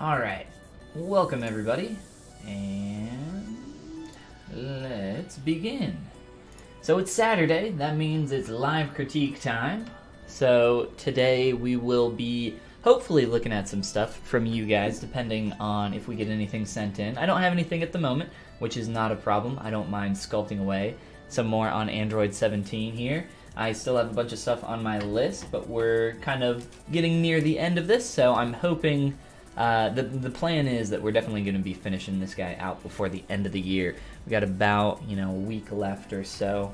Alright, welcome everybody, and let's begin. So it's Saturday, that means it's live critique time. So today we will be hopefully looking at some stuff from you guys, depending on if we get anything sent in. I don't have anything at the moment, which is not a problem. I don't mind sculpting away some more on Android 17 here. I still have a bunch of stuff on my list, but we're kind of getting near the end of this, so I'm hoping the plan is that we're definitely going to be finishing this guy out before the end of the year. We got about, a week left or so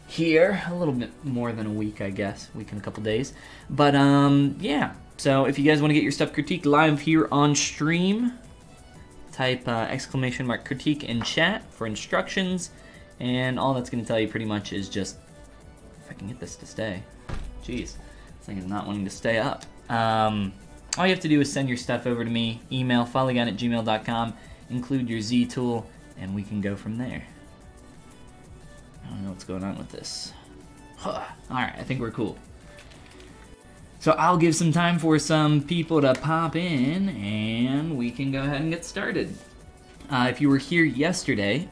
here. A little bit more than a week, I guess. A week and a couple days. But, yeah. So if you guys want to get your stuff critiqued live here on stream, type ! critique in chat for instructions. And all that's going to tell you pretty much is just, if I can get this to stay. Jeez, this thing is not wanting to stay up. All you have to do is send your stuff over to me, email follygon@gmail.com, include your Z tool, and we can go from there. I don't know what's going on with this. Alright, I think we're cool. So I'll give some time for some people to pop in, and we can go ahead and get started. If you were here yesterday,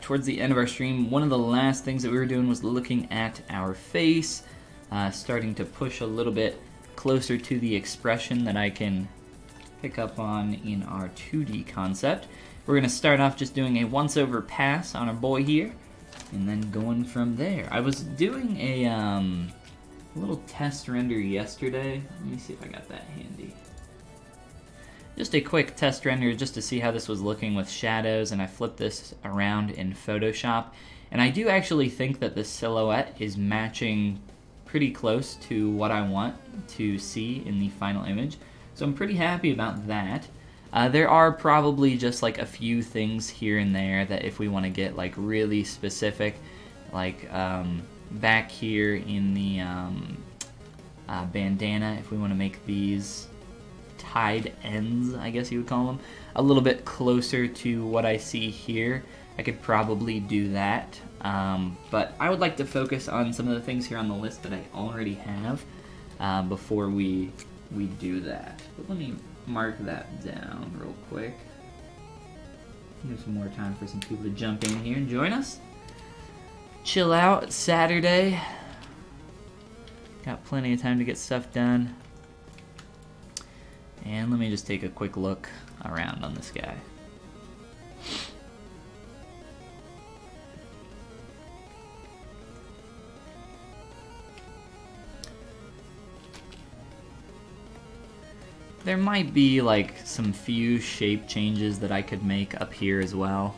towards the end of our stream, one of the last things that we were doing was looking at our face, starting to push a little bit closer to the expression that I can pick up on in our 2D concept. We're going to start off just doing a once-over pass on our boy here, and then going from there. I was doing a little test render yesterday. Let me see if I got that handy. Just a quick test render just to see how this was looking with shadows, and I flipped this around in Photoshop. And I do actually think that the silhouette is matching pretty close to what I want to see in the final image. So I'm pretty happy about that. There are probably just like a few things here and there that if we want to get like really specific, like back here in the bandana, if we want to make these tied ends, I guess you would call them, a little bit closer to what I see here, I could probably do that. But I would like to focus on some of the things here on the list that I already have before we do that. But let me mark that down real quick. Give some more time for some people to jump in here and join us. Chill out, it's Saturday. Got plenty of time to get stuff done. And let me just take a quick look around on this guy. There might be like some few shape changes that I could make up here as well.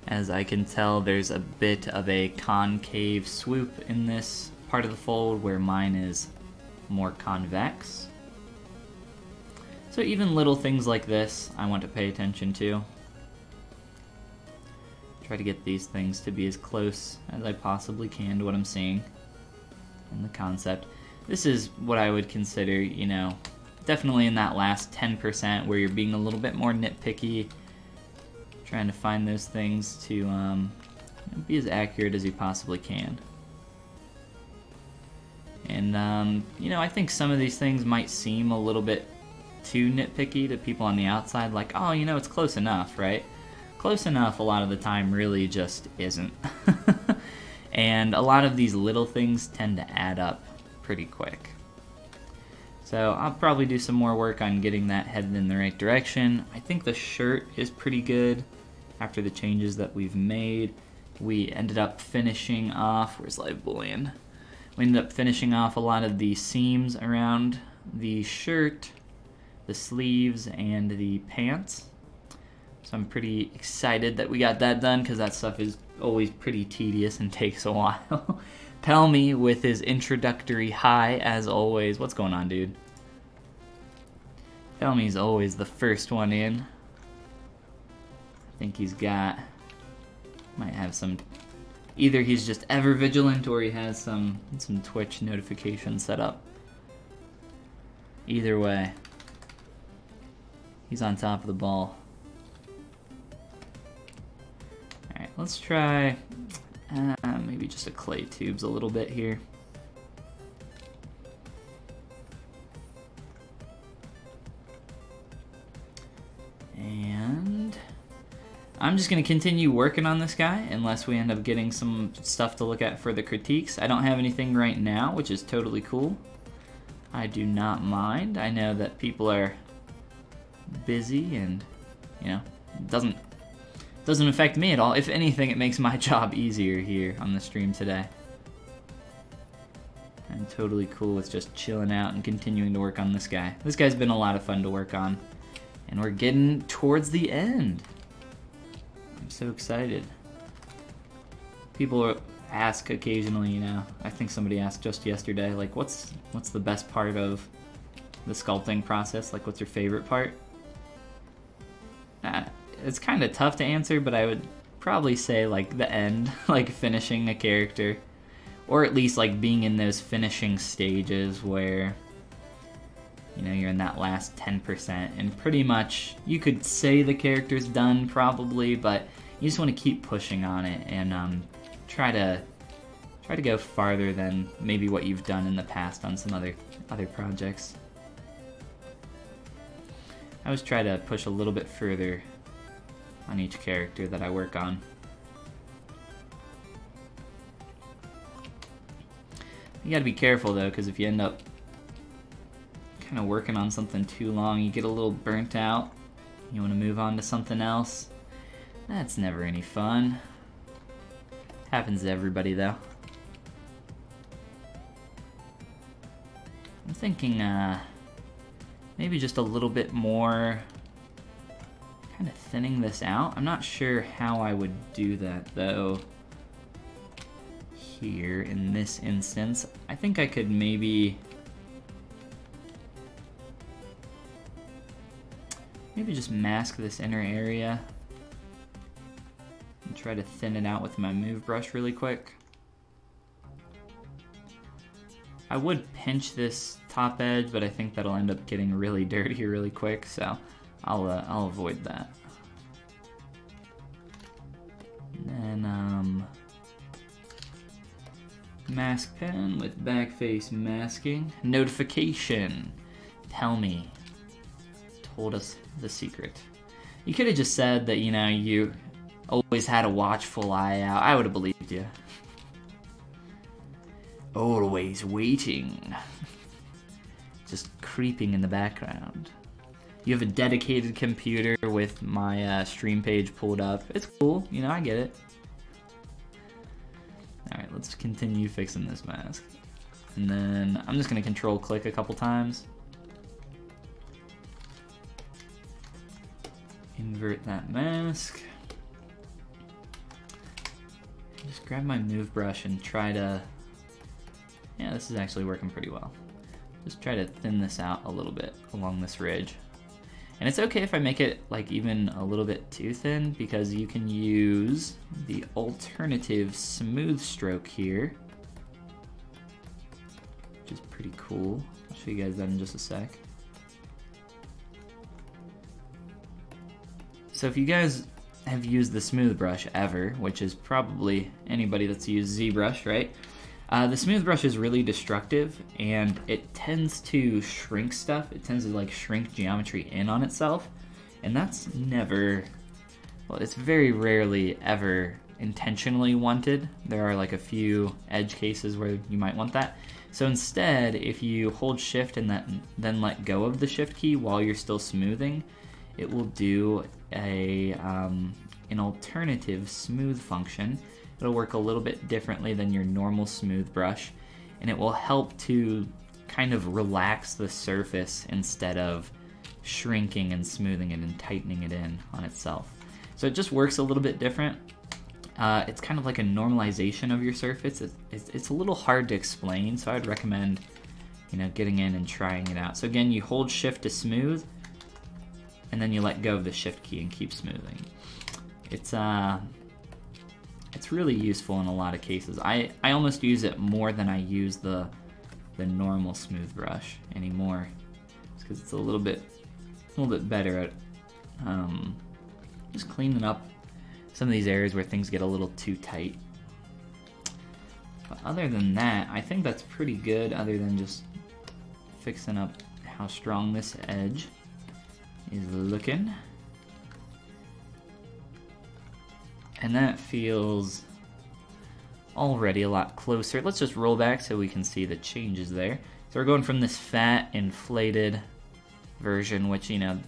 As I can tell, there's a bit of a concave swoop in this part of the fold where mine is more convex. So even little things like this I want to pay attention to. Try to get these things to be as close as I possibly can to what I'm seeing in the concept. This is what I would consider, definitely in that last 10% where you're being a little bit more nitpicky, trying to find those things to be as accurate as you possibly can. And, I think some of these things might seem a little bit too nitpicky to people on the outside, like, oh, it's close enough, right? Close enough a lot of the time really just isn't. And a lot of these little things tend to add up pretty quick. So I'll probably do some more work on getting that headed in the right direction. I think the shirt is pretty good after the changes that we've made. We ended up finishing off, where's Live Boolean? We ended up finishing off a lot of the seams around the shirt, the sleeves, and the pants. So I'm pretty excited that we got that done because that stuff is always pretty tedious and takes a while. Tell me with his introductory hi, as always. What's going on, dude? Tell me he's always the first one in. I think he's got, might have some, either he's just ever vigilant or he has some Twitch notifications set up. Either way, he's on top of the ball. Alright, let's try maybe maybe just a clay tubes a little bit here. And I'm just going to continue working on this guy unless we end up getting some stuff to look at for the critiques. I don't have anything right now, which is totally cool. I do not mind. I know that people are busy and, you know, it doesn't affect me at all. If anything, it makes my job easier here on the stream today. I'm totally cool with just chilling out and continuing to work on this guy. This guy's been a lot of fun to work on. And we're getting towards the end. I'm so excited. People ask occasionally, you know, I think somebody asked just yesterday, like, what's the best part of the sculpting process? Like, what's your favorite part? It's kind of tough to answer, but I would probably say, like, the end, like finishing a character. Or at least, like, being in those finishing stages where, you know, you're in that last 10%, and pretty much you could say the character's done probably, but you just want to keep pushing on it and try to go farther than maybe what you've done in the past on some other projects. I always try to push a little bit further on each character that I work on. You gotta be careful though, because if you end up kind of working on something too long, you get a little burnt out, you want to move on to something else. That's never any fun. Happens to everybody though. I'm thinking maybe just a little bit more, kind of thinning this out. I'm not sure how I would do that though here in this instance. I think I could maybe just mask this inner area and try to thin it out with my move brush really quick. I would pinch this top edge, but I think that'll end up getting really dirty really quick, so I'll avoid that. And then mask pen with backface masking. Notification. Tell me. Told us the secret. You could have just said that, you know, you always had a watchful eye out. I would have believed you. Always waiting. Just creeping in the background. You have a dedicated computer with my stream page pulled up. It's cool, you know, I get it. Alright, let's continue fixing this mask. And then I'm just going to control click a couple times. Invert that mask. Just grab my move brush and try to... Yeah, this is actually working pretty well. Just try to thin this out a little bit along this ridge. And it's okay if I make it like even a little bit too thin, because you can use the alternative smooth stroke here, which is pretty cool. I'll show you guys that in just a sec. So if you guys have used the smooth brush ever, which is probably anybody that's used ZBrush, right? The smooth brush is really destructive, and it tends to shrink stuff. It tends to like shrink geometry in on itself, and that's never, well, it's very rarely ever intentionally wanted. There are like a few edge cases where you might want that. So instead, if you hold shift and then let go of the shift key while you're still smoothing, it will do an alternative smooth function. It'll work a little bit differently than your normal smooth brush, and it will help to kind of relax the surface instead of shrinking and smoothing it and tightening it in on itself. So it just works a little bit different. It's kind of like a normalization of your surface. It's a little hard to explain, so I'd recommend, you know, getting in and trying it out. So again, you hold shift to smooth, and then you let go of the shift key and keep smoothing. It's really useful in a lot of cases. I almost use it more than I use the normal smooth brush anymore, because it's a little bit better at just cleaning up some of these areas where things get a little too tight. But other than that, I think that's pretty good, other than just fixing up how strong this edge is looking. And that feels already a lot closer. Let's just roll back so we can see the changes there. So we're going from this fat, inflated version, which, you know,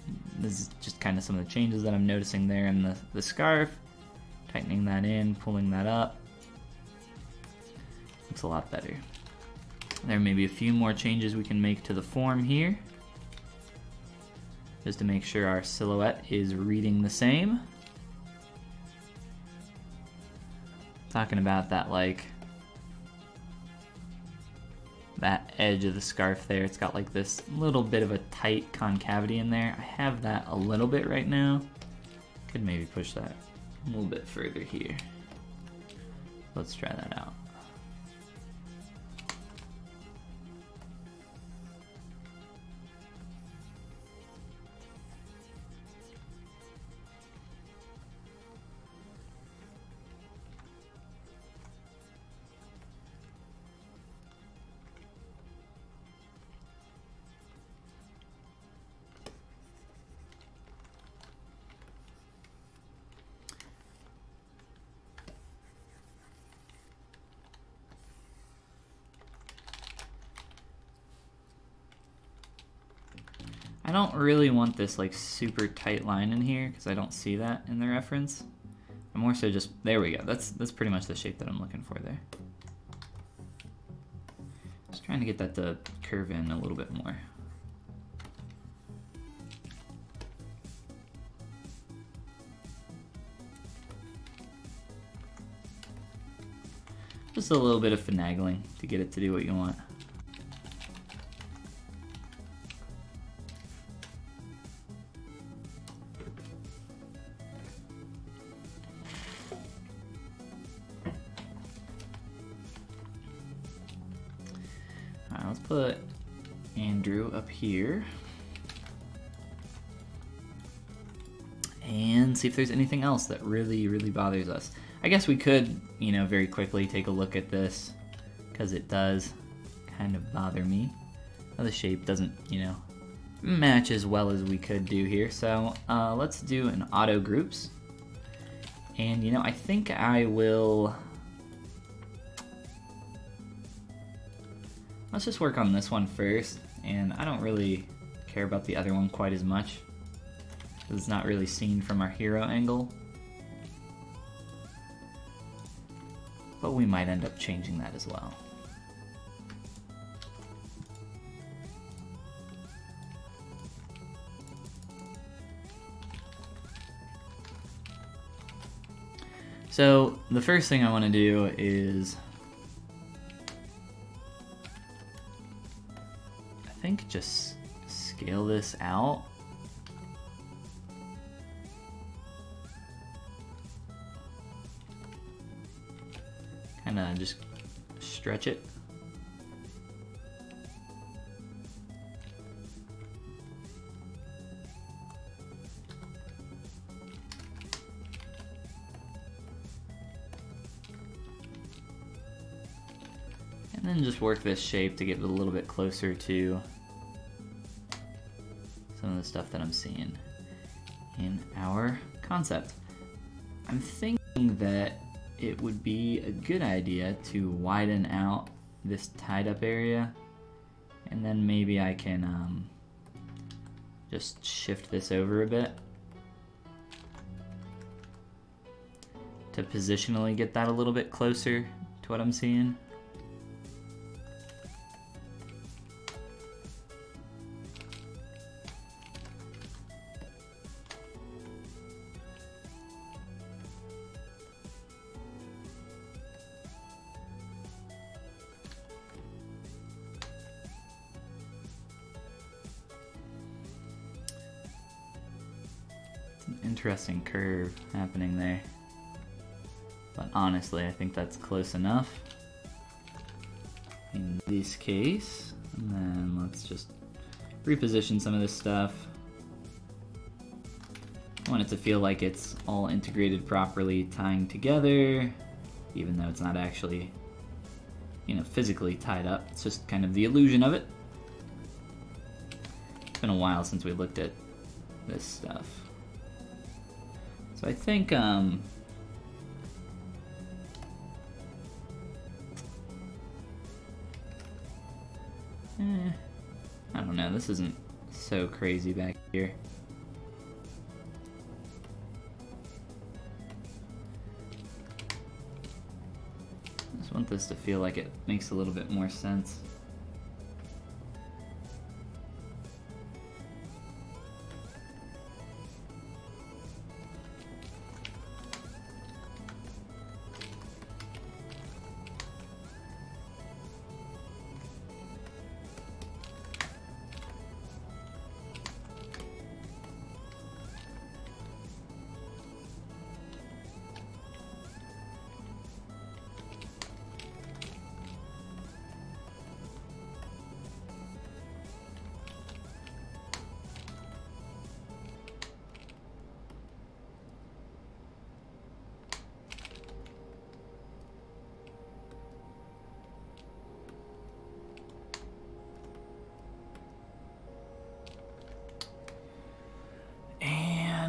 this is just kind of some of the changes that I'm noticing there in the scarf. Tightening that in, pulling that up. Looks a lot better. There may be a few more changes we can make to the form here, just to make sure our silhouette is reading the same. Talking about that, like, that edge of the scarf there, it's got like this little bit of a tight concavity in there. I have that a little bit right now. Could maybe push that a little bit further here. Let's try that out. I don't really want this like super tight line in here because I don't see that in the reference. I'm more so just, there we go, that's pretty much the shape that I'm looking for there. Just trying to get that to curve in a little bit more. Just a little bit of finagling to get it to do what you want. Alright, let's put Andrew up here and see if there's anything else that really bothers us. I guess we could, you know, very quickly take a look at this because it does kind of bother me. The shape doesn't, you know, match as well as we could do here. So let's do an auto groups. And, you know, I think I will... Let's just work on this one first, and I don't really care about the other one quite as much, because it's not really seen from our hero angle. But we might end up changing that as well. So the first thing I want to do is, I think, just scale this out. Kind of just stretch it. And then just work this shape to get it a little bit closer to some of the stuff that I'm seeing in our concept. I'm thinking that it would be a good idea to widen out this tied up area, and then maybe I can just shift this over a bit to positionally get that a little bit closer to what I'm seeing. Interesting curve happening there, but honestly I think that's close enough in this case. And then let's just reposition some of this stuff. I want it to feel like it's all integrated properly, tying together, even though it's not actually you know, physically tied up. It's just kind of the illusion of it. It's been a while since we looked at this stuff. So I think, I don't know, this isn't so crazy back here. I just want this to feel like it makes a little bit more sense.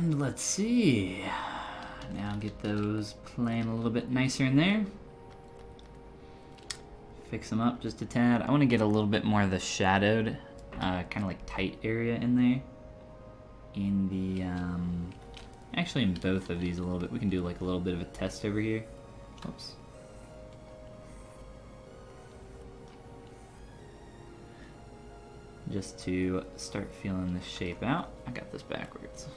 Let's see. Now get those playing a little bit nicer in there. Fix them up just a tad. I want to get a little bit more of the shadowed, kind of like tight area in there. In the, actually in both of these a little bit. We can do like a little bit of a test over here. Oops. Just to start feeling this shape out. I got this backwards.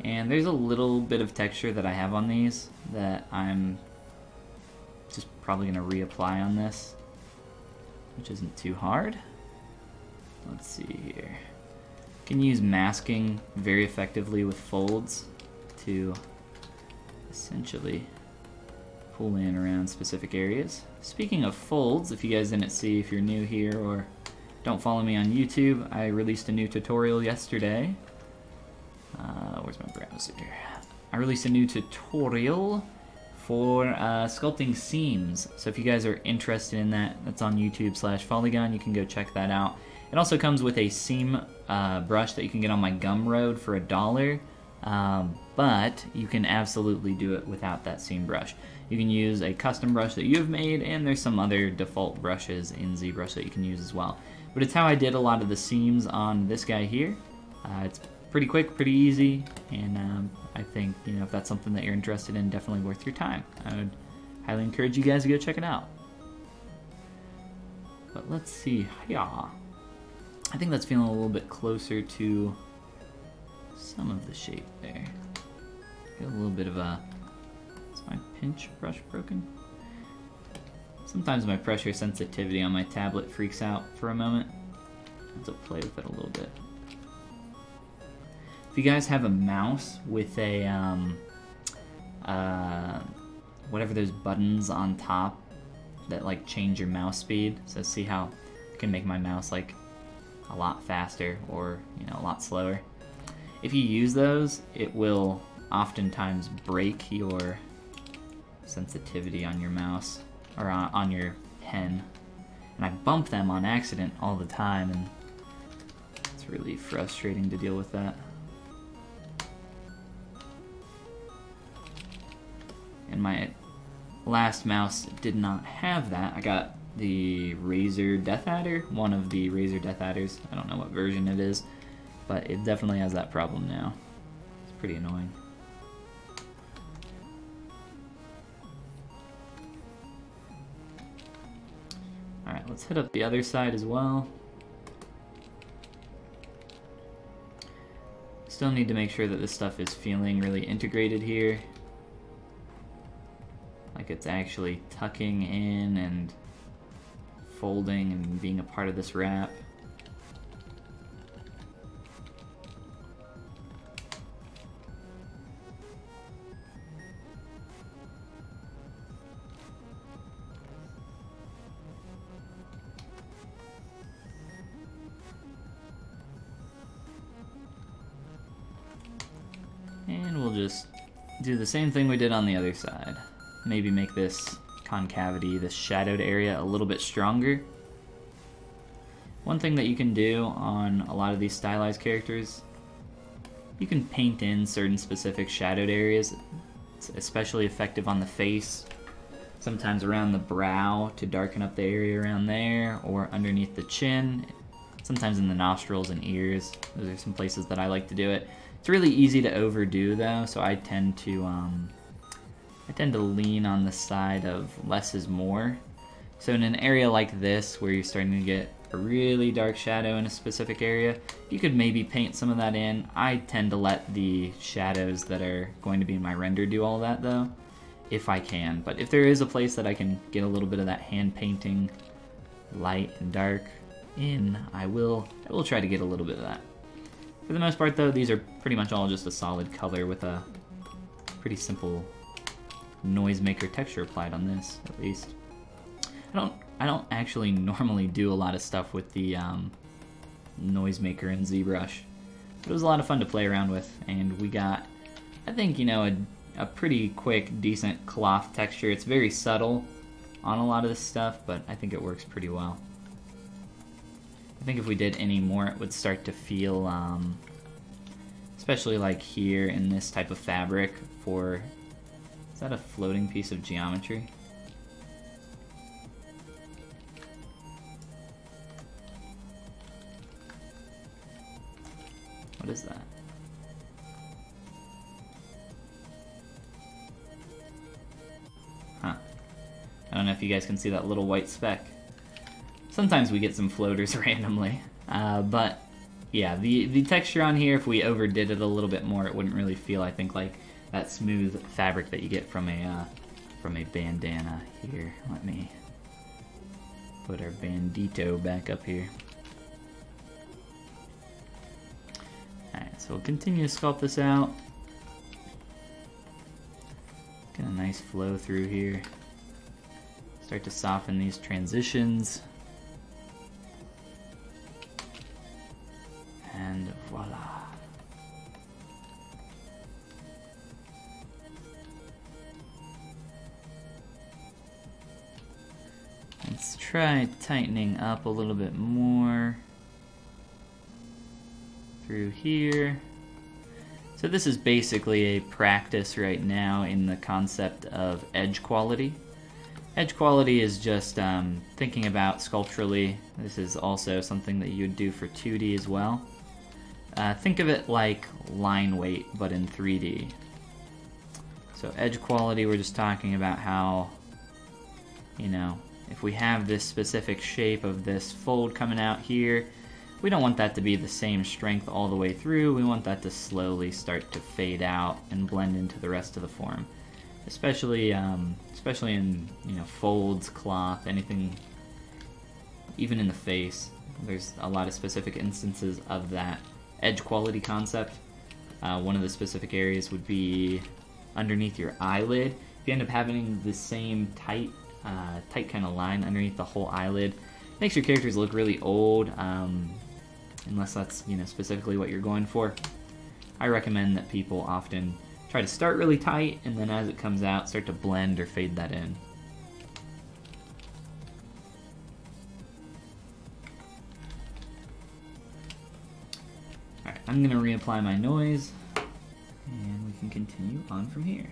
And there's a little bit of texture that I have on these that I'm just probably going to reapply on this, which isn't too hard. Let's see here. You can use masking very effectively with folds to essentially pull in around specific areas. Speaking of folds, if you guys didn't see, if you're new here or don't follow me on YouTube, I released a new tutorial yesterday. Where's my browser? I released a new tutorial for sculpting seams. So if you guys are interested in that, that's on YouTube/Follygon. You can go check that out. It also comes with a seam brush that you can get on my Gumroad for $1. But you can absolutely do it without that seam brush. You can use a custom brush that you've made, and there's some other default brushes in ZBrush that you can use as well. But it's how I did a lot of the seams on this guy here. It's pretty quick, pretty easy, and I think, you know, if that's something that you're interested in, definitely worth your time. I would highly encourage you guys to go check it out. But let's see, yeah. I think that's feeling a little bit closer to some of the shape there. Get a little bit of a, is my pinch brush broken? Sometimes my pressure sensitivity on my tablet freaks out for a moment. I have to play with it a little bit. If you guys have a mouse with a, whatever those buttons on top that like change your mouse speed, so see how I can make my mouse like a lot faster or, you know, a lot slower. If you use those, it will oftentimes break your sensitivity on your mouse or on your pen. And I bump them on accident all the time, and it's really frustrating to deal with that. And my last mouse did not have that. I got the Razer Death Adder, one of the Razer Death Adders. I don't know what version it is, but it definitely has that problem now. It's pretty annoying. Alright, let's hit up the other side as well. Still need to make sure that this stuff is feeling really integrated here. Like it's actually tucking in and folding and being a part of this wrap. we'll just do the same thing we did on the other side. Maybe make this concavity, this shadowed area, a little bit stronger. One thing that you can do on a lot of these stylized characters, you can paint in certain specific shadowed areas. It's especially effective on the face, sometimes around the brow to darken up the area around there, or underneath the chin, sometimes in the nostrils and ears. Those are some places that I like to do it. It's really easy to overdo though, so I tend to lean on the side of less is more. So in an area like this, where you're starting to get a really dark shadow in a specific area, you could maybe paint some of that in. I tend to let the shadows that are going to be in my render do all that though, if I can. But if there is a place that I can get a little bit of that hand painting light and dark in, I will try to get a little bit of that. For the most part though, these are pretty much all just a solid color with a pretty simple noisemaker texture applied on this, at least. I don't actually normally do a lot of stuff with the noisemaker and ZBrush. It was a lot of fun to play around with, and we got, I think, you know, a pretty quick, decent cloth texture. It's very subtle on a lot of this stuff, but I think it works pretty well. I think if we did any more, it would start to feel, especially like here in this type of fabric for, is that a floating piece of geometry? What is that? Huh. I don't know if you guys can see that little white speck. Sometimes we get some floaters randomly. But yeah, the texture on here, if we overdid it a little bit more, it wouldn't really feel, I think, like that smooth fabric that you get from a bandana here. Let me put our bandito back up here. Alright, so we'll continue to sculpt this out. Get a nice flow through here. Start to soften these transitions. And voila. Let's try tightening up a little bit more through here. So this is basically a practice right now in the concept of edge quality. Edge quality is just thinking about sculpturally. This is also something that you would do for 2D as well. Think of it like line weight, but in 3D. So edge quality, we're just talking about how, you know, if we have this specific shape of this fold coming out here, we don't want that to be the same strength all the way through. We want that to slowly start to fade out and blend into the rest of the form. Especially in, you know, folds, cloth, anything, even in the face. There's a lot of specific instances of that edge quality concept. One of the specific areas would be underneath your eyelid. If you end up having the same tight kind of line underneath the whole eyelid, it makes your characters look really old, unless that's, you know, specifically what you're going for. I recommend that people often try to start really tight, and then as it comes out, start to blend or fade that in. Alright, I'm going to reapply my noise, and we can continue on from here.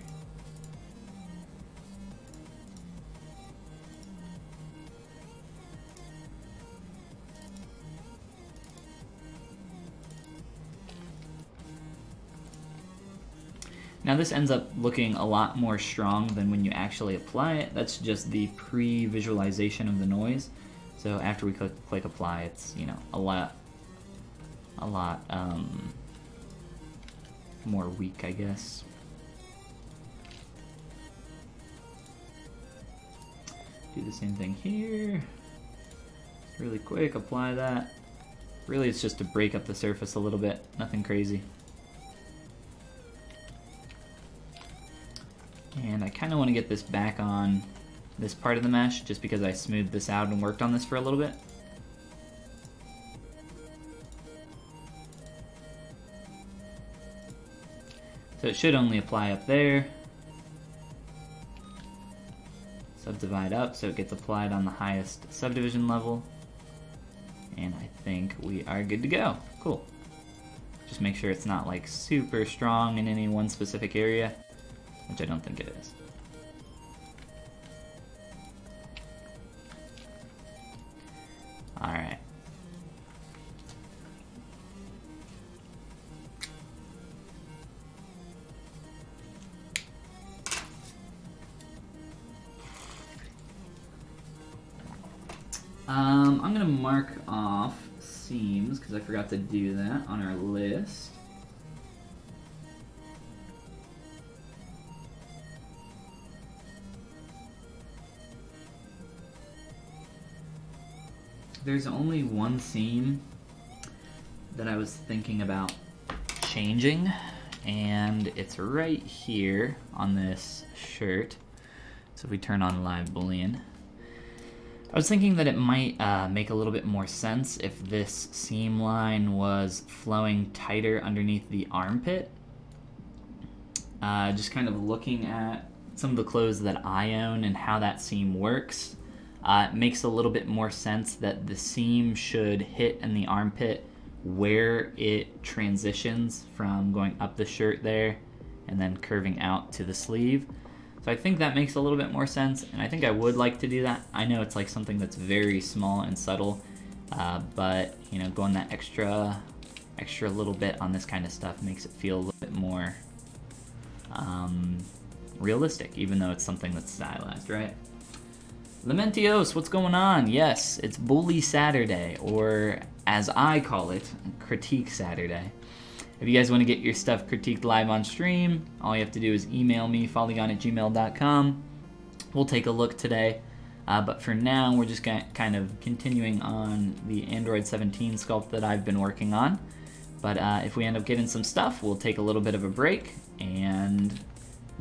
Now this ends up looking a lot more strong than when you actually apply it. That's just the pre-visualization of the noise. So after we click apply, it's, you know, a lot more weak, I guess. Do the same thing here. Really quick, apply that. Really, it's just to break up the surface a little bit, nothing crazy. And I kind of want to get this back on this part of the mesh, just because I smoothed this out and worked on this for a little bit. So it should only apply up there. Subdivide up so it gets applied on the highest subdivision level. And I think we are good to go. Cool. Just make sure it's not like super strong in any one specific area, which I don't think it is. All right. I'm gonna mark off seams because I forgot to do that on our list. There's only one seam that I was thinking about changing, and it's right here on this shirt. So if we turn on live boolean, I was thinking that it might make a little bit more sense if this seam line was flowing tighter underneath the armpit. Just kind of looking at some of the clothes that I own and how that seam works, it makes a little bit more sense that the seam should hit in the armpit where it transitions from going up the shirt there and then curving out to the sleeve. So I think that makes a little bit more sense, and I think I would like to do that. I know it's like something that's very small and subtle, but you know, going that extra little bit on this kind of stuff makes it feel a little bit more realistic, even though it's something that's stylized, right? Lamentios, what's going on? Yes, it's Bully Saturday, or as I call it, Critique Saturday. If you guys want to get your stuff critiqued live on stream, all you have to do is email me, follygon@gmail.com. We'll take a look today. But for now, we're just kind of continuing on the Android 17 sculpt that I've been working on. But if we end up getting some stuff, we'll take a little bit of a break and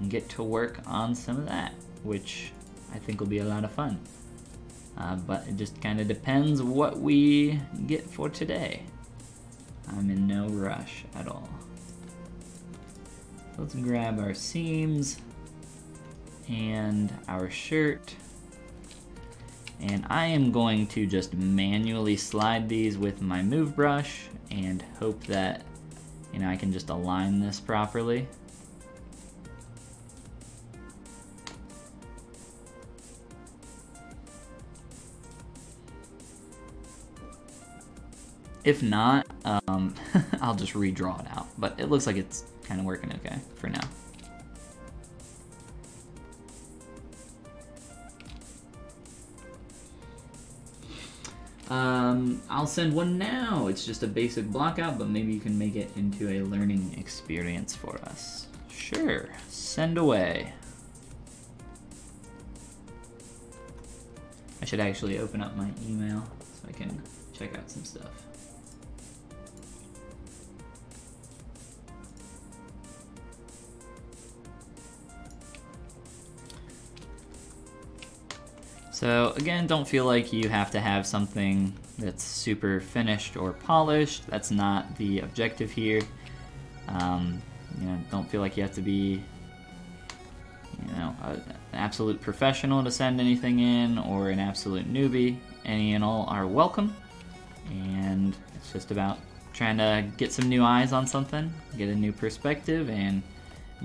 get to work on some of that, which I think will be a lot of fun. But it just kind of depends what we get for today. I'm in no rush at all. Let's grab our seams and our shirt. And I am going to just manually slide these with my move brush and hope that, you know, I can just align this properly. If not, I'll just redraw it out, but it looks like it's kind of working okay for now. I'll send one now. It's just a basic block out, but maybe you can make it into a learning experience for us. Sure, send away. I should actually open up my email so I can check out some stuff. So again, don't feel like you have to have something that's super finished or polished. That's not the objective here. You know, don't feel like you have to be, you know, an absolute professional to send anything in, or an absolute newbie. Any and all are welcome. And it's just about trying to get some new eyes on something, get a new perspective, and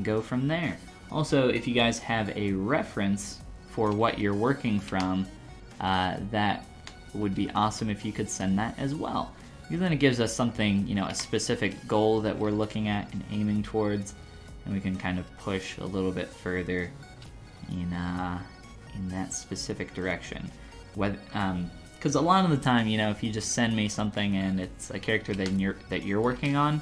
go from there. Also, if you guys have a reference for what you're working from, that would be awesome if you could send that as well. Because then it gives us something, you know, a specific goal that we're looking at and aiming towards, and we can kind of push a little bit further in that specific direction. Because a lot of the time, you know, if you just send me something and it's a character that you're working on,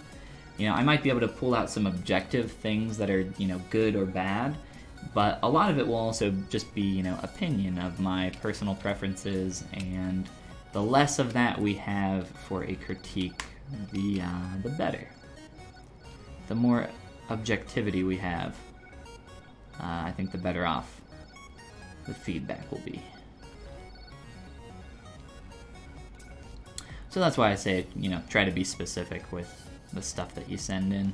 you know, I might be able to pull out some objective things that are, you know, good or bad. But a lot of it will also just be, you know, opinion of my personal preferences, and the less of that we have for a critique, the better. The more objectivity we have, I think the better off the feedback will be. So that's why I say, you know, try to be specific with the stuff that you send in.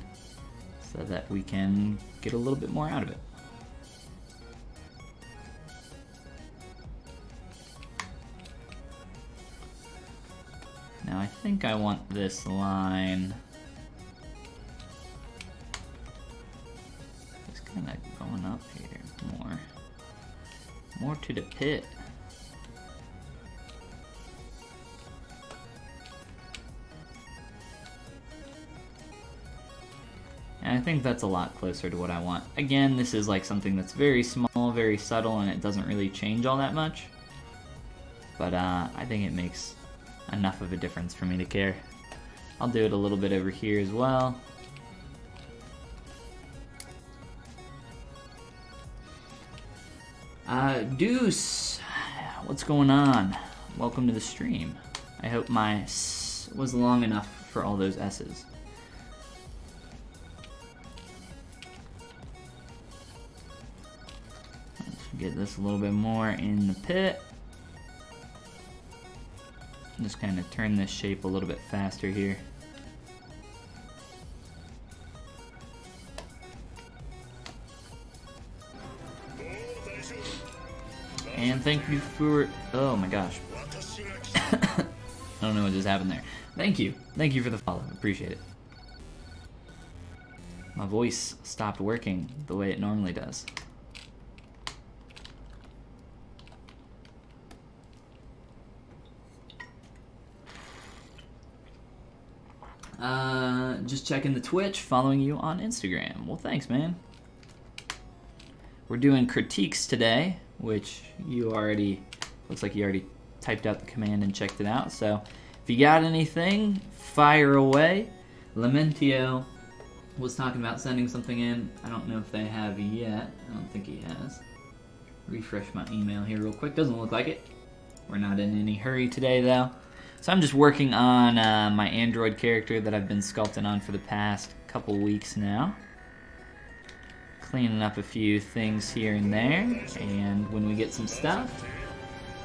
so that we can get a little bit more out of it. Now I think I want this line just kind of going up here more to the pit. And I think that's a lot closer to what I want. Again, this is like something that's very small, very subtle, and it doesn't really change all that much. But I think it makes enough of a difference for me to care. I'll do it a little bit over here as well. Deuce, what's going on? Welcome to the stream. I hope my S was long enough for all those S's. Let's get this a little bit more in the pit. Just kind of turn this shape a little bit faster here. And thank you for, oh my gosh. I don't know what just happened there. Thank you for the follow, appreciate it. My voice stopped working the way it normally does. Just checking the Twitch, following you on Instagram. Well, thanks, man. We're doing critiques today, which you already, looks like you already typed out the command and checked it out. So if you got anything, fire away. Lamentio was talking about sending something in. I don't know if they have yet. I don't think he has. Refresh my email here real quick. Doesn't look like it. We're not in any hurry today, though. So I'm just working on my Android character that I've been sculpting on for the past couple weeks now. Cleaning up a few things here and there, and when we get some stuff...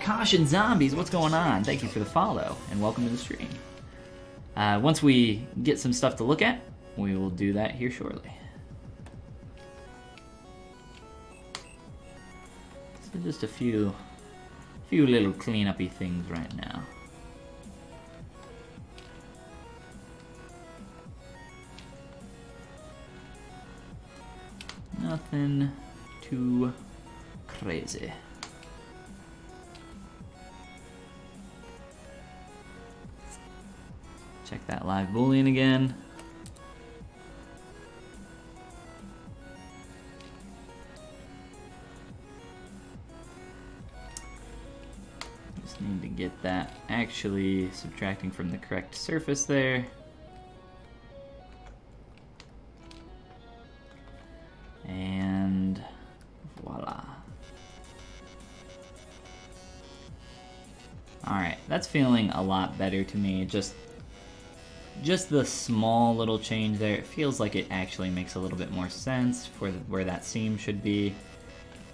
Caution Zombies, what's going on? Thank you for the follow, and welcome to the stream. Once we get some stuff to look at, we will do that here shortly. So just a few little cleanup-y things right now. Nothing too crazy. Check that live boolean again. Just need to get that actually subtracting from the correct surface there. And voila. Alright, that's feeling a lot better to me. Just the small little change there, it feels like it actually makes a little bit more sense for where that seam should be.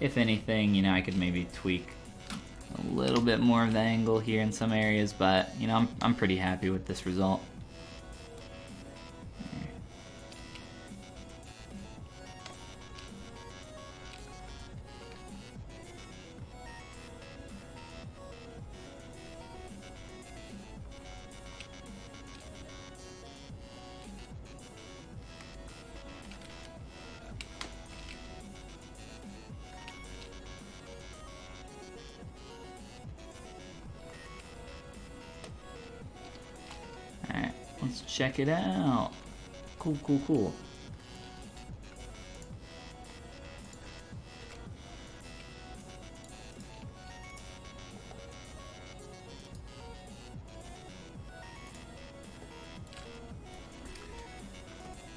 If anything, you know, I could maybe tweak a little bit more of the angle here in some areas, but, you know, I'm pretty happy with this result. Let's check it out. Cool, cool, cool.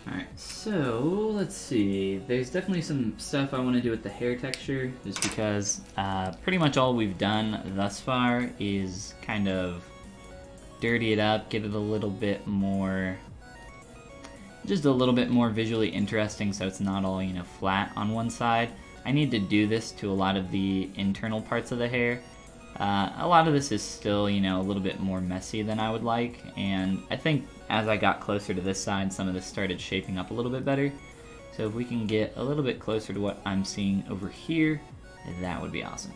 Alright, so let's see. There's definitely some stuff I want to do with the hair texture, just because pretty much all we've done thus far is kind of dirty it up, get it a little bit more, just a little bit more visually interesting so it's not all, you know, flat on one side. I need to do this to a lot of the internal parts of the hair. A lot of this is still, you know, a little bit more messy than I would like, and I think as I got closer to this side, some of this started shaping up a little bit better. So if we can get a little bit closer to what I'm seeing over here, that would be awesome.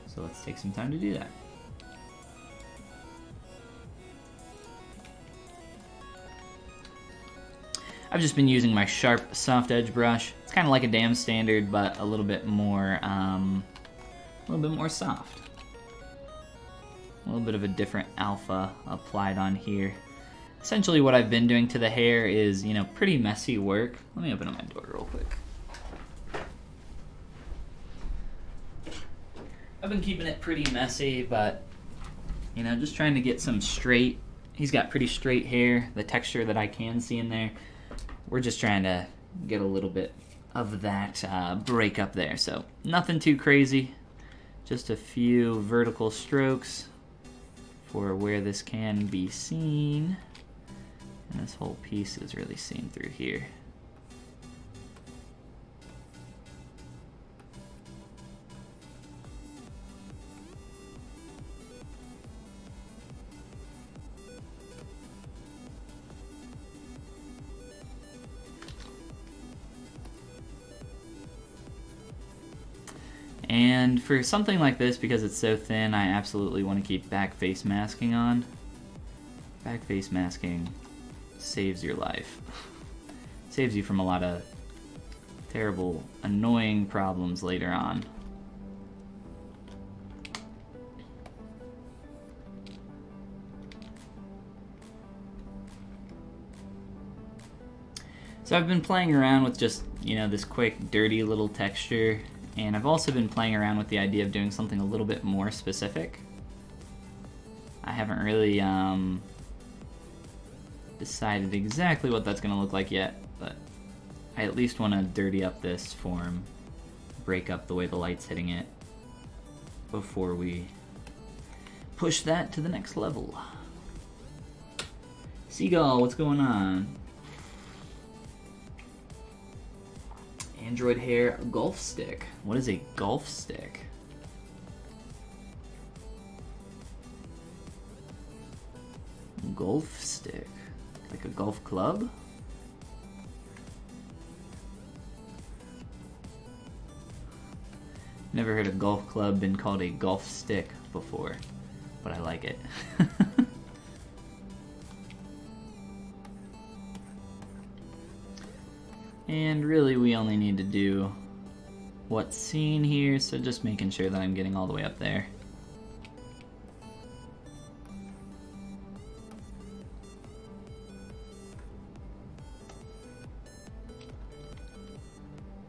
So let's take some time to do that. I've just been using my sharp soft edge brush. It's kind of like a dam standard, but a little bit more soft. A little bit of a different alpha applied on here. Essentially what I've been doing to the hair is, you know, pretty messy work. Let me open up my door real quick. I've been keeping it pretty messy, but, you know, just trying to get some straight. He's got pretty straight hair, the texture that I can see in there. We're just trying to get a little bit of that break up there. So nothing too crazy, just a few vertical strokes for where this can be seen. And this whole piece is really seen through here. And for something like this, because it's so thin, I absolutely want to keep back face masking on. Back face masking saves your life. Saves you from a lot of terrible, annoying problems later on. So I've been playing around with just, you know, this quick, dirty little texture. And I've also been playing around with the idea of doing something a little bit more specific. I haven't really decided exactly what that's going to look like yet, but I at least want to dirty up this form, break up the way the light's hitting it, before we push that to the next level. Seagull, what's going on? Android hair golf stick. What is a golf stick? Golf stick. Like a golf club? Never heard a golf club been called a golf stick before, but I like it. And really we only need to do what's seen here, so just making sure that I'm getting all the way up there.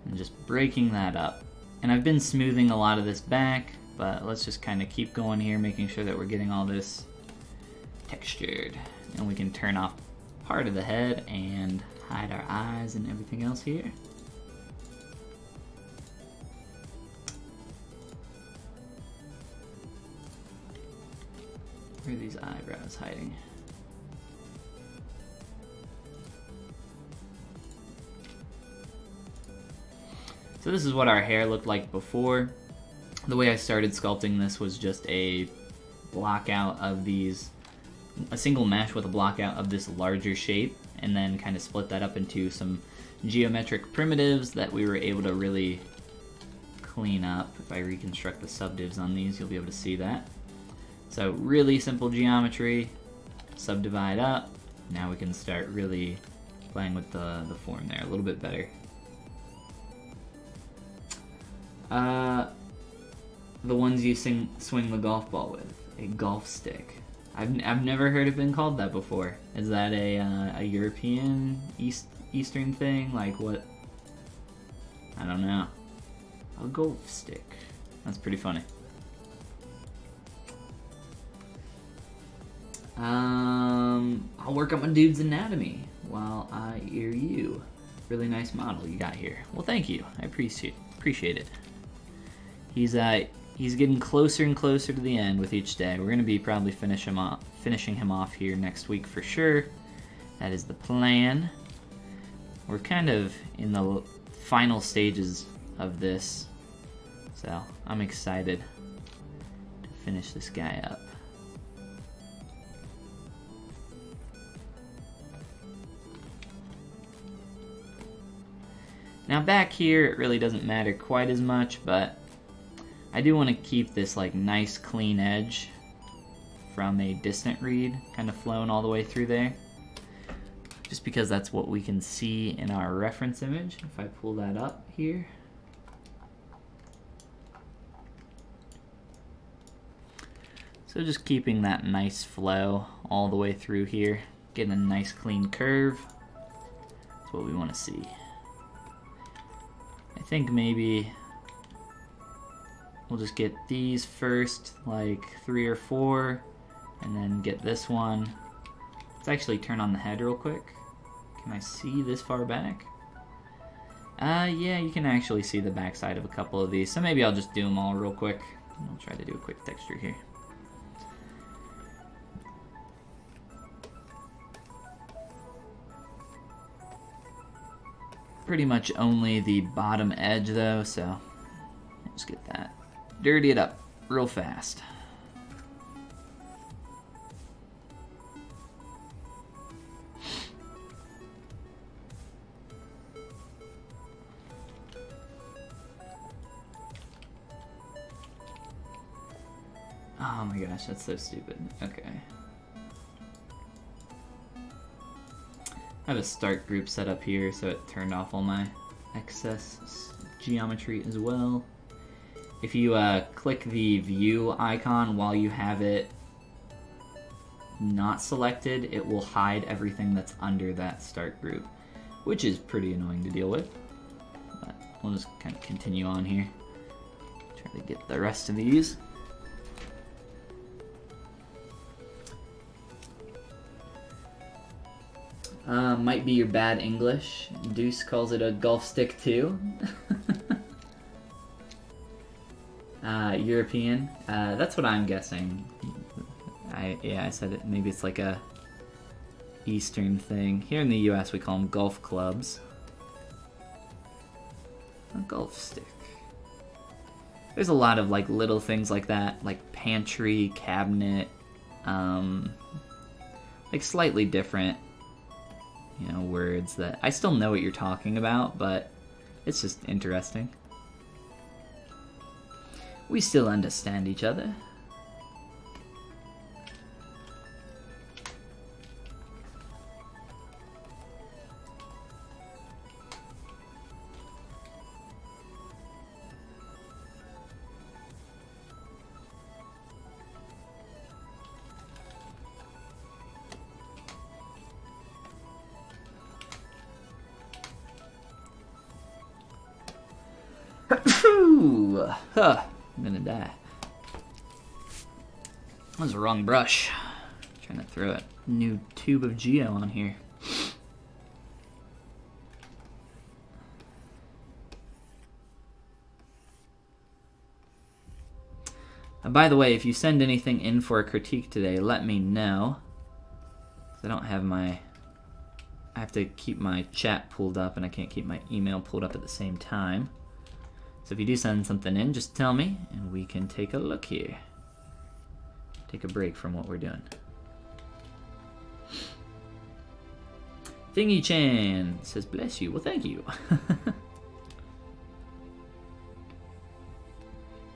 And just breaking that up. And I've been smoothing a lot of this back, but let's just kind of keep going here, making sure that we're getting all this textured. And we can turn off part of the head and hide our eyes and everything else here. Where are these eyebrows hiding? So this is what our hair looked like before. The way I started sculpting this was just a block out of these, a single mesh with a block out of this larger shape, and then kind of split that up into some geometric primitives that we were able to really clean up. If I reconstruct the subdivs on these, you'll be able to see that. So really simple geometry, subdivide up. Now we can start really playing with the form there a little bit better. The ones you swing the golf ball with, a golf stick. I've never heard it been called that before. Is that a European Eastern thing? Like what? I don't know. A golf stick. That's pretty funny. I'll work on my dude's anatomy while I ear you. Really nice model you got here. Well, thank you. I appreciate it. He's getting closer and closer to the end with each day. We're gonna be probably finishing him off here next week for sure. That is the plan. We're kind of in the final stages of this, so I'm excited to finish this guy up. Now back here, it really doesn't matter quite as much, but I do want to keep this like nice clean edge from a distant read kind of flowing all the way through there. Just because that's what we can see in our reference image. If I pull that up here. So just keeping that nice flow all the way through here. Getting a nice clean curve. That's what we want to see. I think maybe we'll just get these first, like 3 or 4, and then get this one. Let's actually turn on the head real quick. Can I see this far back? Yeah, you can actually see the backside of a couple of these, so maybe I'll just do them all real quick. I'll try to do a quick texture here. Pretty much only the bottom edge though, so let's get that. Dirty it up real fast. Oh my gosh, that's so stupid. Okay. I have a start group set up here, so it turned off all my excess geometry as well. If you click the view icon while you have it not selected, it will hide everything that's under that start group, which is pretty annoying to deal with. But we'll just kind of continue on here. Try to get the rest of these. Might be your bad English. Deuce calls it a golf stick too. European. That's what I'm guessing. Yeah, I said it. Maybe it's like a Eastern thing. Here in the US we call them golf clubs. A golf stick. There's a lot of like little things like that, like pantry, cabinet, like slightly different, you know, words that I still know what you're talking about, but it's just interesting. We still understand each other. Huh, I'm gonna die. That was the wrong brush. Trying to throw a new tube of Geo on here. By the way, if you send anything in for a critique today, let me know. I don't have my... I have to keep my chat pulled up and I can't keep my email pulled up at the same time. So if you do send something in, just tell me, and we can take a look here. Take a break from what we're doing. Thingy-chan says, bless you. Well, thank you.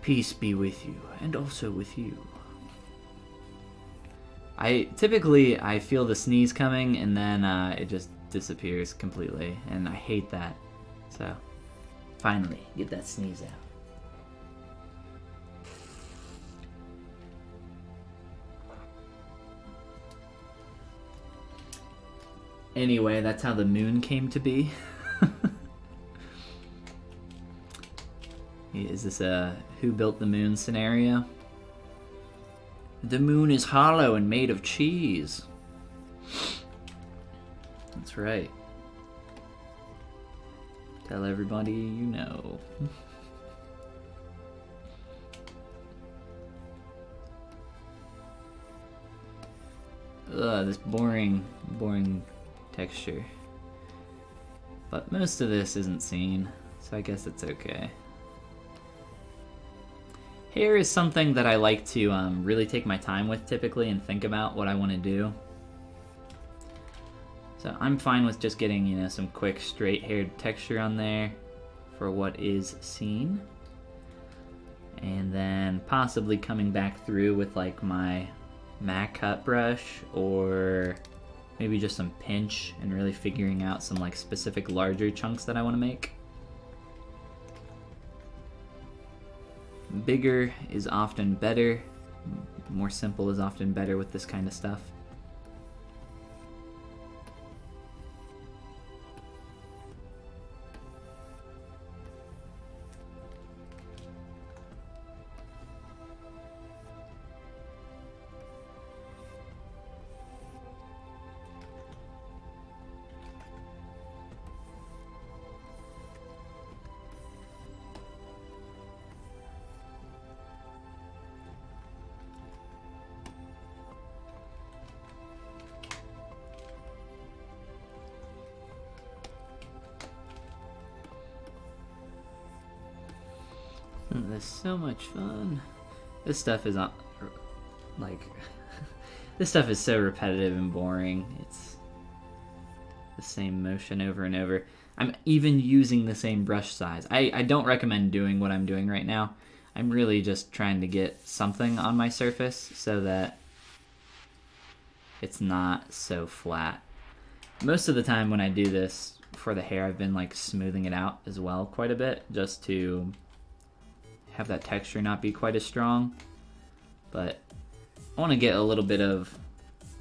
Peace be with you, and also with you. Typically, I feel the sneeze coming, and then it just disappears completely, and I hate that. So... finally, get that sneeze out. Anyway, that's how the moon came to be. Is this a who built the moon scenario? The moon is hollow and made of cheese. That's right. Tell everybody you know. Ugh, this boring texture. But most of this isn't seen, so I guess it's okay. Hair is something that I like to really take my time with typically and think about what I want to do. So I'm fine with just getting, you know, some quick straight haired texture on there. for what is seen. And then possibly coming back through with like my Mac cut brush, or maybe just some pinch, and really figuring out some like specific larger chunks that I want to make. Bigger is often better. More simple is often better with this kind of stuff. That's so much fun. This stuff is like this stuff is so repetitive and boring. It's the same motion over and over. I'm even using the same brush size. I don't recommend doing what I'm doing right now. I'm really just trying to get something on my surface so that it's not so flat. Most of the time when I do this for the hair, I've been like smoothing it out as well quite a bit, just to have that texture not be quite as strong. But I want to get a little bit of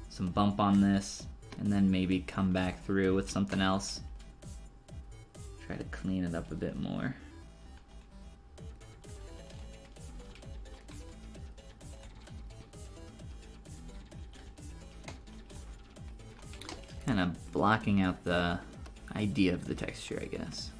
some bump on this, and then maybe come back through with something else. Try to clean it up a bit more. Kind of blocking out the idea of the texture, I guess.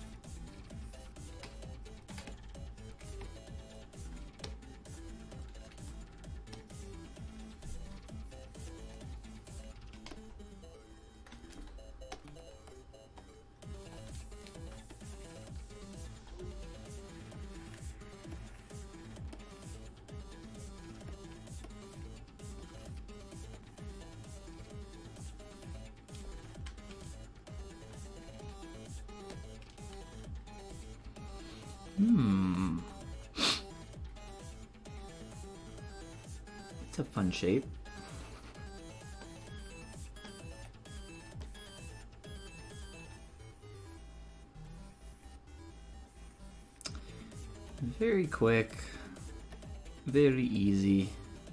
It's a fun shape. Very quick, very easy.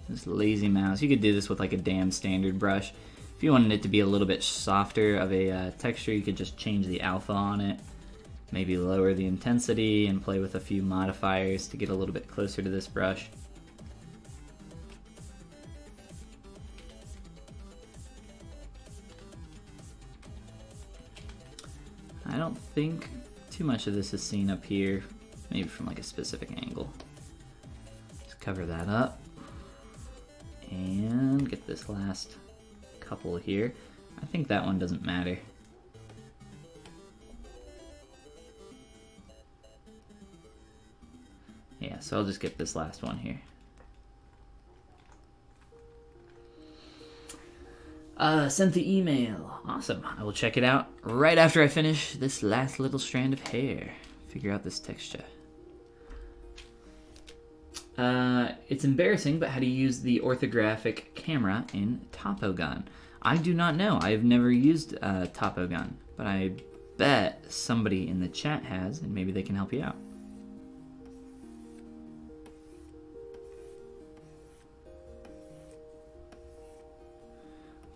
Just lazy mouse. You could do this with like a damn standard brush. If you wanted it to be a little bit softer of a texture, you could just change the alpha on it. Maybe lower the intensity and play with a few modifiers to get a little bit closer to this brush. I don't think too much of this is seen up here, maybe from like a specific angle. Just cover that up and get this last couple here. I think that one doesn't matter. Yeah, so I'll just get this last one here. Sent the email. Awesome. I will check it out right after I finish this last little strand of hair. Figure out this texture. It's embarrassing, but how to use the orthographic camera in Topogun? I do not know. I've never used Topogun, but I bet somebody in the chat has, and maybe they can help you out.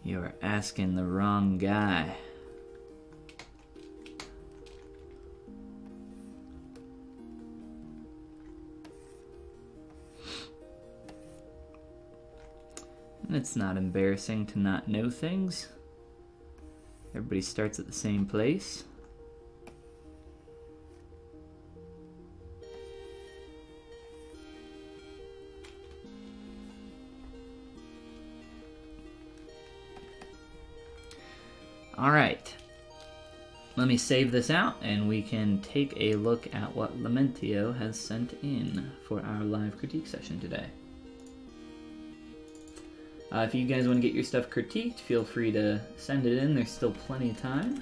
You're asking the wrong guy. And it's not embarrassing to not know things. Everybody starts at the same place. All right, let me save this out and we can take a look at what Lamentio has sent in for our live critique session today. If you guys want to get your stuff critiqued, feel free to send it in. There's still plenty of time.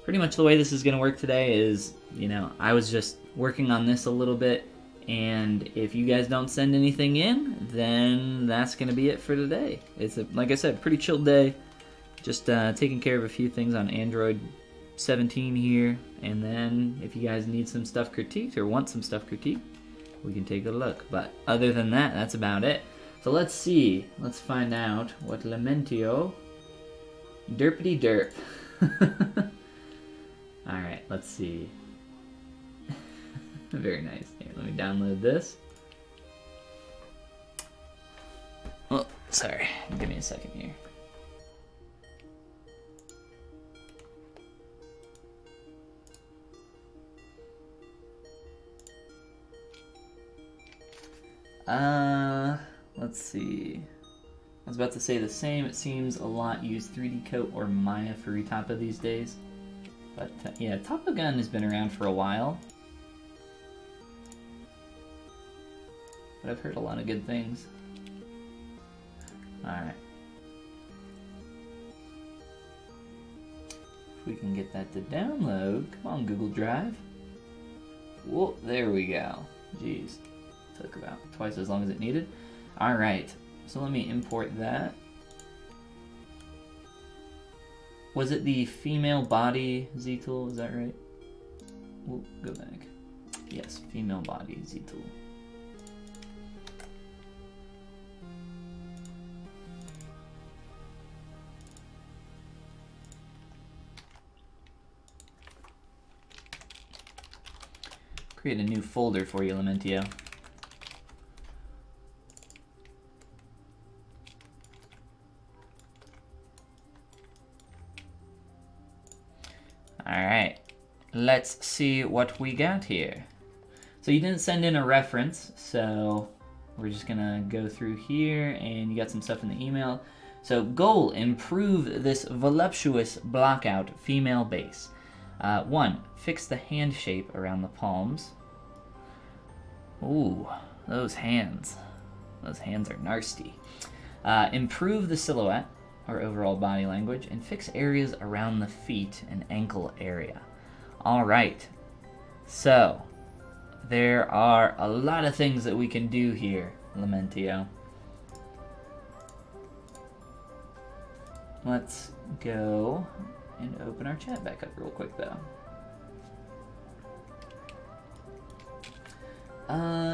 pretty much the way this is going to work today is, you know, I was just working on this a little bit, and if you guys don't send anything in, then that's going to be it for today. It's, like I said, pretty chill day. Just taking care of a few things on Android 17 here, and then if you guys need some stuff critiqued or want some stuff critiqued, we can take a look. But other than that, that's about it. So let's see. Let's find out what Lamentio derpity derp. Alright, let's see. Very nice. Here, let me download this. Oh, sorry. Give me a second here. Let's see. I was about to say the same. It seems a lot use 3D Coat or Maya for Retapa these days. But yeah, Follygon has been around for a while. But I've heard a lot of good things. Alright. If we can get that to download. Come on, Google Drive. Whoa, there we go. Jeez. Took about twice as long as it needed. Alright, so let me import that. Was it the female body Z-tool, is that right? We'll go back. Yes, female body Z-tool. Create a new folder for you, Lamentio. Alright, let's see what we got here. So you didn't send in a reference, so we're just gonna go through here, and you got some stuff in the email. So goal, improve this voluptuous blockout female base. 1, fix the hand shape around the palms. Ooh, those hands. Those hands are nasty. Improve the silhouette, or overall body language, and fix areas around the feet and ankle area. Alright, so there are a lot of things that we can do here, Lamentio. Let's go and open our chat back up real quick though.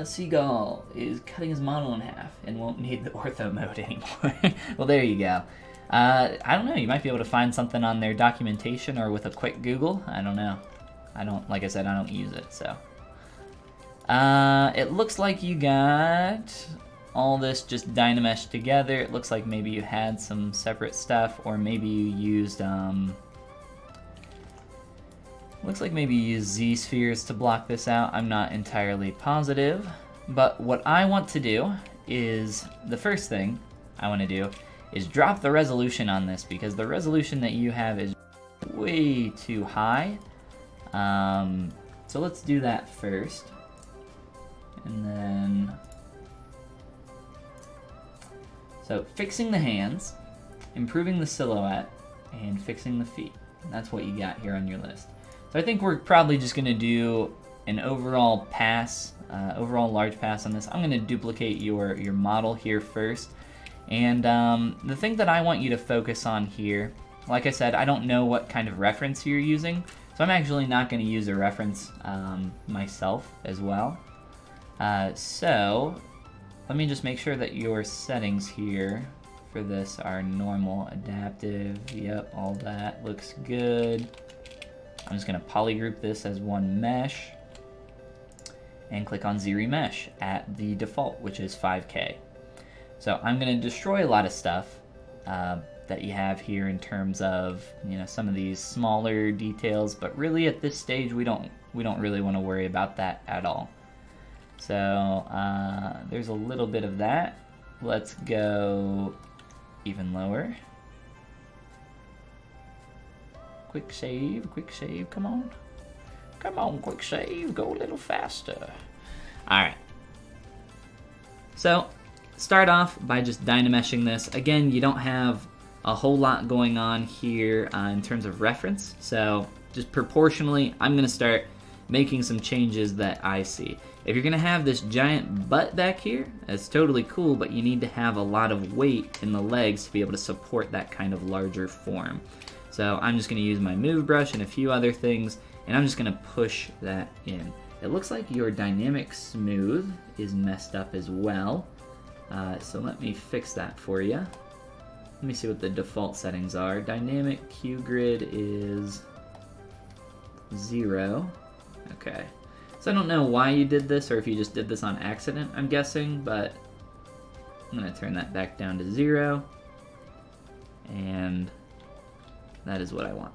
Seagull is cutting his model in half and won't need the ortho mode anymore. Well, there you go. I don't know, you might be able to find something on their documentation or with a quick Google. I don't know. Like I said, I don't use it, so. It looks like you got all this just Dynamesh together. It looks like maybe you had some separate stuff, or maybe you used, looks like maybe you used Z-spheres to block this out. I'm not entirely positive. But what I want to do is, the first thing I want to do is drop the resolution on this, because the resolution that you have is way too high. So let's do that first. And then, so fixing the hands, improving the silhouette, and fixing the feet. That's what you got here on your list. So I think we're probably just gonna do an overall pass, overall large pass on this. I'm gonna duplicate your model here first. And the thing that I want you to focus on here, like I said, I don't know what kind of reference you're using, so I'm actually not going to use a reference myself as well. So let me just make sure that your settings here for this are normal, adaptive, yep, all that looks good. I'm just going to polygroup this as one mesh and click on ZRemesh at the default, which is 5K. So I'm going to destroy a lot of stuff that you have here in terms of, you know, some of these smaller details, but really at this stage we don't really want to worry about that at all. So there's a little bit of that. Let's go even lower. Quick save, come on. Come on, quick save, go a little faster. Alright. So start off by just Dynameshing this. Again, you don't have a whole lot going on here in terms of reference. So just proportionally, I'm going to start making some changes that I see. If you're going to have this giant butt back here, that's totally cool, but you need to have a lot of weight in the legs to be able to support that kind of larger form. So I'm just going to use my move brush and a few other things, and I'm just going to push that in. It looks like your dynamic smooth is messed up as well. So let me fix that for you. Let me see what the default settings are. Dynamic Q grid is 0. Okay. So I don't know why you did this, or if you just did this on accident, I'm guessing, but I'm going to turn that back down to 0. And that is what I want.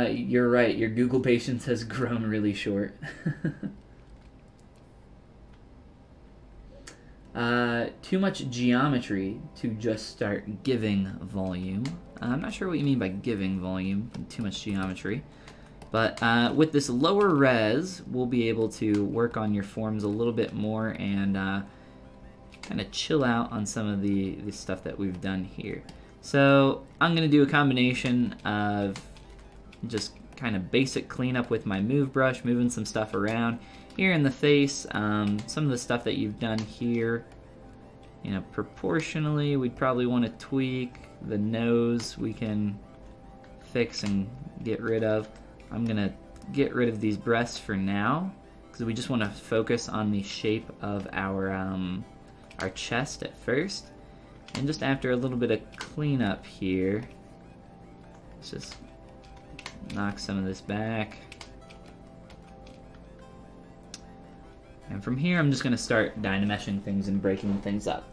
You're right, your Google patience has grown really short. Too much geometry to just start giving volume. I'm not sure what you mean by giving volume, too much geometry. But with this lower res, we'll be able to work on your forms a little bit more and kind of chill out on some of the stuff that we've done here. So I'm going to do a combination of just kind of basic cleanup with my move brush, moving some stuff around. Here in the face, some of the stuff that you've done here, you know, proportionally, we'd probably want to tweak. The nose we can fix and get rid of. I'm going to get rid of these breasts for now, because we just want to focus on the shape of our chest at first. And just after a little bit of cleanup here, let's just knock some of this back. And from here, I'm just going to start dynameshing things and breaking things up.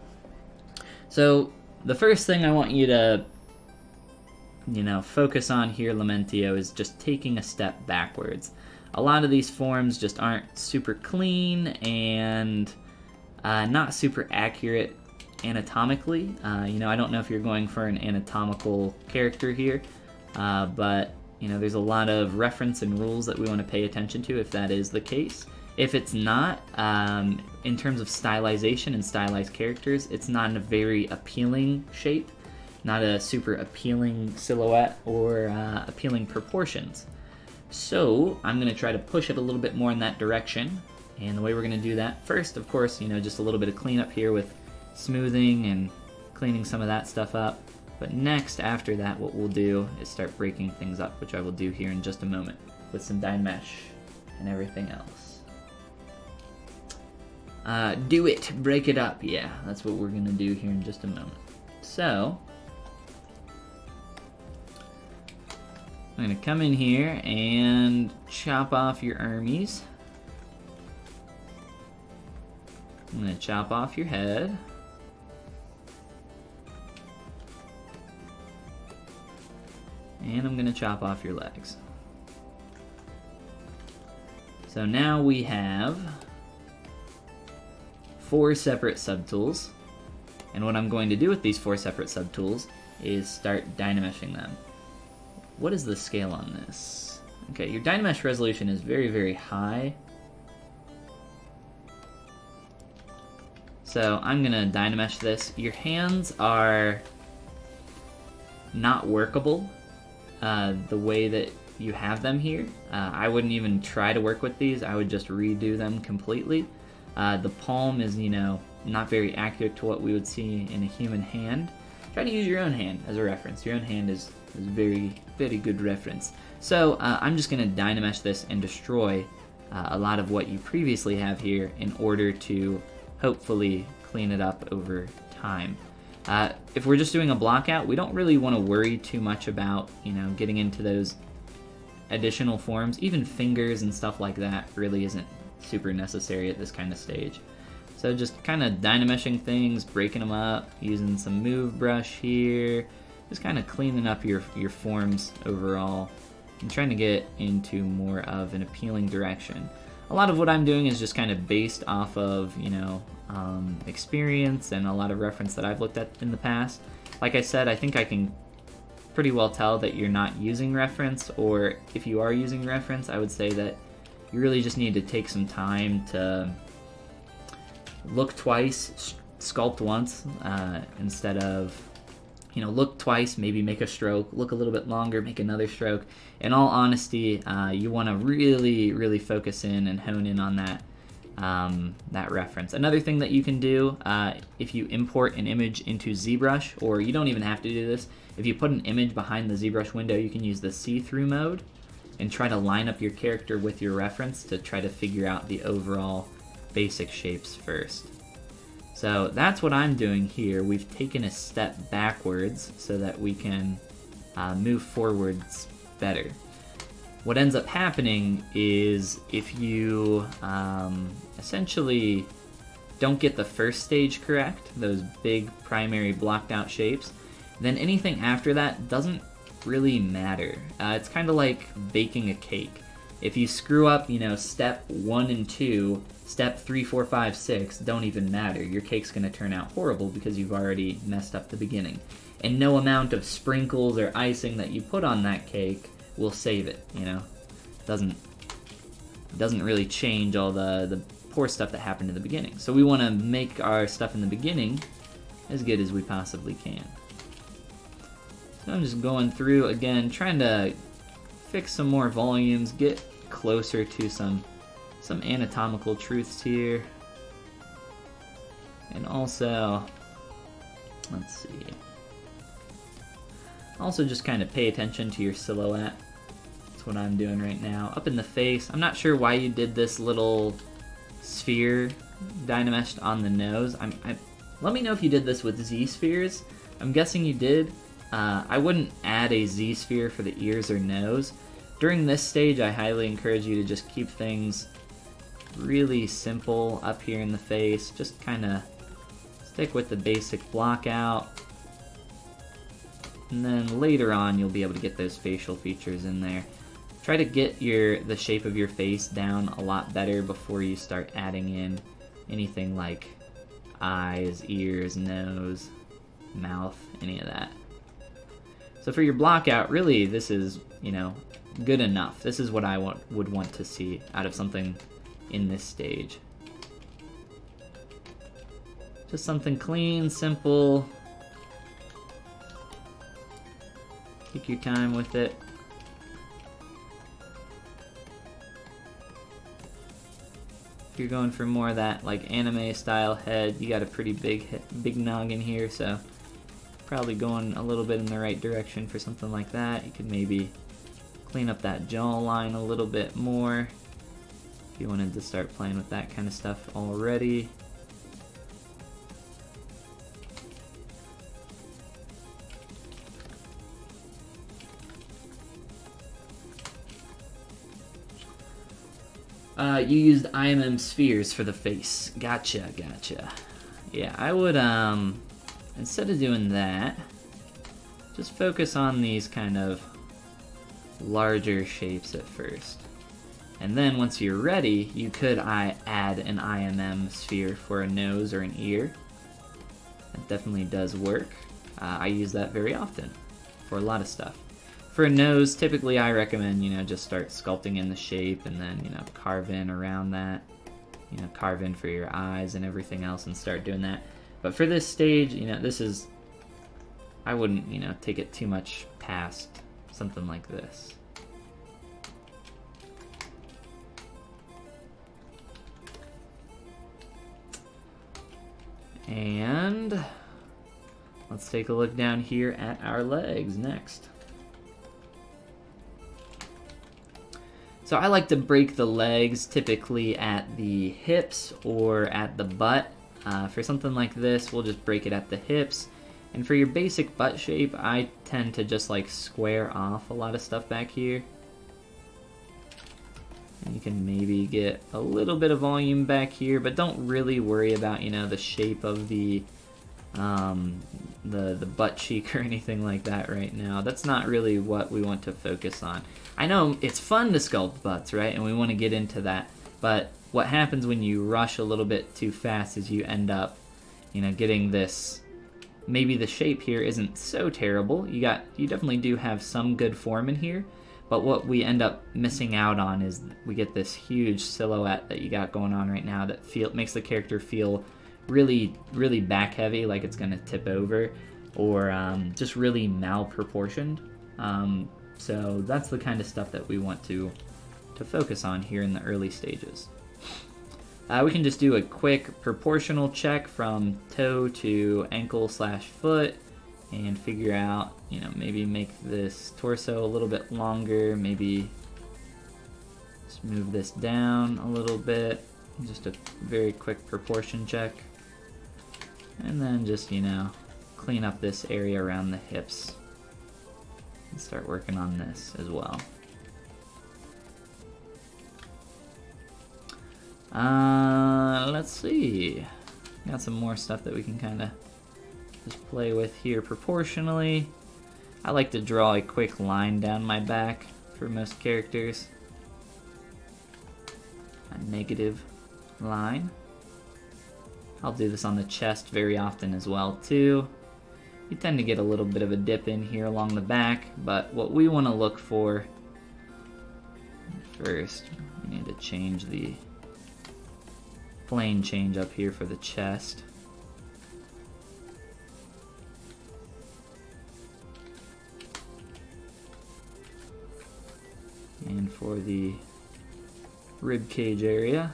So the first thing I want you to, you know, focus on here, Lamentio, is just taking a step backwards. A lot of these forms just aren't super clean and not super accurate anatomically. You know, I don't know if you're going for an anatomical character here, but you know, there's a lot of reference and rules that we want to pay attention to if that is the case. If it's not, in terms of stylization and stylized characters, it's not in a very appealing shape, not a super appealing silhouette or appealing proportions. So I'm going to try to push it a little bit more in that direction. And the way we're going to do that, first, of course, you know, just a little bit of cleanup here with smoothing and cleaning some of that stuff up. But next, after that, what we'll do is start breaking things up, which I will do here in just a moment with some Dynamesh and everything else. Do it, break it up, yeah, that's what we're going to do here in just a moment. So, I'm going to come in here and chop off your armies. I'm going to chop off your head. And I'm going to chop off your legs. So now we have 4 separate subtools. And what I'm going to do with these 4 separate subtools is start dynameshing them. What is the scale on this? Okay, your Dynamesh resolution is very, very high. So I'm going to Dynamesh this. Your hands are not workable the way that you have them here. I wouldn't even try to work with these. I would just redo them completely. The palm is, you know, not very accurate to what we would see in a human hand. Try to use your own hand as a reference. Your own hand is very, very good reference. So I'm just going to Dynamesh this and destroy a lot of what you previously have here in order to hopefully clean it up over time. If we're just doing a block out, we don't really want to worry too much about, you know, getting into those additional forms. Even fingers and stuff like that really isn't super necessary at this kind of stage. So just kind of Dynameshing things, breaking them up, using some move brush here, just kind of cleaning up your forms overall and trying to get into more of an appealing direction. A lot of what I'm doing is just kind of based off of, you know, experience and a lot of reference that I've looked at in the past. Like I said, I think I can pretty well tell that you're not using reference, or if you are using reference, I would say that you really just need to take some time to look twice, sculpt once, instead of, look twice, maybe make a stroke, look a little bit longer, make another stroke. In all honesty, you want to really, really focus in and hone in on that reference. Another thing that you can do, if you import an image into ZBrush, or you don't even have to do this, if you put an image behind the ZBrush window, you can use the see-through mode and try to line up your character with your reference to try to figure out the overall basic shapes first. So that's what I'm doing here. We've taken a step backwards so that we can move forwards better. What ends up happening is if you essentially don't get the first stage correct, those big primary blocked out shapes, then anything after that doesn't really matter. It's kind of like baking a cake. If you screw up, step 1 and 2, step 3, 4, 5, 6 don't even matter. Your cake's going to turn out horrible because you've already messed up the beginning. And no amount of sprinkles or icing that you put on that cake will save it, Doesn't really change all the poor stuff that happened in the beginning. So we want to make our stuff in the beginning as good as we possibly can. So I'm just going through again, trying to fix some more volumes, get closer to some anatomical truths here. And also, let's see. Also just kind of pay attention to your silhouette. That's what I'm doing right now. Up in the face, I'm not sure why you did this little sphere dynameshed on the nose. Let me know if you did this with Z-spheres. I'm guessing you did. I wouldn't add a Z-sphere for the ears or nose. During this stage, I highly encourage you to just keep things really simple up here in the face. Just kind of stick with the basic block out. And then later on, you'll be able to get those facial features in there. Try to get the shape of your face down a lot better before you start adding in anything like eyes, ears, nose, mouth, any of that. So for your block out, really, this is, good enough. This is what I would want to see out of something in this stage. Just something clean, simple. Take your time with it. If you're going for more of that like anime style head, you got a pretty big noggin here, so probably going a little bit in the right direction for something like that. You could maybe clean up that jawline a little bit more if you wanted to start playing with that kind of stuff already. You used IMM spheres for the face. Gotcha. Yeah, I would, instead of doing that, just focus on these kind of larger shapes at first. And then once you're ready, you could add an IMM sphere for a nose or an ear. That definitely does work. I use that very often for a lot of stuff. For a nose, typically I recommend, just start sculpting in the shape and then, carve in around that. Carve in for your eyes and everything else and start doing that. But for this stage, I wouldn't, take it too much past something like this. And let's take a look down here at our legs next. So I like to break the legs typically at the hips or at the butt. For something like this, we'll just break it at the hips. And for your basic butt shape, I tend to just like square off a lot of stuff back here. And you can maybe get a little bit of volume back here, but don't really worry about, the shape of the butt cheek or anything like that right now. That's not really what we want to focus on. I know it's fun to sculpt butts, right? And we want to get into that. But what happens when you rush a little bit too fast is you end up, getting this, maybe the shape here isn't so terrible. You definitely do have some good form in here, But what we end up missing out on is we get this huge silhouette that you got going on right now that makes the character feel really, really back heavy, like it's gonna tip over, or just really malproportioned. So that's the kind of stuff that we want to focus on here in the early stages. We can just do a quick proportional check from toe to ankle/foot and figure out, you know, maybe make this torso a little bit longer, maybe just move this down a little bit, just a very quick proportion check. And then just, you know, clean up this area around the hips and start working on this as well. Let's see. Got some more stuff that we can kind of just play with here proportionally. I like to draw a quick line down my back for most characters. A negative line. I'll do this on the chest very often as well too. You tend to get a little bit of a dip in here along the back, but what we want to look for first, we need to change the plane change up here for the chest. And for the rib cage area,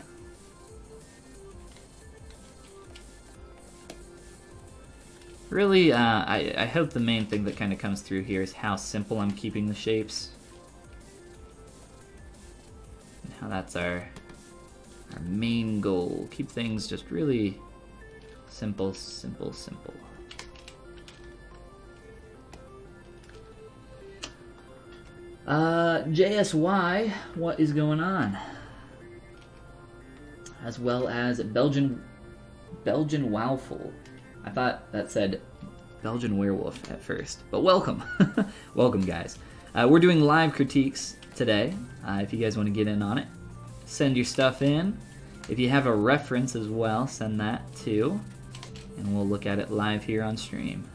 really, I hope the main thing that kind of comes through here is how simple I'm keeping the shapes. And how that's our main goal. Keep things just really simple, simple, simple. JSY, what is going on? As well as Belgian Wowful. I thought that said Belgian Werewolf at first, but welcome. Welcome, guys. We're doing live critiques today. If you guys want to get in on it, send your stuff in. If you have a reference as well, send that too, and we'll look at it live here on stream.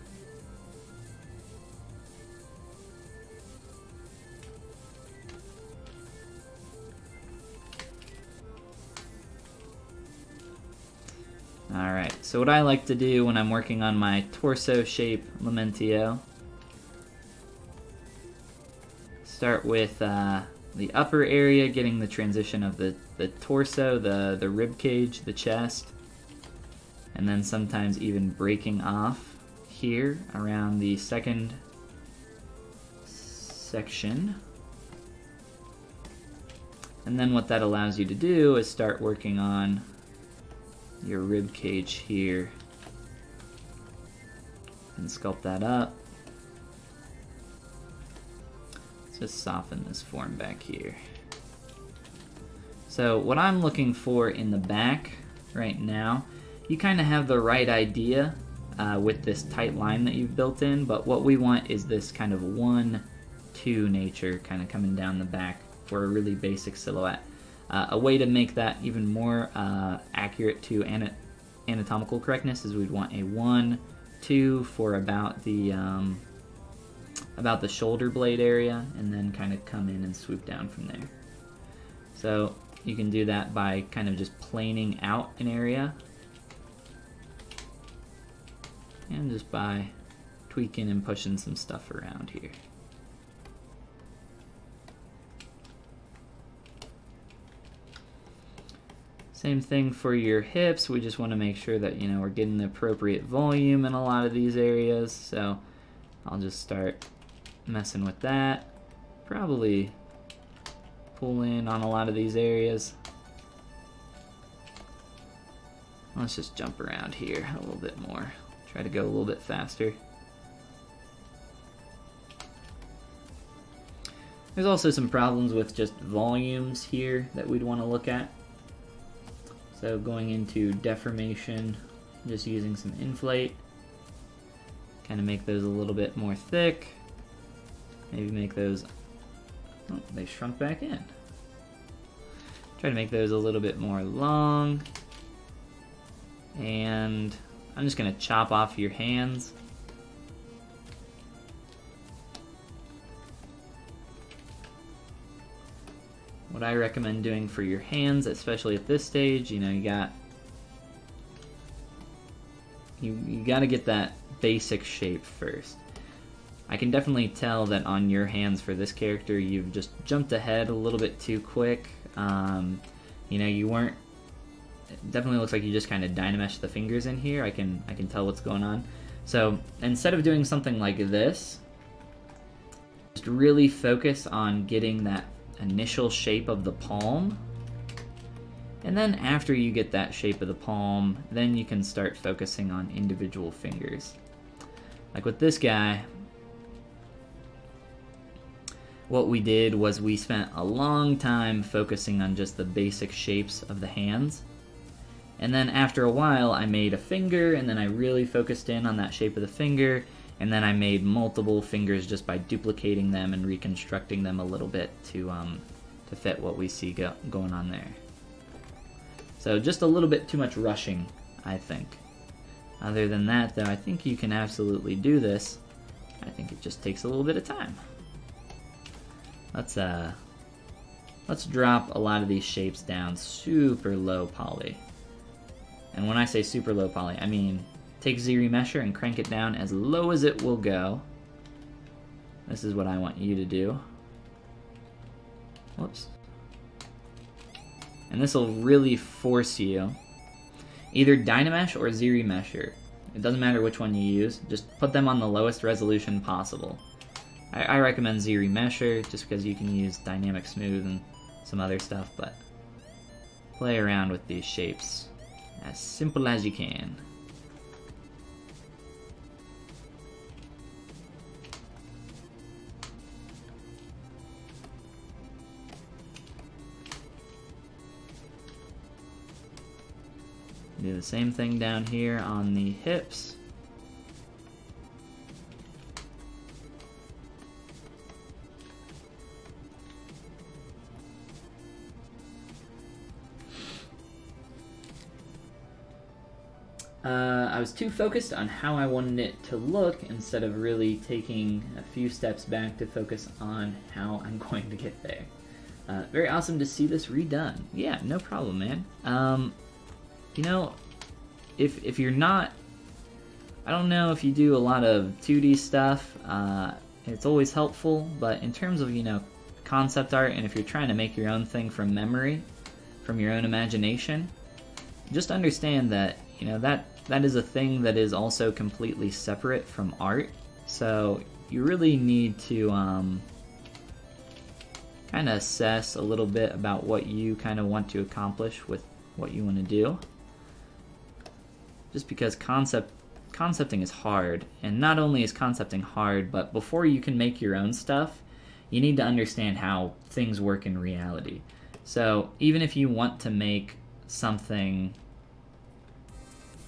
Alright, so what I like to do when I'm working on my torso shape Lamentio, start with the upper area, getting the transition of the torso, the rib cage, the chest, and then sometimes even breaking off here around the second section. And then what that allows you to do is start working on your rib cage here and sculpt that up. Let's just soften this form back here. So what I'm looking for in the back right now, you kind of have the right idea with this tight line that you've built in, but what we want is this kind of 1-2 nature kind of coming down the back for a really basic silhouette. A way to make that even more accurate to anatomical correctness is we'd want a 1-2 for about the shoulder blade area, and then kind of come in and swoop down from there. So you can do that by kind of just planing out an area, and just by tweaking and pushing some stuff around here. Same thing for your hips. We just want to make sure that, you know, we're getting the appropriate volume in a lot of these areas. So I'll just start messing with that. Probably pull in on a lot of these areas. Let's just jump around here a little bit more. Try to go a little bit faster. There's also some problems with just volumes here that we'd want to look at. So going into deformation, just using some inflate, kind of make those a little bit more thick. Maybe make those, oh, they shrunk back in. Try to make those a little bit more long. And I'm just gonna chop off your hands. what I recommend doing for your hands, especially at this stage, you know, you got to get that basic shape first. I can definitely tell that on your hands for this character, you've just jumped ahead a little bit too quick. You know, you weren't. It definitely looks like you just kind of dynameshed the fingers in here. I can tell what's going on. So instead of doing something like this, just really focus on getting that initial shape of the palm. And then after you get that shape of the palm, then you can start focusing on individual fingers. Like with this guy, what we did was we spent a long time focusing on just the basic shapes of the hands. And then after a while, I made a finger, and then I really focused in on that shape of the finger, and then I made multiple fingers just by duplicating them and reconstructing them a little bit to fit what we see going on there. So just a little bit too much rushing, I think. Other than that, though, I think you can absolutely do this. I think it just takes a little bit of time. Let's drop a lot of these shapes down super low poly. And when I say super low poly, I mean take ZRemesher and crank it down as low as it will go. This is what I want you to do. Whoops. And this will really force you. Either Dynamesh or ZRemesher. It doesn't matter which one you use. Just put them on the lowest resolution possible. I recommend ZRemesher just because you can use Dynamic Smooth and some other stuff, but play around with these shapes as simple as you can. Do the same thing down here on the hips. I was too focused on how I wanted it to look instead of really taking a few steps back to focus on how I'm going to get there. Very awesome to see this redone. Yeah, no problem, man. You know, if you're not, I don't know if you do a lot of 2D stuff, it's always helpful, but in terms of, you know, concept art, and if you're trying to make your own thing from memory, from your own imagination, just understand that, you know, that is a thing that is also completely separate from art. So you really need to kind of assess a little bit about what you kind of want to accomplish with what you want to do. Just because concepting is hard, and not only is concepting hard, but before you can make your own stuff, you need to understand how things work in reality. So even if you want to make something,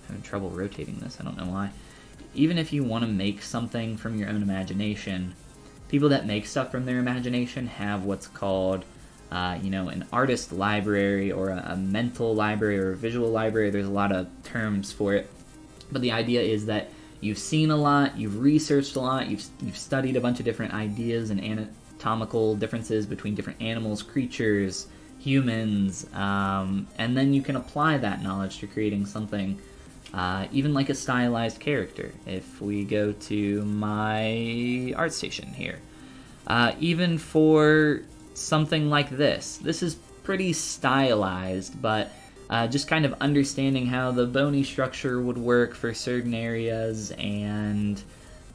I'm having trouble rotating this, I don't know why. Even if you want to make something from your own imagination, people that make stuff from their imagination have what's called, you know, an artist library or a mental library or a visual library. There's a lot of terms for it. But the idea is that you've seen a lot, you've researched a lot, you've studied a bunch of different ideas and anatomical differences between different animals, creatures, humans, and then you can apply that knowledge to creating something, even like a stylized character. If we go to my art station here, even for something like this is pretty stylized, but just kind of understanding how the bony structure would work for certain areas, and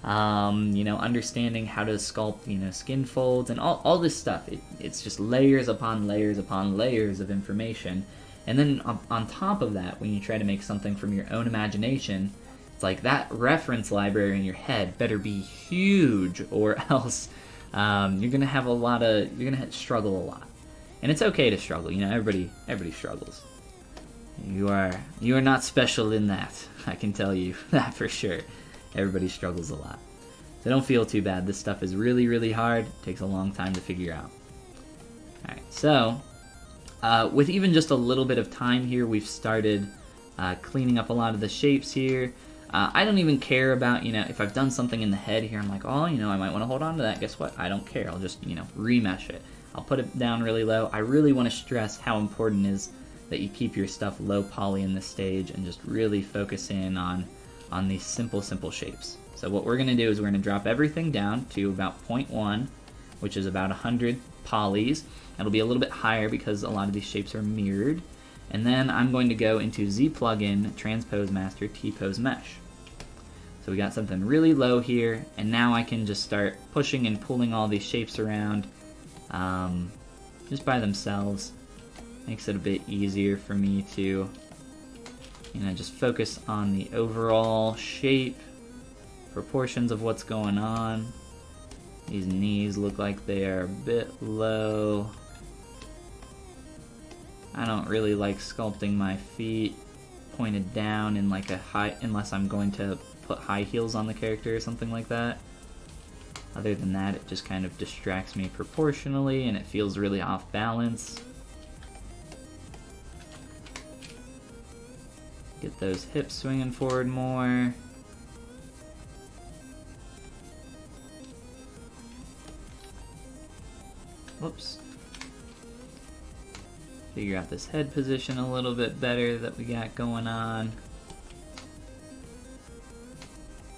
you know, understanding how to sculpt, you know, skin folds and all this stuff. It's just layers upon layers upon layers of information. And then on top of that, when you try to make something from your own imagination, it's like that reference library in your head better be huge, or else you're gonna have you're gonna struggle a lot. And it's okay to struggle. You know, everybody struggles. You are not special in that. I can tell you that for sure. Everybody struggles a lot. So don't feel too bad. This stuff is really, really hard. It takes a long time to figure out. Alright, so with even just a little bit of time here, we've started cleaning up a lot of the shapes here. I don't even care about, you know, if I've done something in the head here, I'm like, oh, you know, I might want to hold on to that. Guess what? I don't care. I'll just, you know, remesh it. I'll put it down really low. I really want to stress how important it is that you keep your stuff low poly in this stage and just really focus in on these simple shapes. So what we're going to do is we're going to drop everything down to about 0.1, which is about 100 polys. It'll be a little bit higher because a lot of these shapes are mirrored. And then I'm going to go into Z plugin, Transpose Master, T-Pose Mesh. So we got something really low here, and now I can just start pushing and pulling all these shapes around just by themselves. Makes it a bit easier for me to, just focus on the overall shape, proportions of what's going on. These knees look like they are a bit low. I don't really like sculpting my feet pointed down in like a high, unless I'm going to put high heels on the character or something like that. Other than that, it just kind of distracts me proportionally and it feels really off balance. Get those hips swinging forward more. Whoops. Figure out this head position a little bit better that we got going on.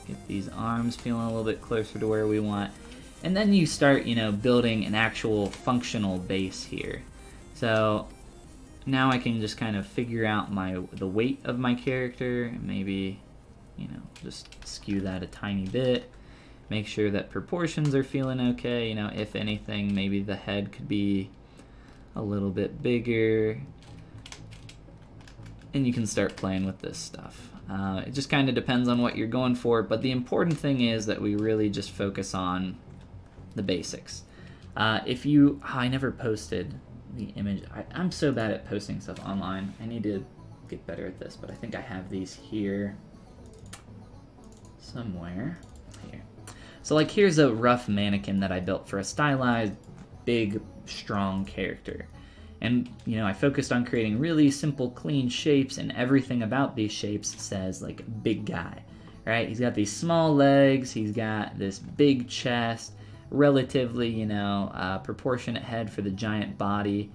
Get these arms feeling a little bit closer to where we want. And then you start, building an actual functional base here. So now I can just kind of figure out the weight of my character, and maybe, just skew that a tiny bit. Make sure that proportions are feeling okay. If anything, maybe the head could be a little bit bigger. And you can start playing with this stuff. It just kind of depends on what you're going for, but the important thing is that we really just focus on the basics. I never posted the image. I'm so bad at posting stuff online. I need to get better at this, but I think I have these here somewhere. Here. So like here's a rough mannequin that I built for a stylized, big, strong character. And, I focused on creating really simple, clean shapes, and everything about these shapes says, like, big guy, right? He's got these small legs, he's got this big chest, relatively, proportionate head for the giant body,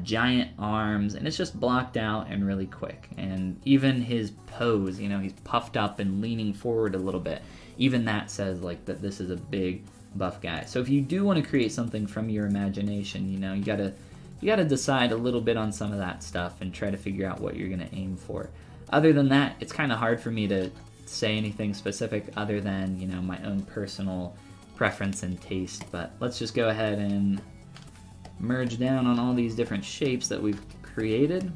giant arms, and it's just blocked out and really quick. And even his pose, he's puffed up and leaning forward a little bit. Even that says, like, that this is a big, buff guy. So if you do want to create something from your imagination, you gotta decide a little bit on some of that stuff and try to figure out what you're gonna aim for. Other than that, it's kind of hard for me to say anything specific other than, my own personal preference and taste. But let's just go ahead and merge down on all these different shapes that we've created.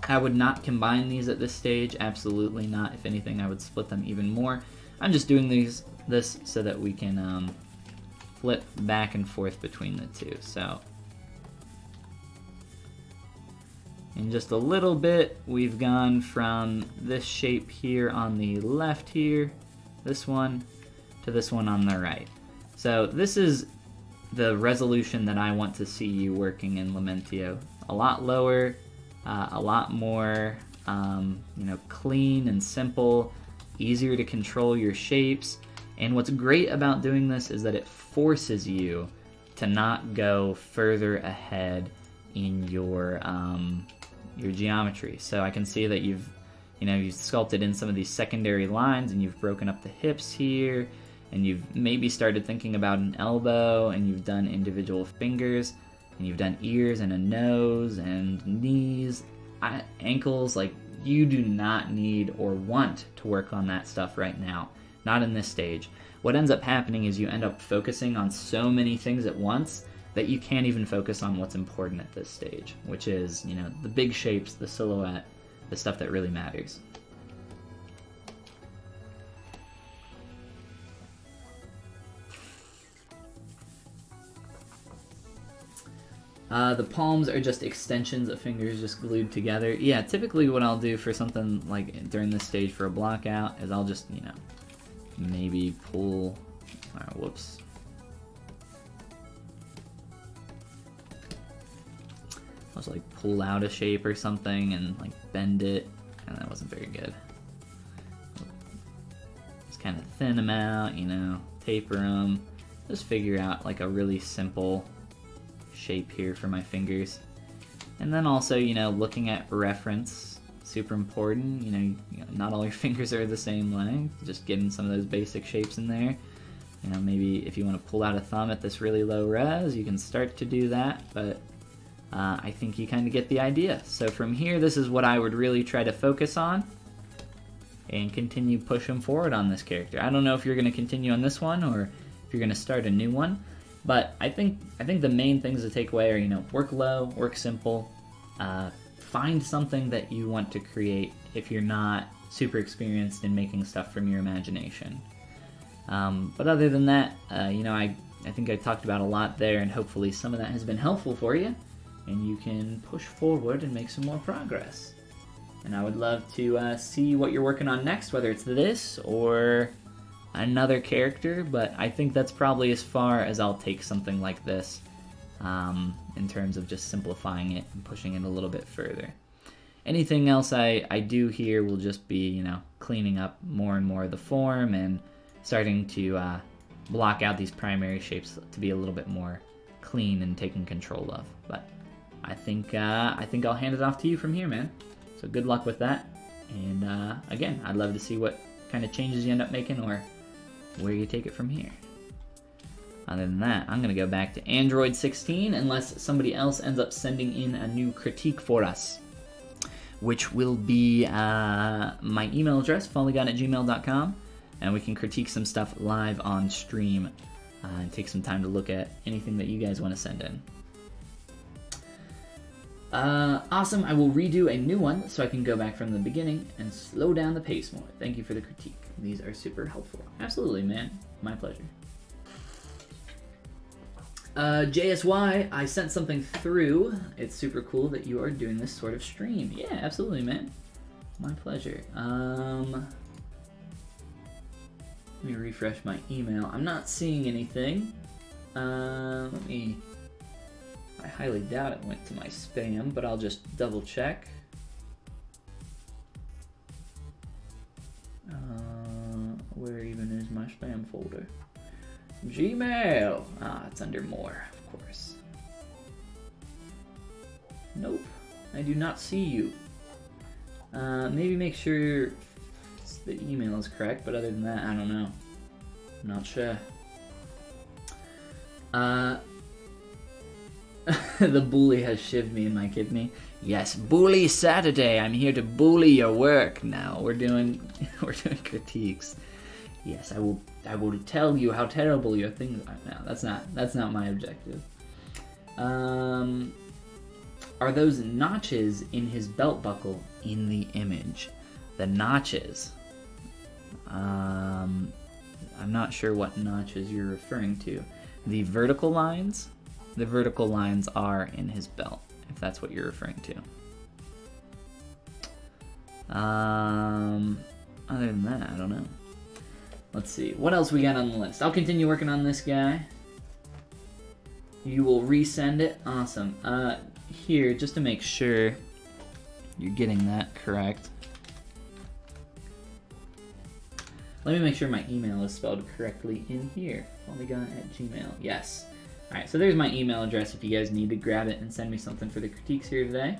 I would not combine these at this stage, absolutely not. If anything, I would split them even more. I'm just doing this so that we can flip back and forth between the two. So in just a little bit, we've gone from this shape here on the left here, this one, to this one on the right. So this is the resolution that I want to see you working in Lamentio. A lot lower, a lot more, clean and simple, easier to control your shapes. And what's great about doing this is that it forces you to not go further ahead in your geometry. So I can see that you've sculpted in some of these secondary lines, and you've broken up the hips here, and you've maybe started thinking about an elbow, and you've done individual fingers, and you've done ears and a nose and knees, ankles. Like, you do not need or want to work on that stuff right now. Not in this stage. What ends up happening is you end up focusing on so many things at once that you can't even focus on what's important at this stage, which is, the big shapes, the silhouette, the stuff that really matters. The palms are just extensions of fingers just glued together. Yeah, typically what I'll do for something like during this stage for a block out is I'll just, maybe pull, whoops. I'll just like pull out a shape or something and like bend it, and that wasn't very good. Just kind of thin them out, taper them. Just figure out like a really simple shape here for my fingers. And then also, you know, looking at reference, super important. You know, not all your fingers are the same length. Just getting some of those basic shapes in there. You know, maybe if you want to pull out a thumb at this really low res, you can start to do that, but I think you kind of get the idea. So from here, this is what I would really try to focus on and continue pushing forward on this character. I don't know if you're going to continue on this one or if you're going to start a new one, but I think the main things to take away are, you know, work low, work simple, find something that you want to create if you're not super experienced in making stuff from your imagination. But other than that, you know, I think I talked about a lot there, and hopefully some of that has been helpful for you, and you can push forward and make some more progress. And I would love to see what you're working on next, whether it's this or another character, but I think that's probably as far as I'll take something like this, in terms of just simplifying it and pushing it a little bit further. Anything else I do here will just be, you know, cleaning up more and more of the form and starting to block out these primary shapes to be a little bit more clean and taken control of. But I think I'll hand it off to you from here, man. So good luck with that. And again, I'd love to see what kind of changes you end up making or where you take it from here. Other than that, I'm gonna go back to Android 16 unless somebody else ends up sending in a new critique for us, which will be my email address, follygon@gmail.com. And we can critique some stuff live on stream and take some time to look at anything that you guys want to send in. Awesome, I will redo a new one so I can go back from the beginning and slow down the pace more. Thank you for the critique. These are super helpful. Absolutely, man. My pleasure. JSY, I sent something through. It's super cool that you are doing this sort of stream. Yeah, absolutely, man. My pleasure. Let me refresh my email. I'm not seeing anything. I highly doubt it went to my spam, but I'll just double check. Where even is my spam folder? Gmail! Ah, it's under more, of course. Nope, I do not see you. Maybe make sure the email is correct, but other than that, I don't know. I'm not sure. The bully has shivved me in my kidney. Yes, Bully Saturday. I'm here to bully your work now. We're doing critiques. Yes, I will tell you how terrible your things are. No, that's not my objective. Are those notches in his belt buckle in the image? The notches. I'm not sure what notches you're referring to. The vertical lines? The vertical lines are in his belt, if that's what you're referring to. Other than that, I don't know. Let's see, what else we got on the list? I'll continue working on this guy. You will resend it? Awesome. Here, just to make sure you're getting that correct. Let me make sure my email is spelled correctly in here. Follygon@gmail. Yes. Alright, so there's my email address if you guys need to grab it and send me something for the critiques here today.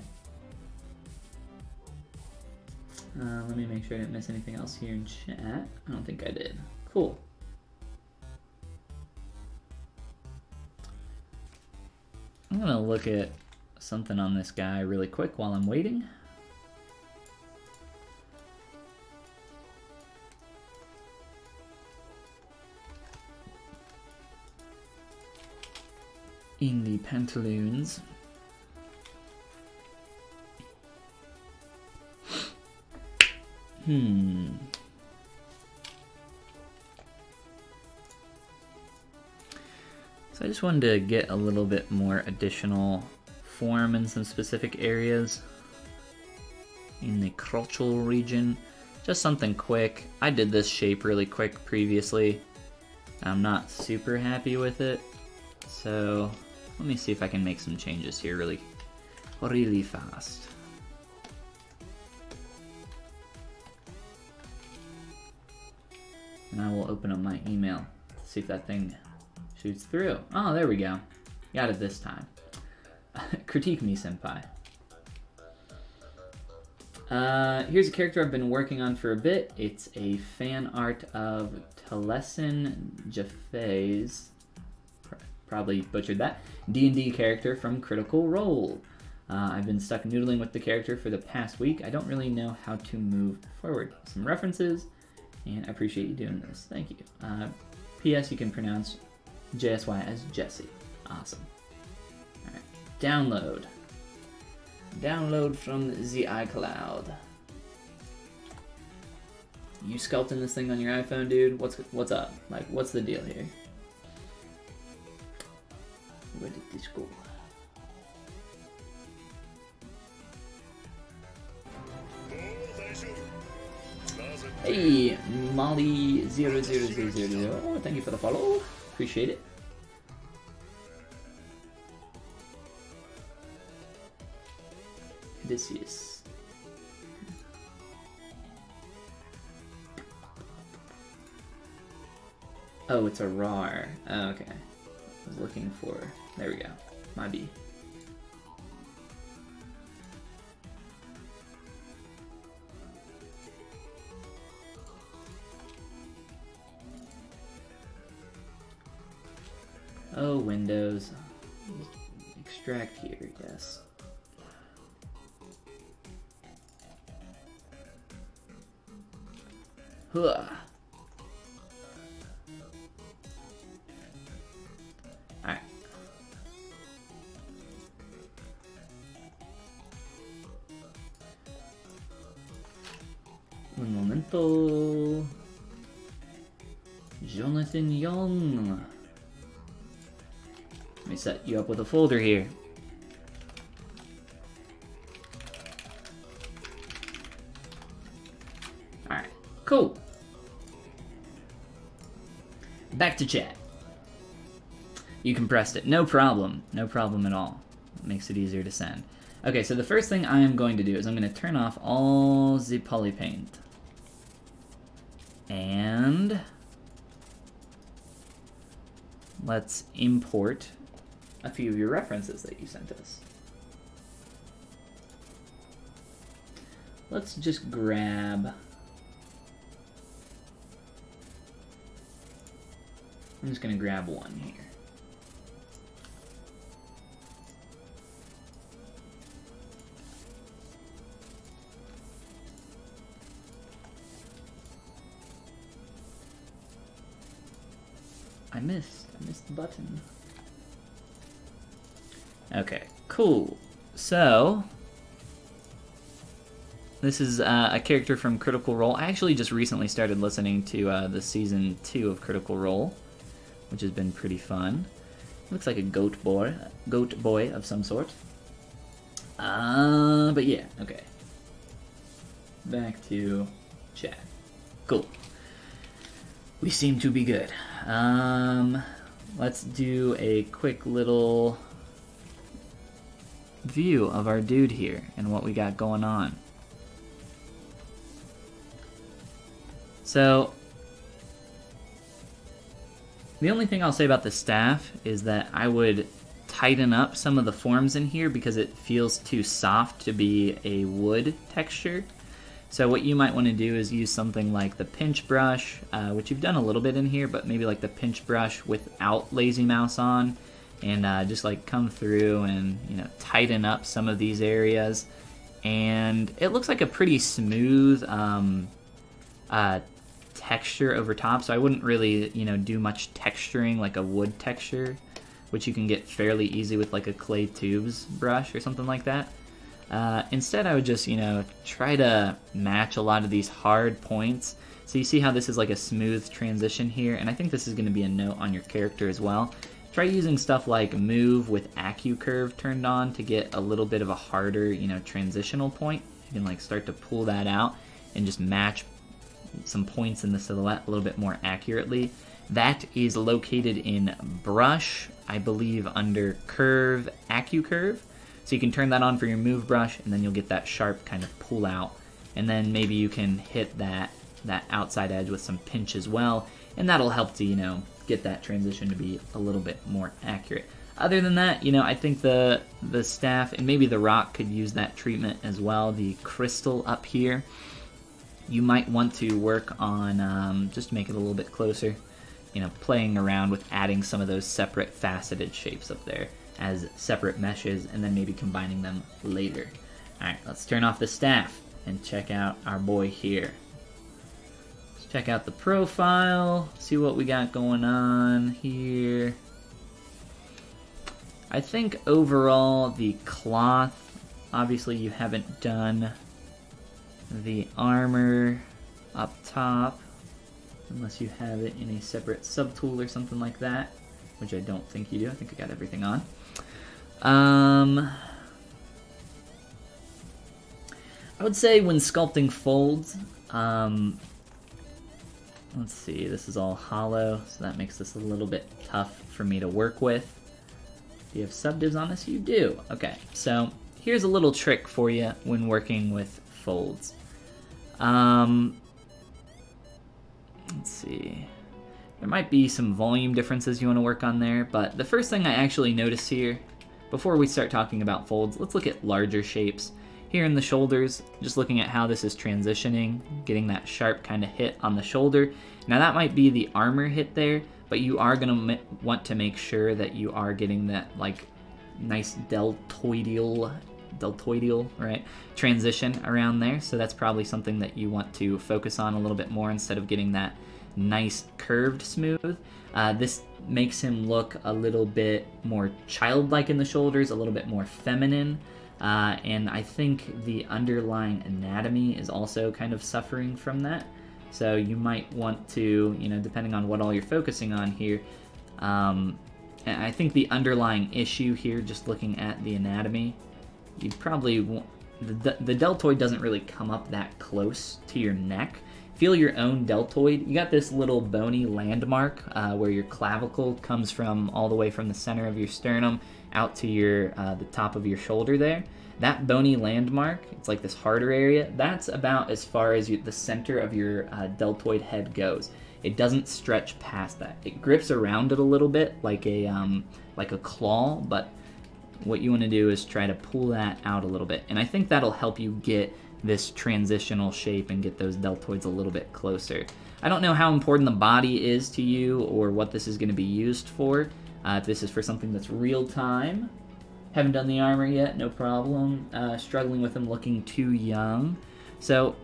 Let me make sure I didn't miss anything else here in chat. I don't think I did. Cool. I'm gonna look at something on this guy really quick while I'm waiting. In the pantaloons. So I just wanted to get a little bit more additional form in some specific areas in the crotchal region. Just something quick. I did this shape really quick previously. I'm not super happy with it. So let me see if I can make some changes here really fast. And I will open up my email to see if that thing shoots through. Oh, there we go. Got it this time. Critique me, senpai. Here's a character I've been working on for a bit. It's a fan art of Taliesin Jaffe's, probably butchered that, D&D character from Critical Role. I've been stuck noodling with the character for the past week. I don't really know how to move forward. Some references, and I appreciate you doing this. Thank you. P.S. You can pronounce JSY as Jesse. Awesome. Alright, download. Download from the iCloud. You sculpting this thing on your iPhone, dude? What's up? Like, what's the deal here? Where did this go? Hey, Molly00000. Thank you for the follow. Appreciate it. Odysseus. Oh, it's a RAR. Oh, okay. I was looking for... There we go. My B. Oh, Windows. Extract here, yes. Huh. Alright. Un momento. Jonathan Young. Let me set you up with a folder here. Alright, cool. Back to chat. You compressed it. No problem. No problem at all. It makes it easier to send. Okay, so the first thing I am going to do is I'm going to turn off all the poly paint. And let's import a few of your references that you sent us. Let's just grab... I'm just going to grab one here. I missed the button. Okay, cool. So, this is a character from Critical Role. I actually just recently started listening to the season 2 of Critical Role, which has been pretty fun. Looks like a goat boy of some sort. But yeah, okay. Back to chat. Cool. We seem to be good. Let's do a quick little view of our dude here and what we got going on. So, the only thing I'll say about the staff is that I would tighten up some of the forms in here because it feels too soft to be a wood texture. So what you might want to do is use something like the pinch brush, which you've done a little bit in here, but maybe like the pinch brush without lazy mouse on, and just like come through and, you know, tighten up some of these areas. And it looks like a pretty smooth texture over top, so I wouldn't really, you know, do much texturing like a wood texture, which you can get fairly easy with like a clay tubes brush or something like that. Instead, I would just, you know, try to match a lot of these hard points. So you see how this is like a smooth transition here, and I think this is going to be a note on your character as well. Try using stuff like Move with AccuCurve turned on to get a little bit of a harder, you know, transitional point. You can like start to pull that out and just match some points in the silhouette a little bit more accurately. That is located in Brush, I believe under Curve, AccuCurve. So you can turn that on for your move brush, and then you'll get that sharp kind of pull out. And then maybe you can hit that outside edge with some pinch as well, and that'll help to, you know, get that transition to be a little bit more accurate. Other than that, you know, I think the staff and maybe the rock could use that treatment as well. The crystal up here, you might want to work on just make it a little bit closer. You know, playing around with adding some of those separate faceted shapes up there as separate meshes, and then maybe combining them later. All right, let's turn off the staff and check out our boy here. Let's check out the profile, see what we got going on here. I think overall the cloth, obviously you haven't done the armor up top, unless you have it in a separate subtool or something like that, which I don't think you do. I think I got everything on. I would say when sculpting folds, let's see, this is all hollow, so that makes this a little bit tough for me to work with. Do you have subdivs on this? You do. Okay, so here's a little trick for you when working with folds. Let's see. There might be some volume differences you want to work on there, but the first thing I actually notice here, before we start talking about folds, let's look at larger shapes. Here in the shoulders, just looking at how this is transitioning, getting that sharp kind of hit on the shoulder. Now that might be the armor hit there, but you are going to want to make sure that you are getting that like nice deltoidal, right, transition around there. So that's probably something that you want to focus on a little bit more instead of getting that nice curved smooth. This makes him look a little bit more childlike in the shoulders, a little bit more feminine, and I think the underlying anatomy is also kind of suffering from that. So you might want to, you know, depending on what all you're focusing on here, and I think the underlying issue here, just looking at the anatomy, you'd probably want, the deltoid doesn't really come up that close to your neck. Feel your own deltoid. You got this little bony landmark where your clavicle comes from, all the way from the center of your sternum out to your the top of your shoulder there. That bony landmark, it's like this harder area, that's about as far as the center of your deltoid head goes. It doesn't stretch past that. It grips around it a little bit like a claw, but what you want to do is try to pull that out a little bit. And I think that'll help you get this transitional shape and get those deltoids a little bit closer. I don't know how important the body is to you or what this is going to be used for. If this is for something that's real time, haven't done the armor yet, no problem. Struggling with him looking too young. So,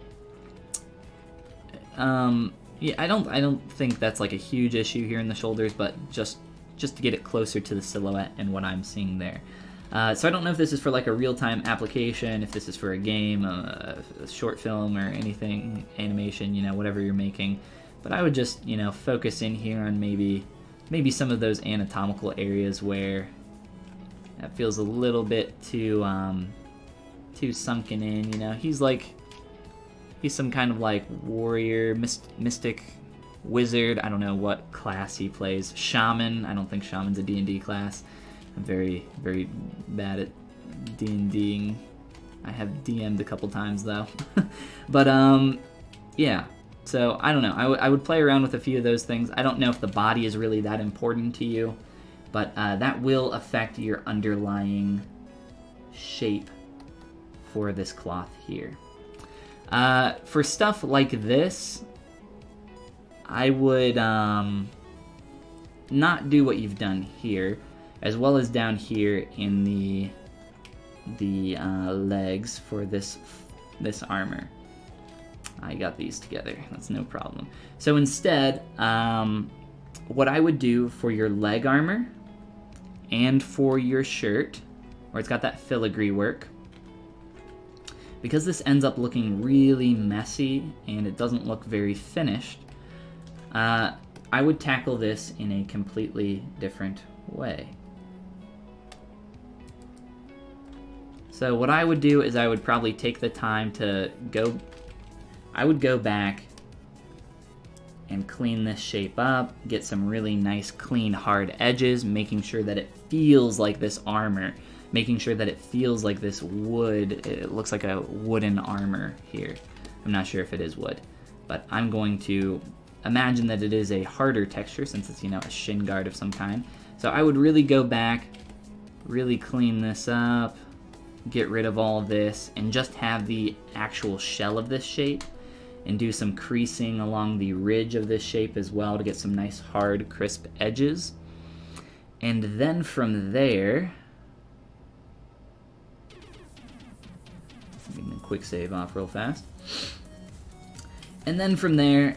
yeah, I don't think that's like a huge issue here in the shoulders, but just to get it closer to the silhouette and what I'm seeing there. So I don't know if this is for like a real-time application, if this is for a game, a short film, or anything, animation, you know, whatever you're making. But I would just, you know, focus in here on maybe some of those anatomical areas where that feels a little bit too sunken in. You know, he's some kind of like warrior, mystic, wizard. I don't know what class he plays. Shaman. I don't think Shaman's a D&D class. I'm very, very bad at D&Ding. I have DM'd a couple times though. But yeah. So I don't know. I would play around with a few of those things. I don't know if the body is really that important to you, but that will affect your underlying shape for this cloth here. For stuff like this, I would not do what you've done here, as well as down here in the legs for this armor. I got these together, that's no problem. So instead, what I would do for your leg armor and for your shirt, where it's got that filigree work, because this ends up looking really messy and it doesn't look very finished, I would tackle this in a completely different way. So what I would do is I would probably take the time to go back and clean this shape up, get some really nice clean hard edges, making sure that it feels like this armor, making sure that it feels like this wood. It looks like a wooden armor here. I'm not sure if it is wood, but I'm going to imagine that it is a harder texture since it's, you know, a shin guard of some kind. So I would really go back really clean this up, get rid of all of this, and just have the actual shell of this shape, and do some creasing along the ridge of this shape as well to get some nice hard crisp edges. And then from there, getting a quick save off real fast. And then from there,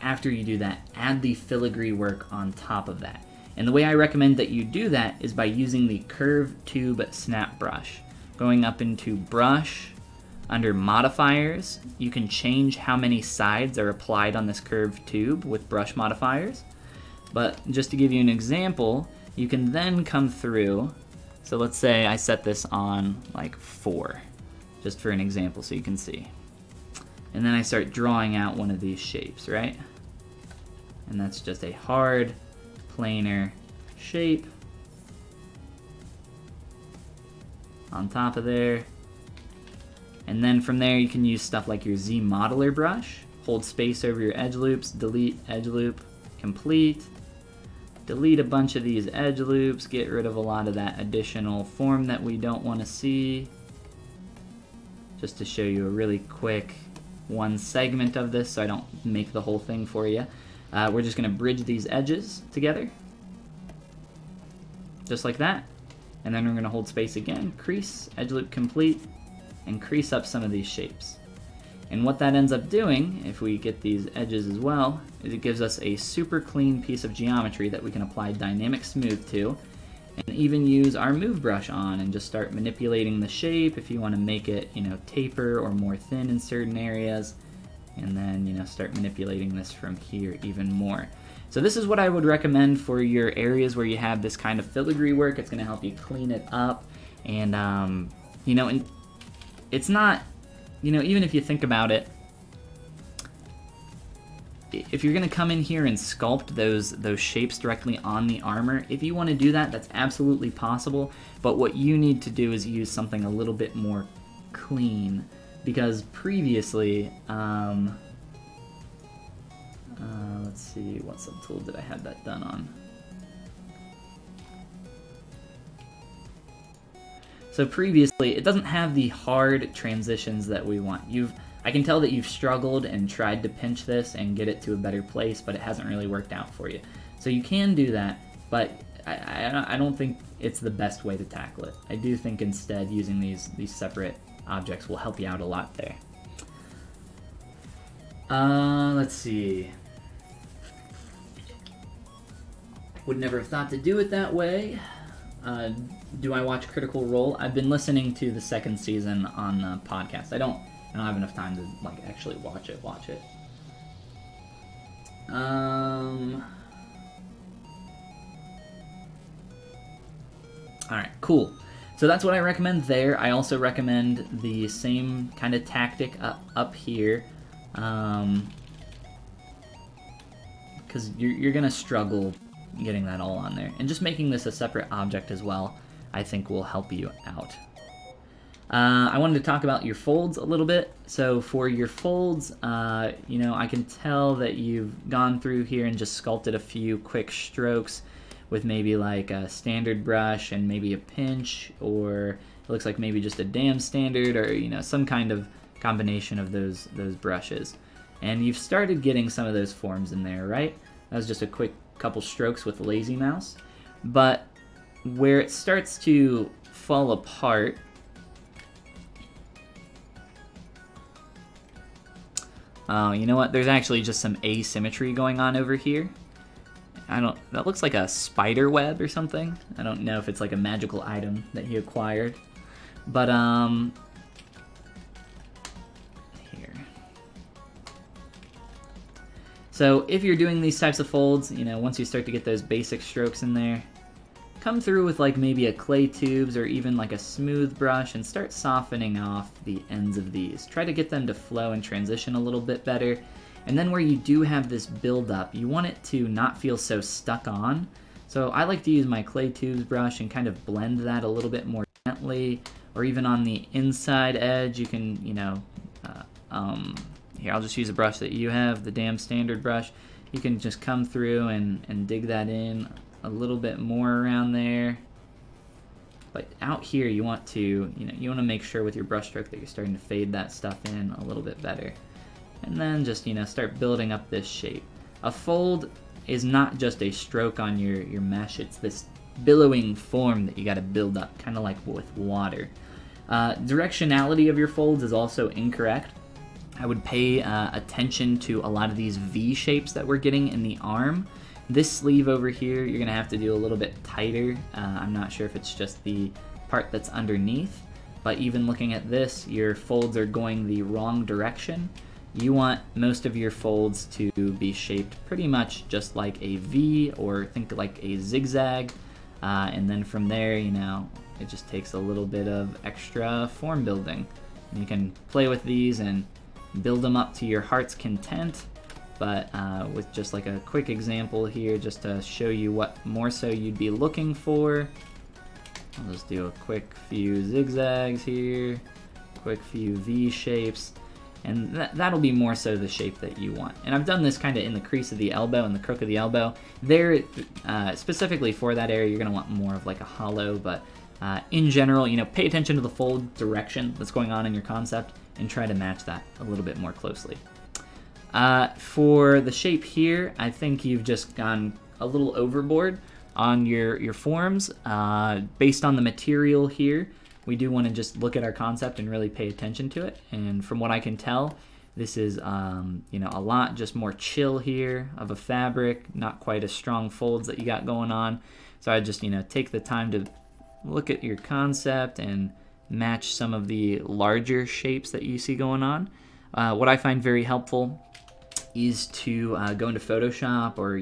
after you do that, add the filigree work on top of that. And the way I recommend that you do that is by using the Curve Tube Snap Brush. Going up into Brush, under Modifiers, you can change how many sides are applied on this curved tube with brush modifiers. But just to give you an example, you can then come through, so let's say I set this on like 4, just for an example so you can see. And then I start drawing out one of these shapes, right? And that's just a hard, planar shape on top of there. And then from there you can use stuff like your Z Modeler brush, hold space over your edge loops, delete edge loop, complete, delete a bunch of these edge loops, get rid of a lot of that additional form that we don't want to see. Just to show you a really quick one segment of this so I don't make the whole thing for you. We're just going to bridge these edges together, just like that. And then we're going to hold space again, crease, edge loop complete, and crease up some of these shapes. And what that ends up doing, if we get these edges as well, is it gives us a super clean piece of geometry that we can apply dynamic smooth to, and even use our move brush on and just start manipulating the shape if you want to make it, you know, taper or more thin in certain areas, and then, you know, start manipulating this from here even more. So this is what I would recommend for your areas where you have this kind of filigree work. It's going to help you clean it up, and you know, and it's not, you know, even if you think about it, if you're going to come in here and sculpt those shapes directly on the armor, if you want to do that, that's absolutely possible. But what you need to do is use something a little bit more clean, because previously, let's see, what subtool did I have that done on? So previously, it doesn't have the hard transitions that we want. I can tell that you've struggled and tried to pinch this and get it to a better place, but it hasn't really worked out for you. So you can do that, but I don't think it's the best way to tackle it. I do think instead using these separate objects will help you out a lot there. Let's see. Would never have thought to do it that way. Do I watch Critical Role? I've been listening to the second season on the podcast. I don't have enough time to like actually watch it. Alright, cool. So that's what I recommend there. I also recommend the same kind of tactic up here, because you're gonna struggle getting that all on there. And just making this a separate object as well, I think will help you out. I wanted to talk about your folds a little bit. So for your folds, you know, I can tell that you've gone through here and just sculpted a few quick strokes with maybe like a standard brush and maybe a pinch, or it looks like maybe just a dam standard, or, you know, some kind of combination of those brushes. And you've started getting some of those forms in there, right? That was just a quick couple strokes with Lazy Mouse. But where it starts to fall apart, you know what? There's actually just some asymmetry going on over here. That looks like a spider web or something. I don't know if it's like a magical item that he acquired. But, here. So if you're doing these types of folds, you know, once you start to get those basic strokes in there, come through with like maybe a clay tubes or even like a smooth brush and start softening off the ends of these. Try to get them to flow and transition a little bit better. And then where you do have this buildup, you want it to not feel so stuck on. So I like to use my clay tubes brush and kind of blend that a little bit more gently, or even on the inside edge, you can, you know, here, I'll just use a brush that you have, the damn standard brush. You can just come through and dig that in a little bit more around there. But out here, you want to, you want to make sure with your brush stroke that you're starting to fade that stuff in a little bit better. And then just, start building up this shape. A fold is not just a stroke on your mesh, it's this billowing form that you got to build up, kind of like with water. Directionality of your folds is also incorrect. I would pay attention to a lot of these V shapes that we're getting in the arm. This sleeve over here, you're gonna have to do a little bit tighter. I'm not sure if it's just the part that's underneath, but even looking at this, your folds are going the wrong direction. You want most of your folds to be shaped pretty much just like a V, or think like a zigzag. And then from there, it just takes a little bit of extra form building. And you can play with these and build them up to your heart's content, but with just like a quick example here, just to show you what more so you'd be looking for. I'll just do a quick few zigzags here, quick few V shapes, and that'll be more so the shape that you want. And I've done this kind of in the crease of the elbow and the crook of the elbow. There, specifically for that area, you're gonna want more of like a hollow, but in general, pay attention to the fold direction that's going on in your concept and try to match that a little bit more closely. For the shape here, I think you've just gone a little overboard on your forms. Based on the material here, we do want to just look at our concept and really pay attention to it. And from what I can tell, this is a lot just more chill here of a fabric, not quite as strong folds that you got going on. So I just take the time to look at your concept and match some of the larger shapes that you see going on. What I find very helpful is to go into Photoshop or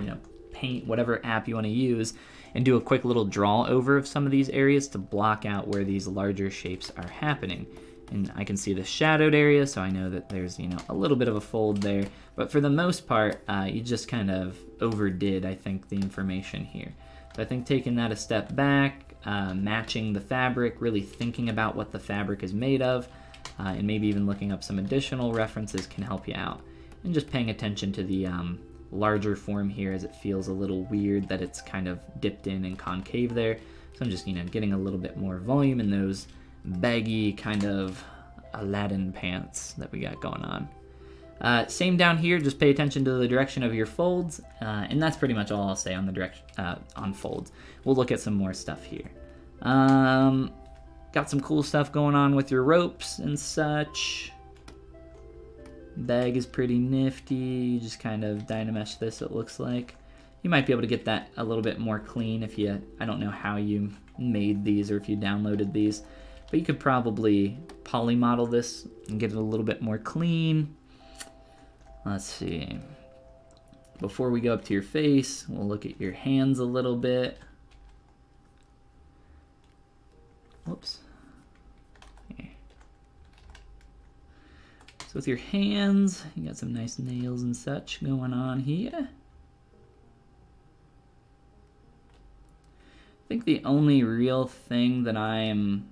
Paint, whatever app you want to use, and do a quick little draw over of some of these areas to block out where these larger shapes are happening. And I can see the shadowed area, so I know that there's a little bit of a fold there. But for the most part, you just kind of overdid, I think, the information here. So I think taking that a step back, matching the fabric, really thinking about what the fabric is made of, and maybe even looking up some additional references can help you out. And just paying attention to the larger form here, as it feels a little weird that it's kind of dipped in and concave there. So I'm just getting a little bit more volume in those baggy kind of Aladdin pants that we got going on. Same down here, just pay attention to the direction of your folds, and that's pretty much all I'll say on the direction on folds. We'll look at some more stuff here. Got some cool stuff going on with your ropes and such. Bag is pretty nifty. You just kind of Dynamesh this, it looks like. You might be able to get that a little bit more clean if you, I don't know how you made these or if you downloaded these, but you could probably poly model this and get it a little bit more clean. Let's see. Before we go up to your face, we'll look at your hands a little bit. Whoops. So with your hands, you got some nice nails and such going on here. I think the only real thing that I am,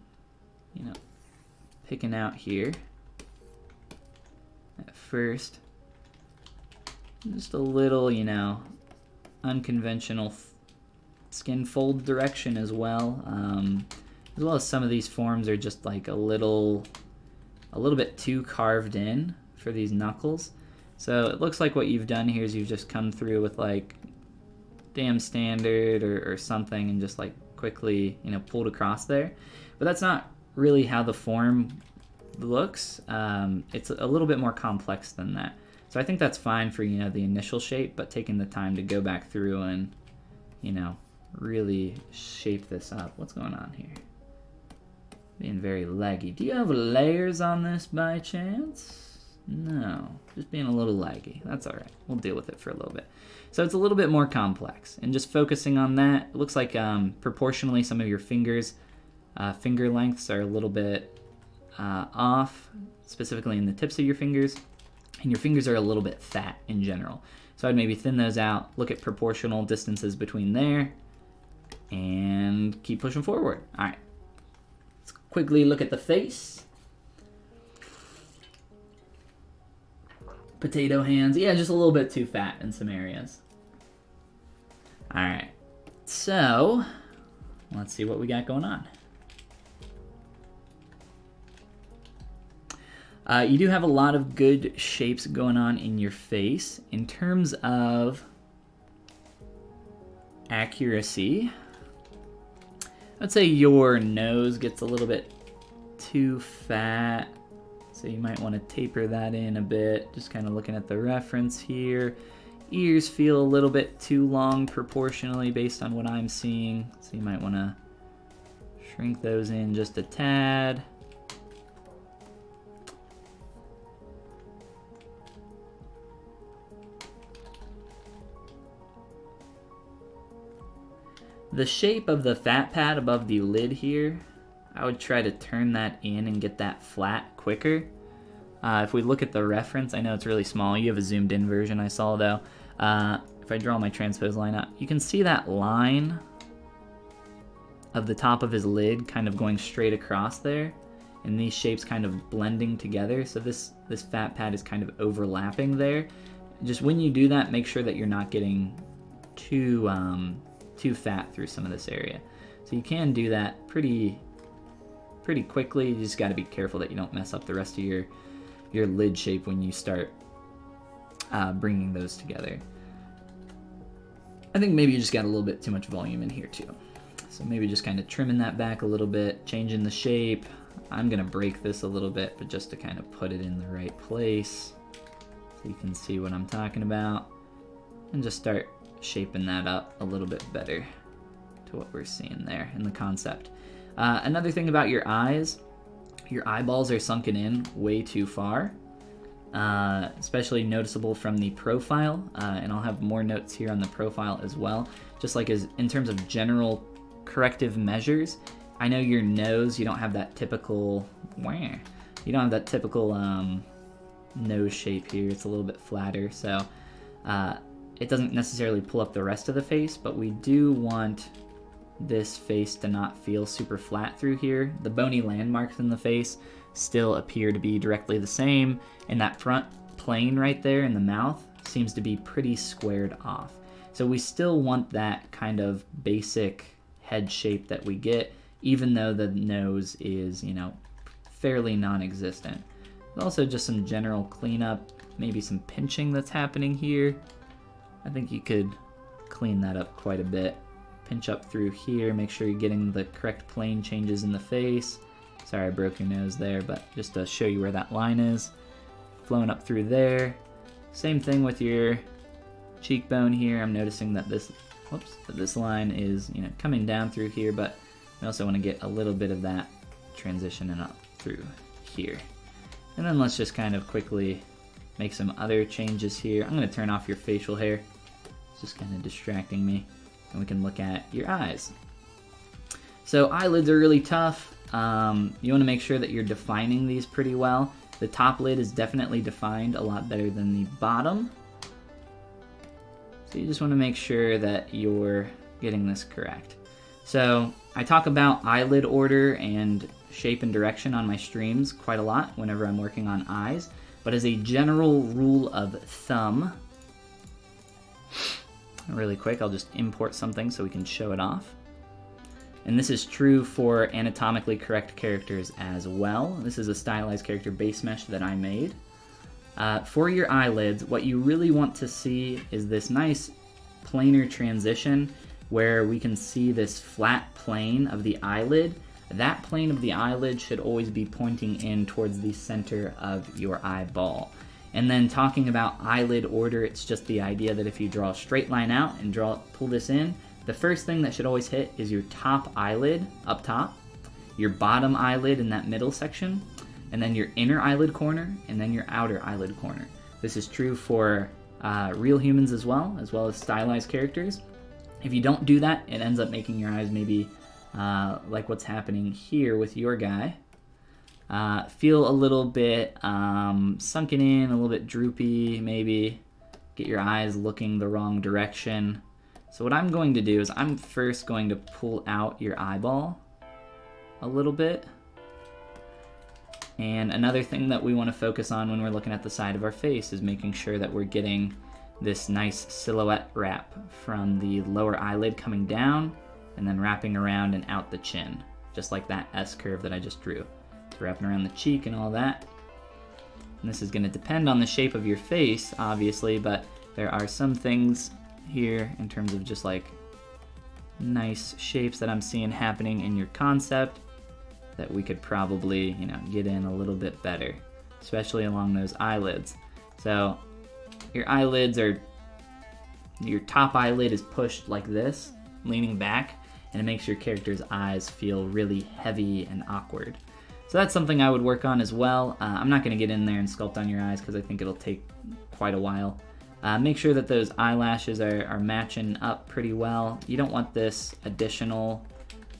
picking out here at first, just a little, unconventional skin fold direction as well as some of these forms are just like a little bit too carved in for these knuckles. So it looks like what you've done here is you've just come through with like damn standard or something and just like quickly, pulled across there. But that's not really how the form looks. It's a little bit more complex than that. So I think that's fine for, the initial shape, but taking the time to go back through and, really shape this up. What's going on here? Being very laggy. Do you have layers on this by chance? No, just being a little laggy. That's all right. We'll deal with it for a little bit. So it's a little bit more complex, and just focusing on that, it looks like proportionally some of your fingers, finger lengths are a little bit off, specifically in the tips of your fingers, and your fingers are a little bit fat in general. So I'd maybe thin those out, look at proportional distances between there, and keep pushing forward. All right. Quickly look at the face. Potato hands. Yeah, just a little bit too fat in some areas. Alright. So, let's see what we got going on. You do have a lot of good shapes going on in your face. In terms of accuracy, I'd say your nose gets a little bit too fat, so you might want to taper that in a bit, just kind of looking at the reference here. Ears feel a little bit too long proportionally based on what I'm seeing, so you might want to shrink those in just a tad. The shape of the fat pad above the lid here, I would try to turn that in and get that flat quicker. If we look at the reference, I know it's really small. You have a zoomed in version I saw though. If I draw my transpose line out, you can see that line of the top of his lid kind of going straight across there, and these shapes kind of blending together. So this fat pad is kind of overlapping there. Just when you do that, make sure that you're not getting too fat through some of this area. So you can do that pretty quickly. You just got to be careful that you don't mess up the rest of your lid shape when you start bringing those together. I think maybe you just got a little bit too much volume in here too. So maybe just kind of trimming that back a little bit, changing the shape. I'm gonna break this a little bit, but just to kind of put it in the right place so you can see what I'm talking about, and just start shaping that up a little bit better to what we're seeing there in the concept. Another thing about your eyes, your eyeballs are sunken in way too far, especially noticeable from the profile, and I'll have more notes here on the profile as well. Just like in terms of general corrective measures, I know your nose, you don't have that typical, nose shape here. It's a little bit flatter, so it doesn't necessarily pull up the rest of the face, but we do want this face to not feel super flat through here. The bony landmarks in the face still appear to be directly the same, and that front plane right there in the mouth seems to be pretty squared off. So we still want that kind of basic head shape that we get, even though the nose is, you know, fairly non-existent. Also just some general cleanup, maybe some pinching that's happening here. I think you could clean that up quite a bit. Pinch up through here, make sure you're getting the correct plane changes in the face. Sorry I broke your nose there, but just to show you where that line is. Flowing up through there. Same thing with your cheekbone here. I'm noticing that this line is, you know, coming down through here, but we also want to get a little bit of that transitioning up through here. And then let's just kind of quickly make some other changes here. I'm going to turn off your facial hair. It's just kind of distracting me. And we can look at your eyes. So eyelids are really tough. You want to make sure that you're defining these pretty well. The top lid is definitely defined a lot better than the bottom. So you just want to make sure that you're getting this correct. So I talk about eyelid order and shape and direction on my streams quite a lot whenever I'm working on eyes. But as a general rule of thumb, really quick, I'll just import something so we can show it off. And this is true for anatomically correct characters as well. This is a stylized character base mesh that I made. For your eyelids, what you really want to see is this nice planar transition where we can see this flat plane of the eyelid. That plane of the eyelid should always be pointing in towards the center of your eyeball. And then talking about eyelid order, it's just the idea that if you draw a straight line out and pull this in, the first thing that should always hit is your top eyelid up top, your bottom eyelid in that middle section, and then your inner eyelid corner, and then your outer eyelid corner. This is true for real humans as well as stylized characters. If you don't do that, it ends up making your eyes maybe like what's happening here with your guy. Feel a little bit sunken in, a little bit droopy, maybe. Get your eyes looking the wrong direction. So what I'm going to do is I'm first going to pull out your eyeball a little bit. And another thing that we want to focus on when we're looking at the side of our face is making sure that we're getting this nice silhouette wrap from the lower eyelid coming down and then wrapping around and out the chin, just like that S curve that I just drew. Wrapping around the cheek and all that. And this is going to depend on the shape of your face, obviously, but there are some things here in terms of just like nice shapes that I'm seeing happening in your concept that we could probably, you know, get in a little bit better, especially along those eyelids. So your eyelids are, your top eyelid is pushed like this, leaning back, and it makes your character's eyes feel really heavy and awkward. So that's something I would work on as well. I'm not going to get in there and sculpt on your eyes because I think it'll take quite a while. Make sure that those eyelashes are matching up pretty well. You don't want this additional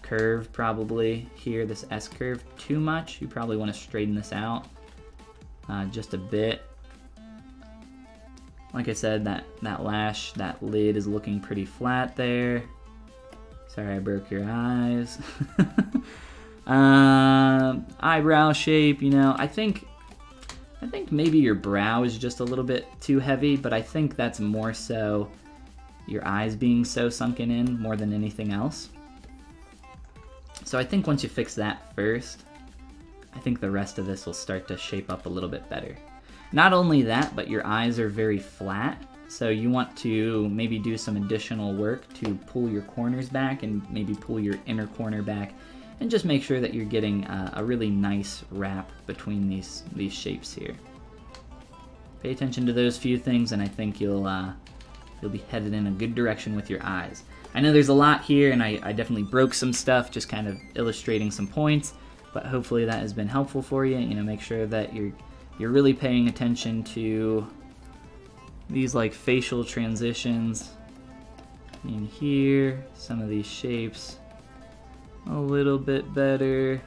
curve probably here, this S curve, too much. You probably want to straighten this out just a bit. Like I said, that lash, that lid is looking pretty flat there. Sorry I broke your eyes. Eyebrow shape, you know, I think maybe your brow is just a little bit too heavy, but I think that's more so your eyes being so sunken in more than anything else. So I think once you fix that first, I think the rest of this will start to shape up a little bit better. Not only that, but your eyes are very flat, so you want to maybe do some additional work to pull your corners back and maybe pull your inner corner back, and just make sure that you're getting a really nice wrap between these shapes here. Pay attention to those few things, and I think you'll be headed in a good direction with your eyes. I know there's a lot here, and I definitely broke some stuff, just kind of illustrating some points, but hopefully that has been helpful for you. You know, make sure that you're really paying attention to these like facial transitions in here, some of these shapes a little bit better.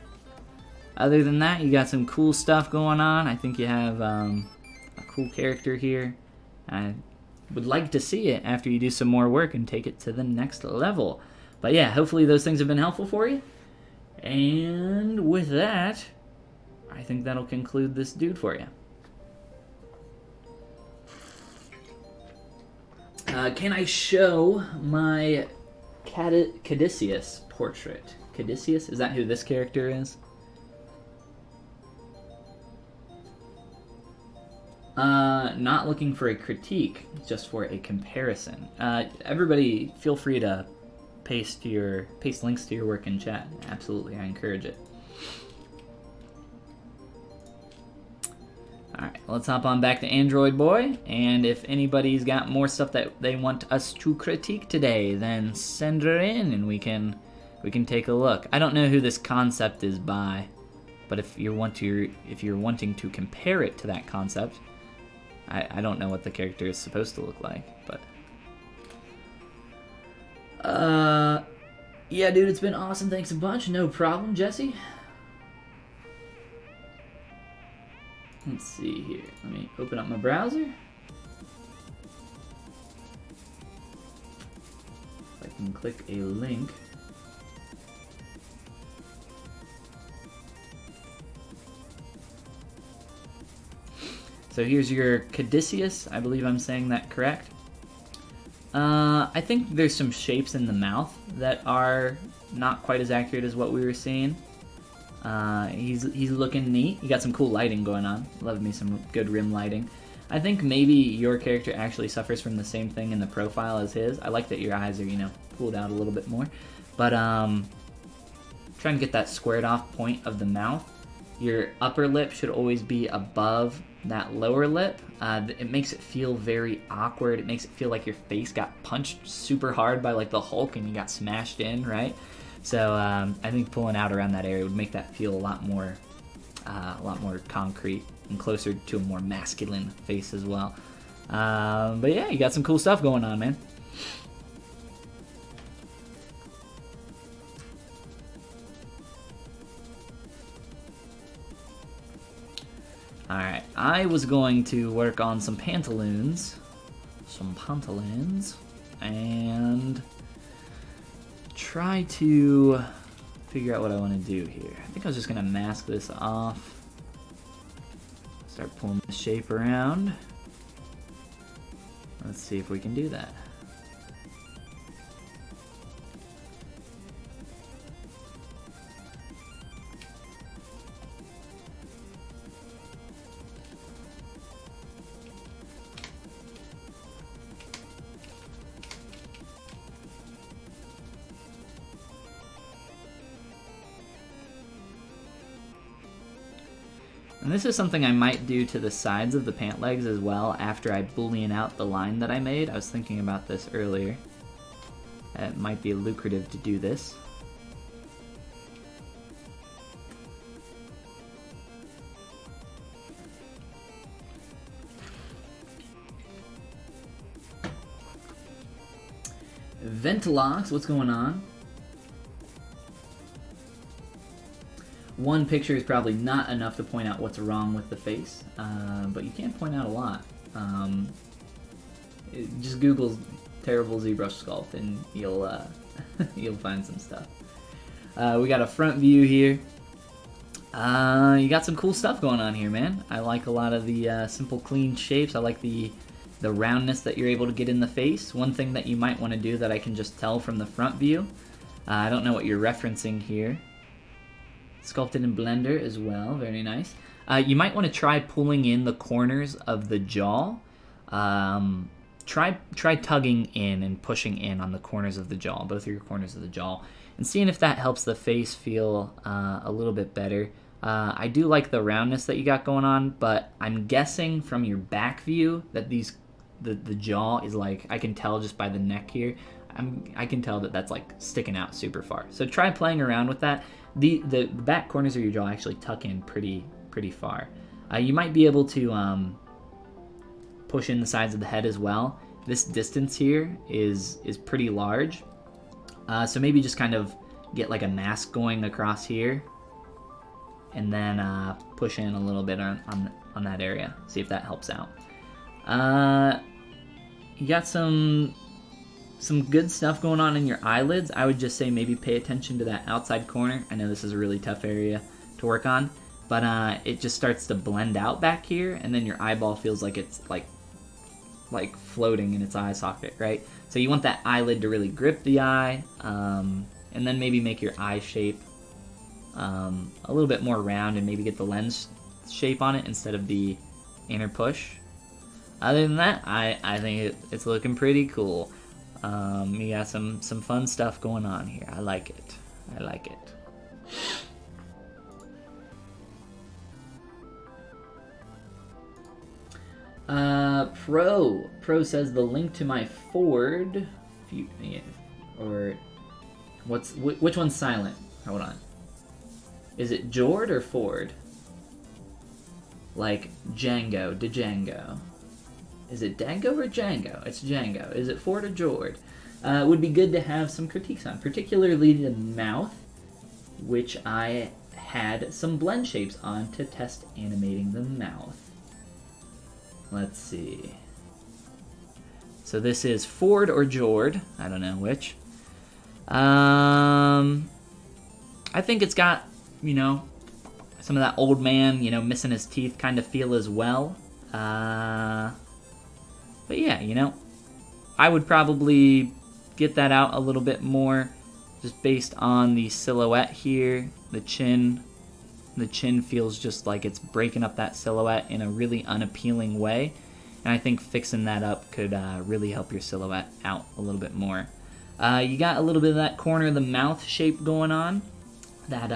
Other than that, you got some cool stuff going on. I think you have a cool character here. I would like to see it after you do some more work and take it to the next level. But yeah, hopefully those things have been helpful for you. And with that, I think that'll conclude this dude for you. Can I show my Caduceus portrait? Caduceus? Is that who this character is? Not looking for a critique, just for a comparison. Everybody feel free to paste links to your work in chat. Absolutely, I encourage it. Alright, let's hop on back to Android Boy, and if anybody's got more stuff that they want us to critique today, then send her in and we can take a look. I don't know who this concept is by, but if you're wanting to compare it to that concept, I don't know what the character is supposed to look like, but yeah, dude, it's been awesome. Thanks a bunch. No problem, Jesse. Let's see here. Let me open up my browser. If I can click a link. So here's your Caduceus. I believe I'm saying that correct. I think there's some shapes in the mouth that are not quite as accurate as what we were seeing. He's looking neat. You got some cool lighting going on. Love me some good rim lighting. I think maybe your character actually suffers from the same thing in the profile as his. I like that your eyes are, you know, pulled out a little bit more. But trying to get that squared off point of the mouth. Your upper lip should always be above that lower lip. It makes it feel very awkward. It makes it feel like your face got punched super hard by like the Hulk and you got smashed in, right? So I think pulling out around that area would make that feel a lot more concrete and closer to a more masculine face as well. But yeah, you got some cool stuff going on, man. Alright, I was going to work on some pantaloons, and try to figure out what I want to do here. I think I was just going to mask this off, start pulling the shape around. Let's see if we can do that. And this is something I might do to the sides of the pant legs as well after I boolean out the line that I made. I was thinking about this earlier. It might be lucrative to do this. Ventilox, what's going on? One picture is probably not enough to point out what's wrong with the face, but you can point out a lot. Just Google terrible ZBrush sculpt and you'll you'll find some stuff. We got a front view here. You got some cool stuff going on here, man. I like a lot of the simple, clean shapes. I like the roundness that you're able to get in the face. One thing that you might want to do that I can just tell from the front view, I don't know what you're referencing here. Sculpted in Blender as well, very nice. You might want to try pulling in the corners of the jaw. Try tugging in and pushing in on the corners of the jaw, both of your corners of the jaw, and seeing if that helps the face feel a little bit better. I do like the roundness that you got going on, but I'm guessing from your back view that the jaw is like, I can tell just by the neck here, I can tell that that's like sticking out super far. So try playing around with that. The back corners of your jaw actually tuck in pretty far. You might be able to push in the sides of the head as well. This distance here is pretty large. So maybe just kind of get like a mask going across here, and then push in a little bit on that area. See if that helps out. You got some good stuff going on in your eyelids. I would just say maybe pay attention to that outside corner. I know this is a really tough area to work on, but it just starts to blend out back here, and then your eyeball feels like it's like floating in its eye socket, right? So you want that eyelid to really grip the eye, and then maybe make your eye shape a little bit more round, and maybe get the lens shape on it instead of the inner push. Other than that, I think it's looking pretty cool. You got some fun stuff going on here. I like it. I like it. Pro says the link to my Ford, or which one's silent? Hold on. Is it Jord or Ford? Like Django, Django. Is it Dango or Django? It's Django. Is it Ford or Jord? It would be good to have some critiques on, particularly the mouth, which I had some blend shapes on to test animating the mouth. Let's see. So this is Ford or Jord. I don't know which. I think it's got, you know, some of that old man, you know, missing his teeth kind of feel as well. But yeah, you know, I would probably get that out a little bit more just based on the silhouette here. The chin feels just like it's breaking up that silhouette in a really unappealing way. And I think fixing that up could really help your silhouette out a little bit more. You got a little bit of that corner of the mouth shape going on. That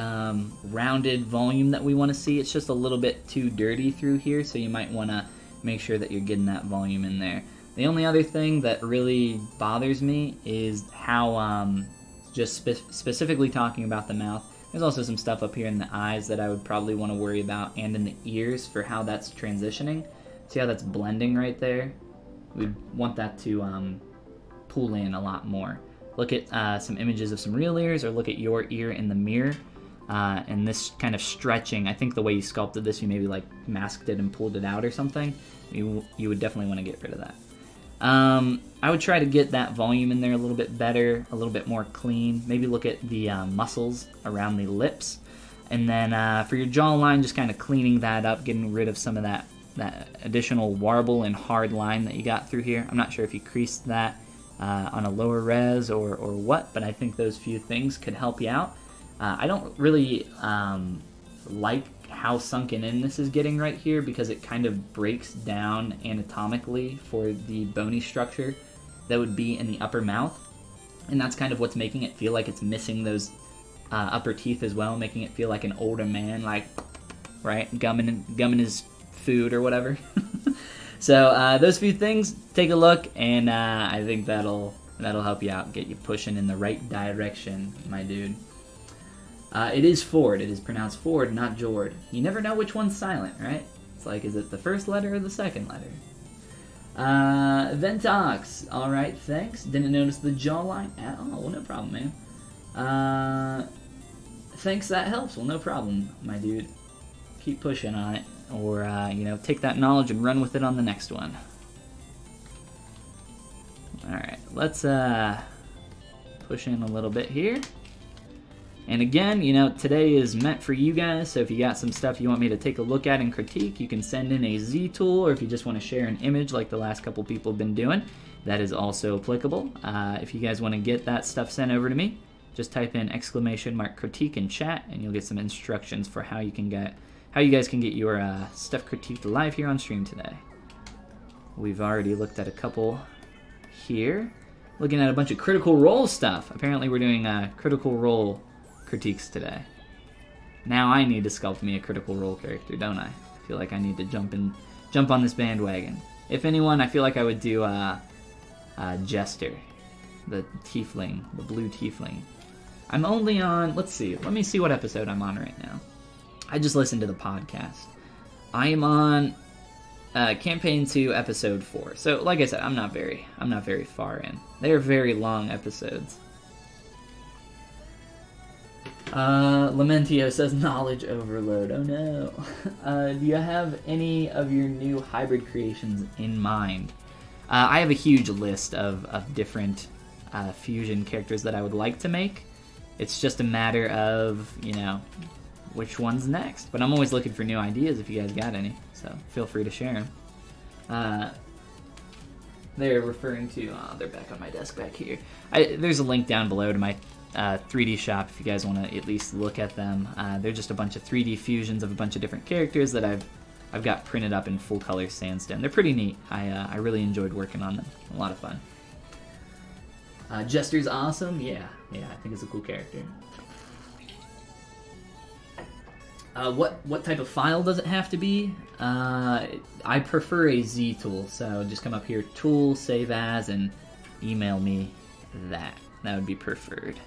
rounded volume that we want to see. It's just a little bit too dirty through here, so you might want to make sure that you're getting that volume in there. The only other thing that really bothers me is how, just specifically talking about the mouth, there's also some stuff up here in the eyes that I would probably want to worry about, and in the ears for how that's transitioning. See how that's blending right there? We'd want that to pull in a lot more. Look at some images of some real ears, or look at your ear in the mirror. And this kind of stretching, I think the way you sculpted this, you maybe like masked it and pulled it out or something. You would definitely want to get rid of that. I would try to get that volume in there a little bit better, a little bit more clean. Maybe look at the muscles around the lips. And then for your jawline, just kind of cleaning that up, getting rid of some of that additional warble and hard line that you got through here. I'm not sure if you creased that on a lower res or what, but I think those few things could help you out. I don't really like how sunken in this is getting right here, because it kind of breaks down anatomically for the bony structure that would be in the upper mouth, and that's kind of what's making it feel like it's missing those upper teeth as well, making it feel like an older man, like right? Gumming his food or whatever. So those few things, take a look, and I think that'll help you out, get you pushing in the right direction, my dude. It is Ford. It is pronounced Ford, not Jord. You never know which one's silent, right? It's like, is it the first letter or the second letter? Ventox. All right, thanks. Didn't notice the jawline at all. Well, no problem, man. Thanks, that helps. Well, no problem, my dude. Keep pushing on it, or you know, take that knowledge and run with it on the next one. All right, let's push in a little bit here. And again, you know, today is meant for you guys, so if you got some stuff you want me to take a look at and critique, you can send in a Z tool, or if you just want to share an image like the last couple people have been doing, that is also applicable. If you guys want to get that stuff sent over to me, just type in !critique in chat, and you'll get some instructions for how you guys can get your stuff critiqued live here on stream today. We've already looked at a couple here. Looking at a bunch of Critical Role stuff. Apparently we're doing Critical Role critiques today. Now I need to sculpt me a Critical Role character, don't I? I feel like I need to jump on this bandwagon. If anyone, I feel like I would do Jester, the tiefling, the blue tiefling. I'm only on, let's see, let me see what episode I'm on right now. I just listened to the podcast. I am on campaign 2, episode 4. So, like I said, I'm not very far in. They're very long episodes. Lamentio says knowledge overload. Oh no. Do you have any of your new hybrid creations in mind? I have a huge list of different fusion characters that I would like to make. It's just a matter of, you know, which one's next. But I'm always looking for new ideas if you guys got any. So feel free to share them. They're referring to, they're back on my desk back here. There's a link down below to my 3D shop if you guys want to at least look at them. They're just a bunch of 3D fusions of a bunch of different characters that I've got printed up in full color sandstone. They're pretty neat. I really enjoyed working on them. A lot of fun. Jester's awesome. Yeah, I think it's a cool character. What type of file does it have to be? I prefer a Z tool, so just come up here, tool, save as, and email me that. That would be preferred.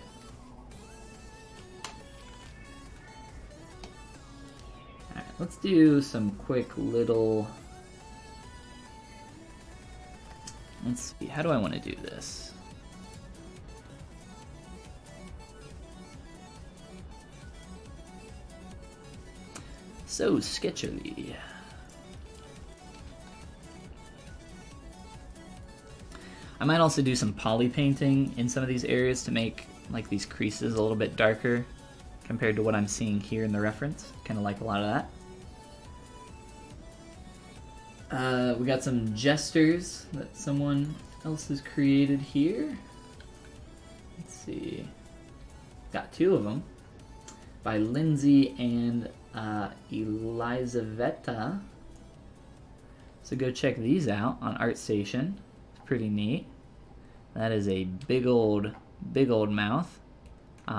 Alright, let's do some quick little... Let's see, how do I want to do this? So sketchily. I might also do some poly painting in some of these areas to make like these creases a little bit darker compared to what I'm seeing here in the reference. Kind of like a lot of that. We got some jesters that someone else has created here. Let's see. Got 2 of them by Lindsay and Elizaveta. So go check these out on ArtStation. It's pretty neat. That is a big old mouth.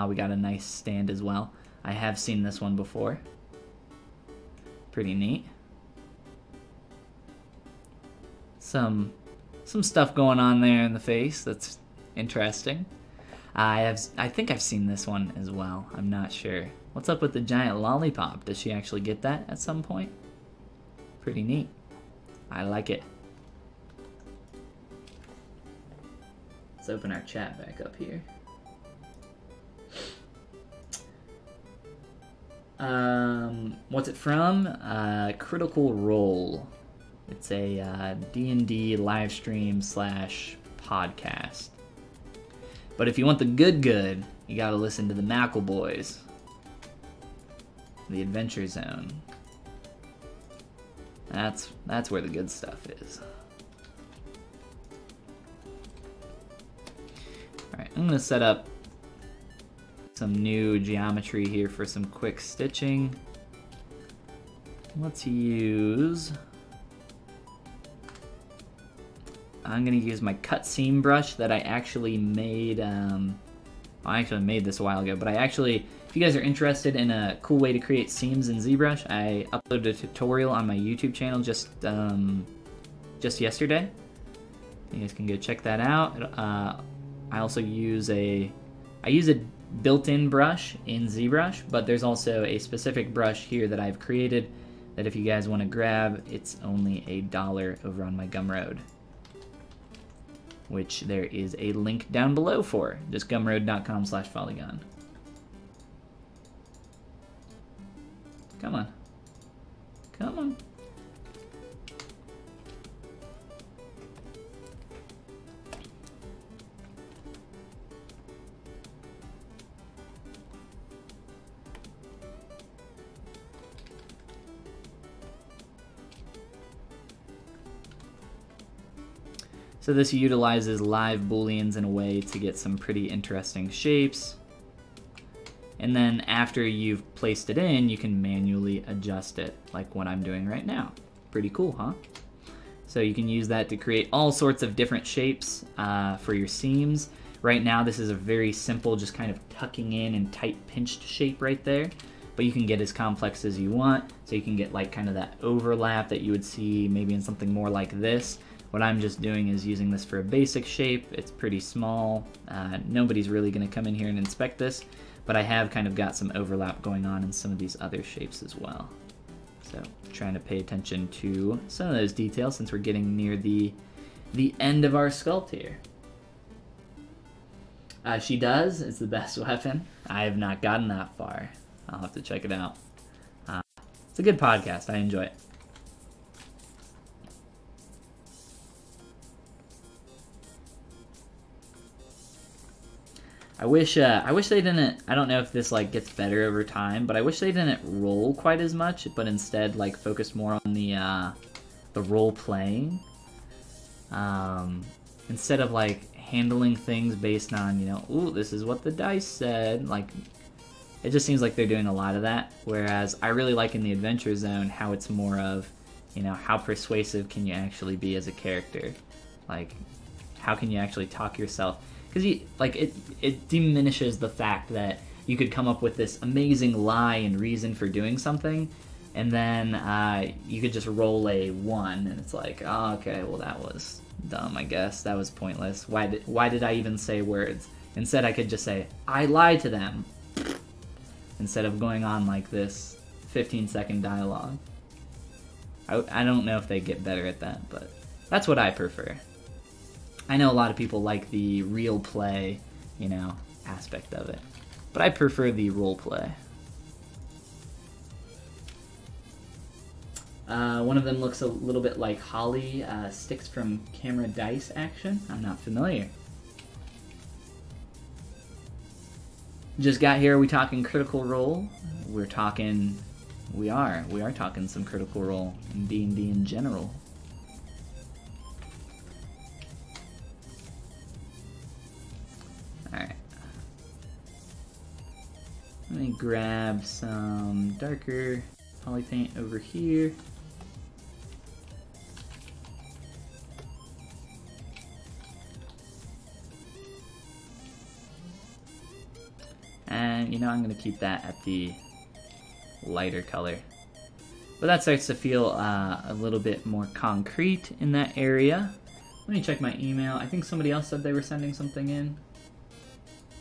We got a nice stand as well. I have seen this one before. Pretty neat. Some stuff going on there in the face that's interesting. I think I've seen this one as well. I'm not sure. What's up with the giant lollipop? Does she actually get that at some point? Pretty neat. I like it. Let's open our chat back up here. What's it from? Critical Role. It's a D&D live stream / podcast. But if you want the good, you gotta listen to the Mackle Boys. The Adventure Zone. That's where the good stuff is. Alright, I'm gonna set up some new geometry here for some quick stitching. Let's use... I'm gonna use my cut seam brush that I actually made I actually made this a while ago, but I actually, if you guys are interested in a cool way to create seams in ZBrush, I uploaded a tutorial on my YouTube channel just yesterday. You guys can go check that out. I also use a built-in brush in ZBrush, but there's also a specific brush here that I've created that if you guys want to grab, it's only $1 over on my Gumroad, which there is a link down below for. Just gumroad.com/Follygon. Come on. Come on. So this utilizes live booleans in a way to get some pretty interesting shapes. And then after you've placed it in, you can manually adjust it, like what I'm doing right now. Pretty cool, huh? So you can use that to create all sorts of different shapes for your seams. Right now, this is a very simple, just kind of tucking in and tight pinched shape right there. But you can get as complex as you want. So you can get like kind of that overlap that you would see maybe in something more like this. What I'm just doing is using this for a basic shape. It's pretty small. Nobody's really gonna come in here and inspect this, but I have kind of got some overlap going on in some of these other shapes as well. So trying to pay attention to some of those details since we're getting near the end of our sculpt here. She does, it's the best weapon. I have not gotten that far. I'll have to check it out. It's a good podcast, I enjoy it. I wish they didn't, I don't know if this like gets better over time, but I wish they didn't roll quite as much, but instead like focus more on the role playing. Instead of like handling things based on, you know, ooh, this is what the dice said. Like, it just seems like they're doing a lot of that. Whereas I really like in the Adventure Zone how it's more of, you know, how persuasive can you actually be as a character? Like, how can you actually talk yourself? Because it diminishes the fact that you could come up with this amazing lie and reason for doing something, and then you could just roll a 1, and it's like, oh, okay, well that was dumb, I guess. That was pointless. Why did I even say words? Instead, I could just say, I lied to them, instead of going on like this 15-second dialogue. I don't know if they get better at that, but that's what I prefer. I know a lot of people like the real play, you know, aspect of it, but I prefer the role play. One of them looks a little bit like Holly, sticks from Camera Dice Action. I'm not familiar. Just got here, are we talking Critical Role? We are talking some Critical Role in D&D in general. Alright. Let me grab some darker poly paint over here. And, you know, I'm going to keep that at the lighter color. But that starts to feel a little bit more concrete in that area. Let me check my email. I think somebody else said they were sending something in.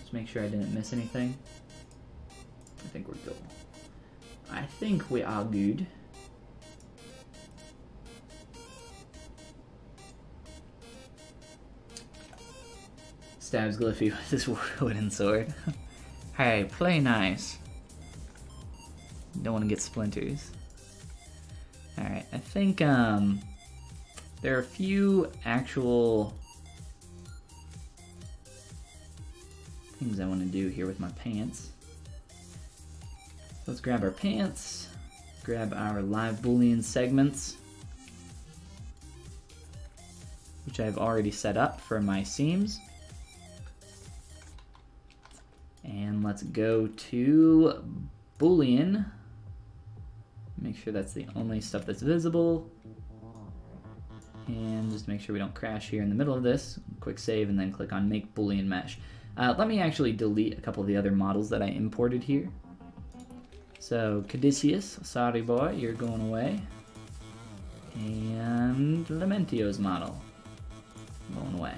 Just make sure I didn't miss anything. I think we're good. I think we are good. Stabs Gliffy with his wooden sword. Hey, play nice. Don't want to get splinters. Alright, I think there are a few actual things I want to do here with my pants. Let's grab our pants, grab our live boolean segments, which I've already set up for my seams. And let's go to boolean. Make sure that's the only stuff that's visible. And just make sure we don't crash here in the middle of this. Quick save and then click on make boolean mesh. Let me actually delete a couple of the other models that I imported here. So, Caduceus, sorry boy, you're going away. And Lamentio's model, going away.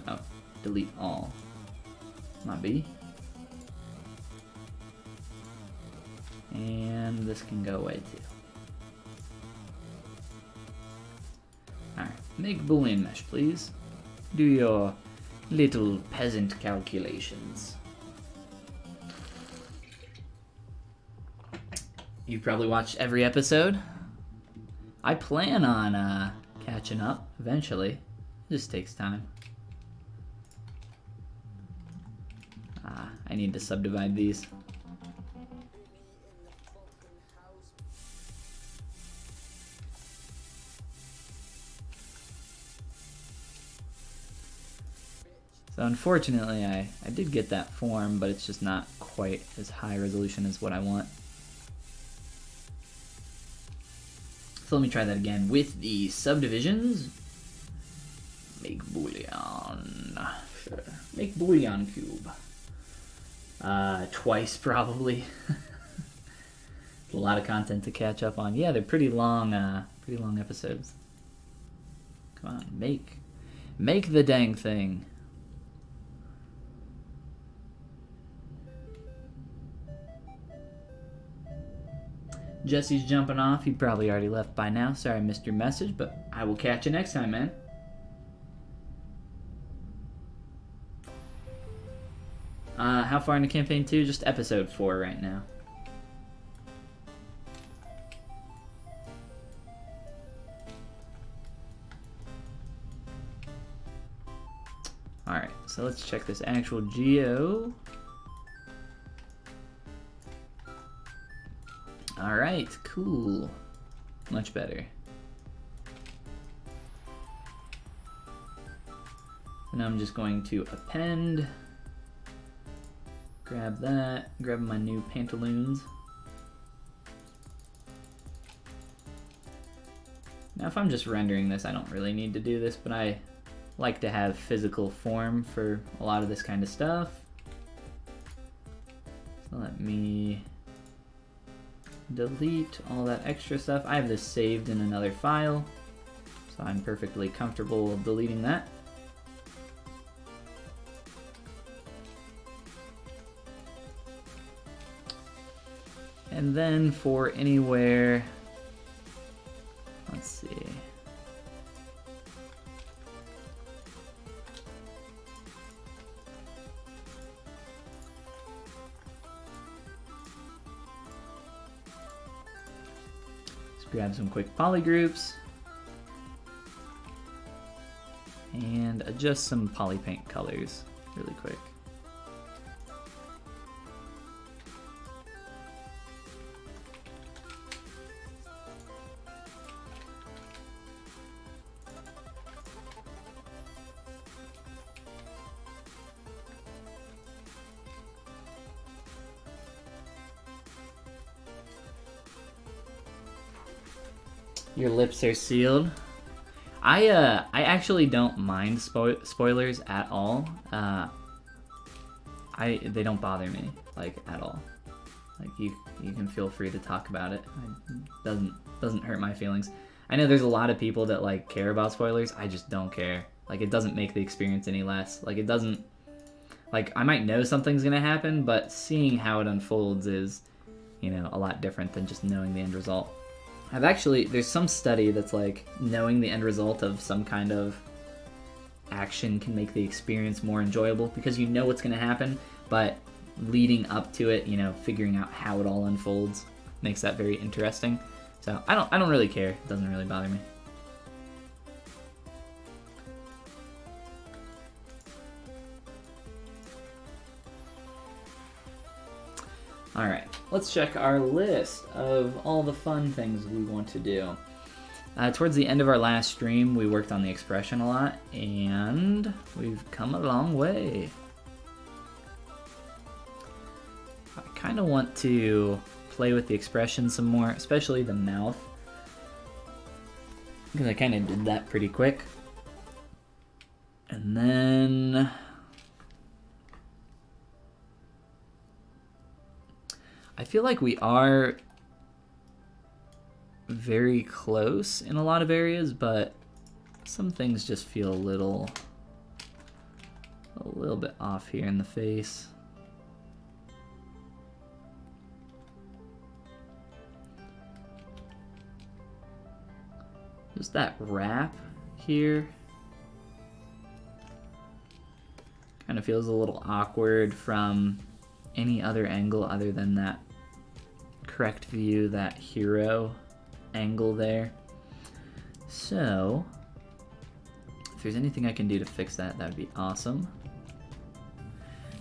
Oh, delete all. Might be. And this can go away too. Alright, make Boolean mesh, please. Do your little peasant calculations. You've probably watched every episode. I plan on catching up eventually. It just takes time. I need to subdivide these. So unfortunately, I did get that form, but it's just not quite as high resolution as what I want. So let me try that again with the subdivisions. Make Boolean. Sure. Make Boolean cube. Twice probably. A lot of content to catch up on. Yeah, they're pretty long episodes. Come on, make the dang thing. Jesse's jumping off. He probably already left by now. Sorry I missed your message, but I will catch you next time, man. How far into campaign 2? Just episode 4 right now. Alright, so let's check this actual geo. Alright, cool. Much better. So now I'm just going to append. Grab that, grab my new pantaloons. Now if I'm just rendering this, I don't really need to do this, but I like to have physical form for a lot of this kind of stuff. So let me delete all that extra stuff. I have this saved in another file, so I'm perfectly comfortable deleting that. And then for anywhere, let's see. Let's grab some quick poly groups and adjust some poly paint colors really quick. Your lips are sealed. I actually don't mind spoilers at all. They don't bother me like at all. Like you can feel free to talk about it. It doesn't hurt my feelings. I know there's a lot of people that like care about spoilers. I just don't care. Like it doesn't make the experience any less. Like it doesn't. Like I might know something's gonna happen, but seeing how it unfolds is, you know, a lot different than just knowing the end result. There's some study that's like knowing the end result of some kind of action can make the experience more enjoyable because you know what's going to happen, but leading up to it, you know, figuring out how it all unfolds makes that very interesting. So I don't really care. It doesn't really bother me. Alright, let's check our list of all the fun things we want to do. Towards the end of our last stream, we worked on the expression a lot, and we've come a long way. I kind of want to play with the expression some more, especially the mouth. because I kind of did that pretty quick. And then I feel like we are very close in a lot of areas, but some things just feel a little bit off here in the face. Just that wrap here kind of feels a little awkward from any other angle other than that correct view, that hero angle there. So if there's anything I can do to fix that, that would be awesome.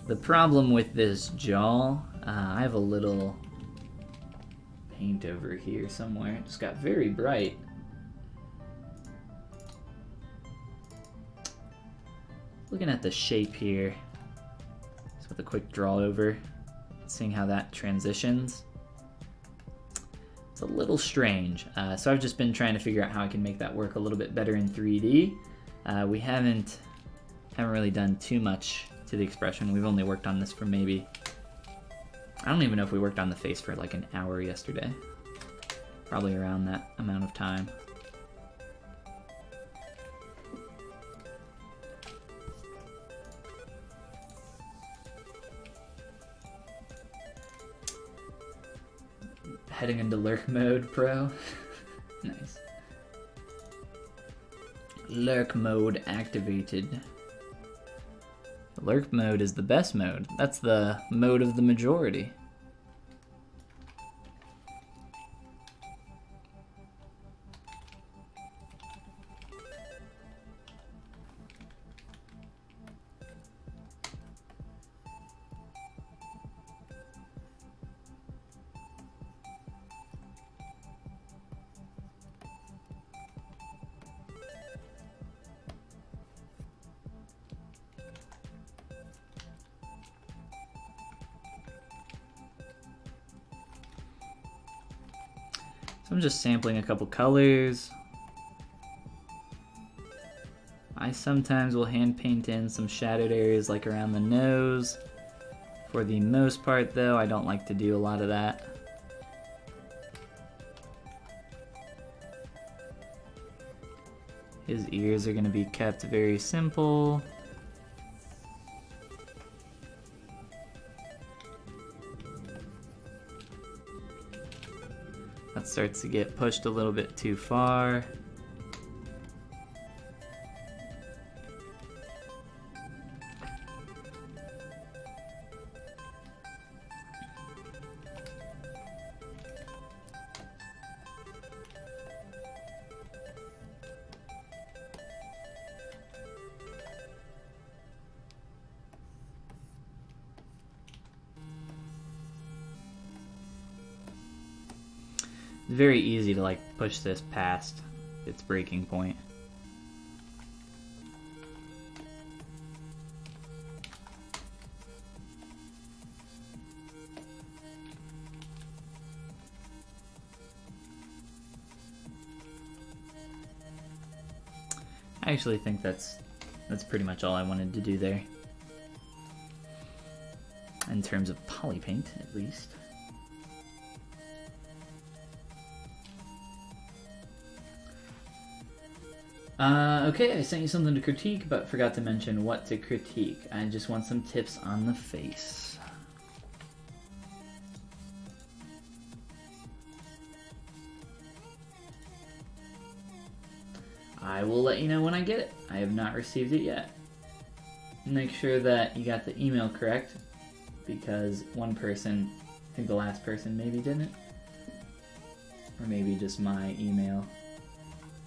The problem with this jaw, I have a little paint over here somewhere. It just got very bright. Looking at the shape here, just with a quick draw over, seeing how that transitions. It's a little strange, so I've just been trying to figure out how I can make that work a little bit better in 3D. We haven't really done too much to the expression. We've only worked on this for maybe, I don't even know if we worked on the face for like an hour yesterday. Probably around that amount of time. Heading into lurk mode, pro. Nice. Lurk mode activated. The lurk mode is the best mode. That's the mode of the majority. So I'm just sampling a couple colors. I sometimes will hand paint in some shadowed areas like around the nose. For the most part though, I don't like to do a lot of that. His ears are going to be kept very simple. That starts to get pushed a little bit too far. It's very easy to like push this past its breaking point. I actually think that's pretty much all I wanted to do there. In terms of poly paint, at least. Okay, I sent you something to critique, but forgot to mention what to critique. I just want some tips on the face. I will let you know when I get it. I have not received it yet. Make sure that you got the email correct, because one person, I think the last person maybe didn't. Or maybe just my email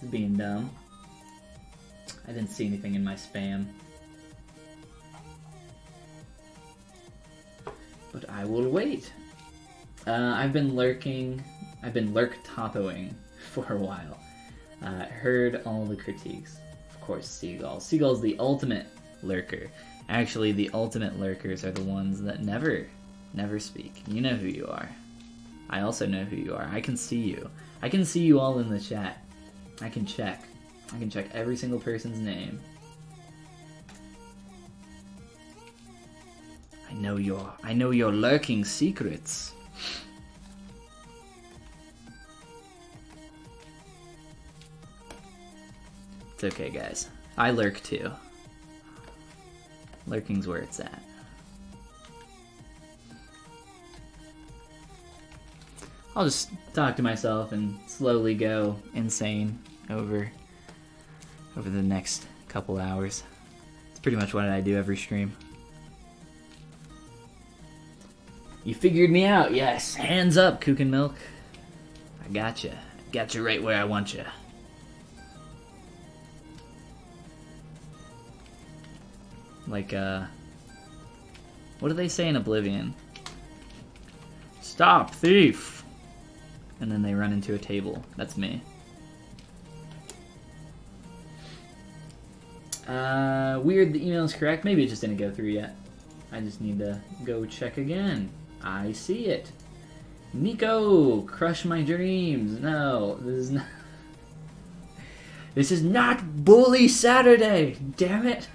is being dumb. I didn't see anything in my spam. But I will wait. I've been lurk topoing for a while. Heard all the critiques. Of course, Seagull. Seagull's the ultimate lurker. Actually, the ultimate lurkers are the ones that never speak. You know who you are. I also know who you are. I can see you. I can see you all in the chat. I can check. I can check every single person's name. I know your lurking secrets. It's okay, guys. I lurk too. Lurking's where it's at. I'll just talk to myself and slowly go insane over the next couple hours. It's pretty much what I do every stream. You figured me out, yes. Hands up, Kook and Milk. I gotcha. Got you right where I want you. Like, what do they say in Oblivion? Stop, thief! And then they run into a table. That's me. Weird, the email is correct. Maybe it just didn't go through yet. I just need to go check again. I see it. Nico, crush my dreams. No, this is not. This is not Bully Saturday. Damn it.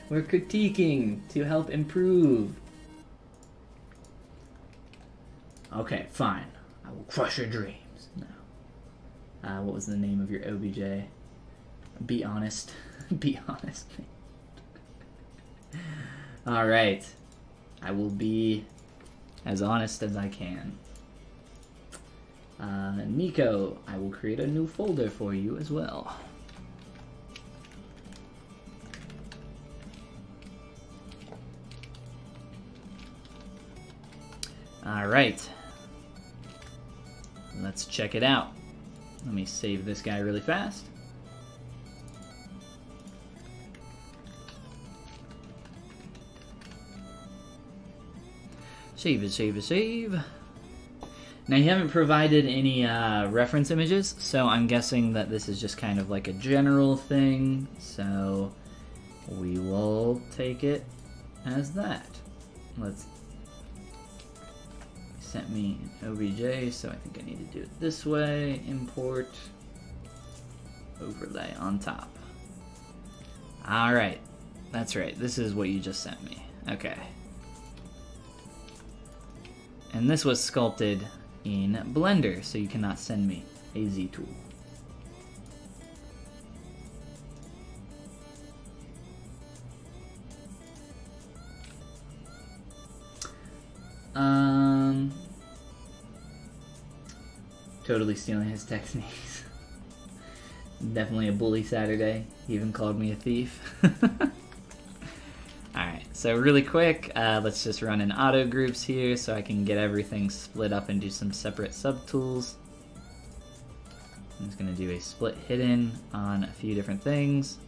We're critiquing to help improve. Okay, fine. I will crush your dreams. No. What was the name of your OBJ? Be honest. Be honest. Alright. I will be as honest as I can. Nico, I will create a new folder for you as well. Alright. Let's check it out. Let me save this guy really fast. Save it, save it, save. Now you haven't provided any reference images, so I'm guessing that this is just kind of like a general thing, so we will take it as that. Let's sent me an OBJ, so I think I need to do it this way. Import, overlay on top. Alright, that's right. This is what you just sent me. Okay. And this was sculpted in Blender, so you cannot send me a Z tool. Totally stealing his techniques. Definitely a bully Saturday. He even called me a thief. Alright, so really quick, let's just run in auto groups here so I can get everything split up into some separate subtools. I'm just going to do a split hidden on a few different things.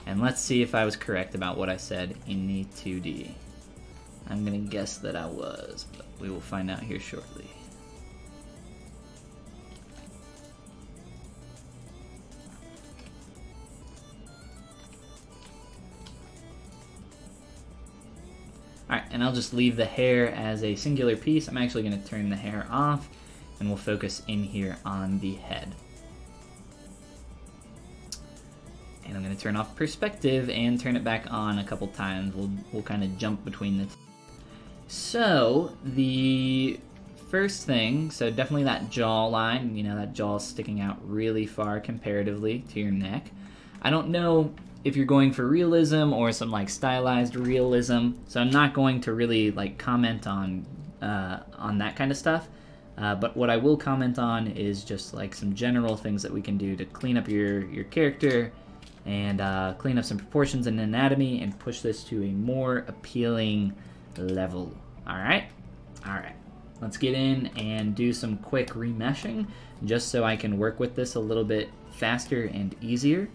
And let's see if I was correct about what I said in the 2D. I'm going to guess that I was, but we will find out here shortly. Alright, and I'll just leave the hair as a singular piece. I'm actually going to turn the hair off, and we'll focus in here on the head. And I'm going to turn off perspective and turn it back on a couple times. We'll kind of jump between the two. So, the first thing, so definitely that jaw line, you know, that jaw sticking out really far comparatively to your neck. I don't know if you're going for realism or some like stylized realism, so I'm not going to really like comment on that kind of stuff. But what I will comment on is just like some general things that we can do to clean up your character and clean up some proportions and anatomy and push this to a more appealing level. Alright? Alright. Let's get in and do some quick remeshing just so I can work with this a little bit faster and easier.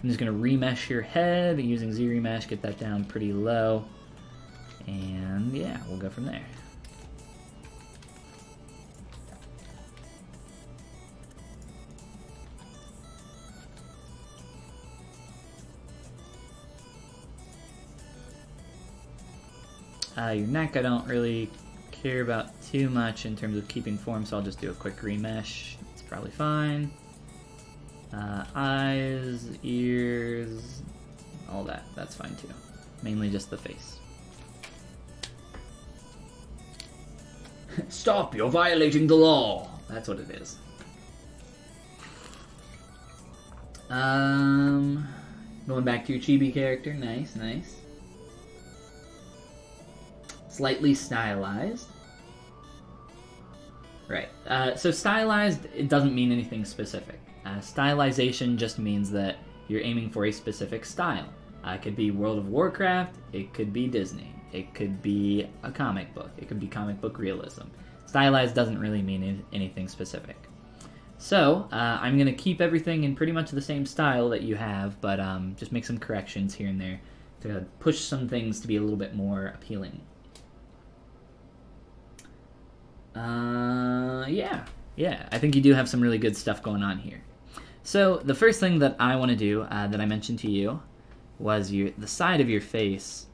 I'm just going to remesh your head using ZRemesh, get that down pretty low, and yeah, we'll go from there. Your neck I don't really care about too much in terms of keeping form, so I'll just do a quick remesh. It's probably fine. Eyes, ears, all that, that's fine too. Mainly just the face. Stop, you're violating the law! That's what it is. Going back to your chibi character, nice, nice. Slightly stylized. Right, so stylized, it doesn't mean anything specific. Stylization just means that you're aiming for a specific style. It could be World of Warcraft, it could be Disney, it could be a comic book, it could be comic book realism. Stylized doesn't really mean anything specific. So, I'm going to keep everything in pretty much the same style that you have, but just make some corrections here and there to push some things to be a little bit more appealing. Yeah, I think you do have some really good stuff going on here. So, the first thing that I want to do, that I mentioned to you, was the side of your face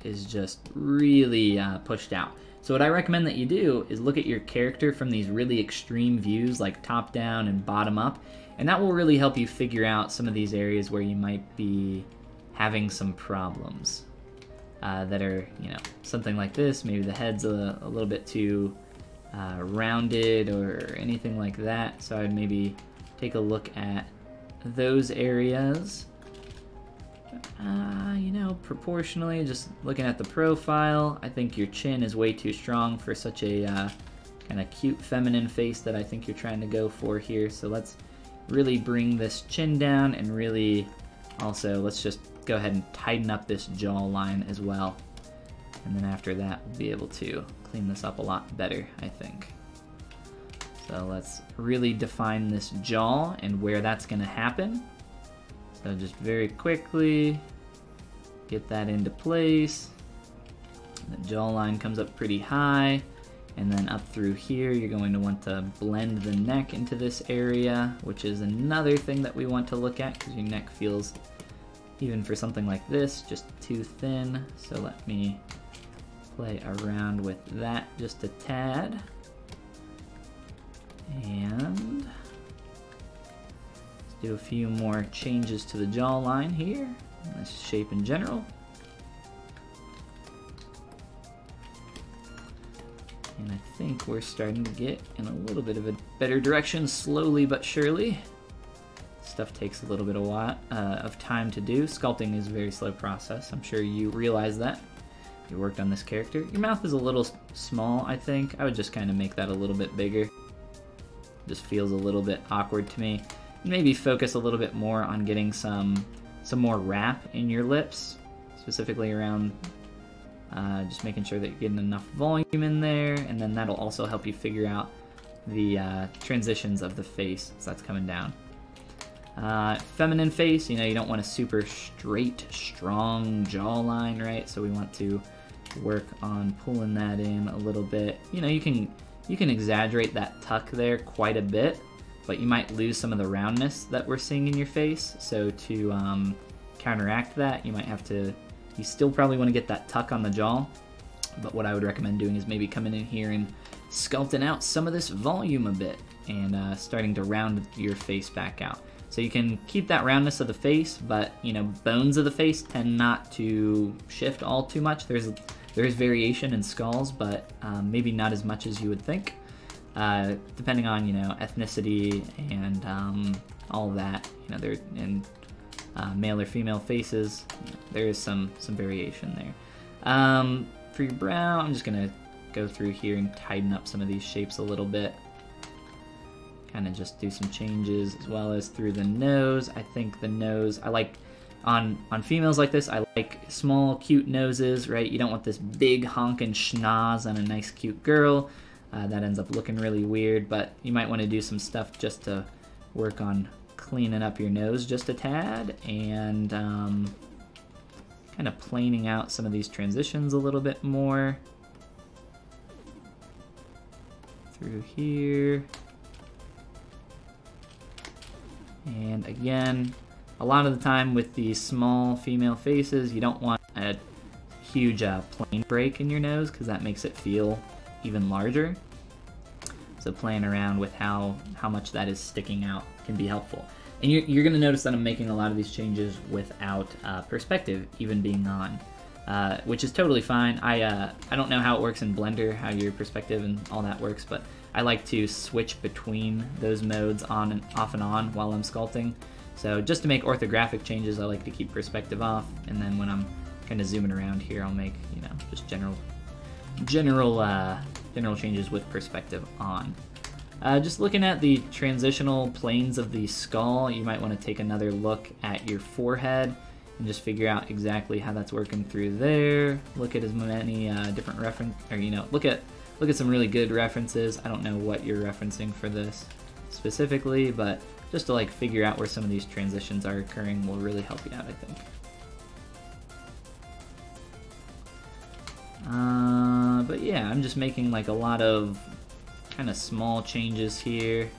is just really pushed out. So what I recommend that you do is look at your character from these really extreme views, like top down and bottom up, and that will really help you figure out some of these areas where you might be having some problems that are, you know, something like this. Maybe the head's a little bit too rounded or anything like that, so I'd maybe take a look at those areas. You know, proportionally, just looking at the profile, I think your chin is way too strong for such a kind of cute feminine face that I think you're trying to go for here. So let's really bring this chin down, and really also let's just go ahead and tighten up this jawline as well. And then after that, we'll be able to clean this up a lot better, I think. So let's really define this jaw and where that's going to happen. So just very quickly get that into place. The jawline comes up pretty high, and then up through here you're going to want to blend the neck into this area, which is another thing that we want to look at because your neck feels, even for something like this, just too thin. So let me play around with that just a tad. And do a few more changes to the jawline here, this shape in general. And I think we're starting to get in a little bit of a better direction, slowly but surely. Stuff takes a little bit of time to do. Sculpting is a very slow process. I'm sure you realize that. You worked on this character. Your mouth is a little small, I think. I would just kind of make that a little bit bigger. Just feels a little bit awkward to me. Maybe focus a little bit more on getting some more wrap in your lips, specifically around just making sure that you're getting enough volume in there, and then that'll also help you figure out the transitions of the face as that's coming down. Feminine face, you know, you don't want a super straight, strong jawline, right? So we want to work on pulling that in a little bit. You know, you can exaggerate that tuck there quite a bit, but you might lose some of the roundness that we're seeing in your face. So to counteract that, you might have to, you still probably want to get that tuck on the jaw, but what I would recommend doing is maybe coming in here and sculpting out some of this volume a bit and starting to round your face back out. So you can keep that roundness of the face, but you know, bones of the face tend not to shift all too much. There is variation in skulls, but maybe not as much as you would think. Depending on, you know, ethnicity and all that, you know, there in male or female faces, you know, there is some variation there. For your brow, I'm just gonna go through here and tighten up some of these shapes a little bit. Kind of just do some changes, as well as through the nose. I think the nose, I like on females like this, I like small, cute noses, right? You don't want this big honkin' schnoz on a nice, cute girl. That ends up looking really weird, but you might want to do some stuff just to work on cleaning up your nose just a tad, and kind of planing out some of these transitions a little bit more. Through here. And again, a lot of the time with these small female faces, you don't want a huge plane break in your nose because that makes it feel even larger. So playing around with how much that is sticking out can be helpful. And you're going to notice that I'm making a lot of these changes without perspective even being on, which is totally fine. I don't know how it works in Blender, how your perspective and all that works, but I like to switch between those modes on and off and on while I'm sculpting. So just to make orthographic changes, I like to keep perspective off, and then when I'm kind of zooming around here, I'll make, you know, just general changes with perspective on. Just looking at the transitional planes of the skull, you might want to take another look at your forehead and just figure out exactly how that's working through there. Look at as many different reference, or you know, look at some really good references. I don't know what you're referencing for this specifically, but just to like figure out where some of these transitions are occurring will really help you out, I think. But yeah, I'm just making like a lot of kind of small changes here.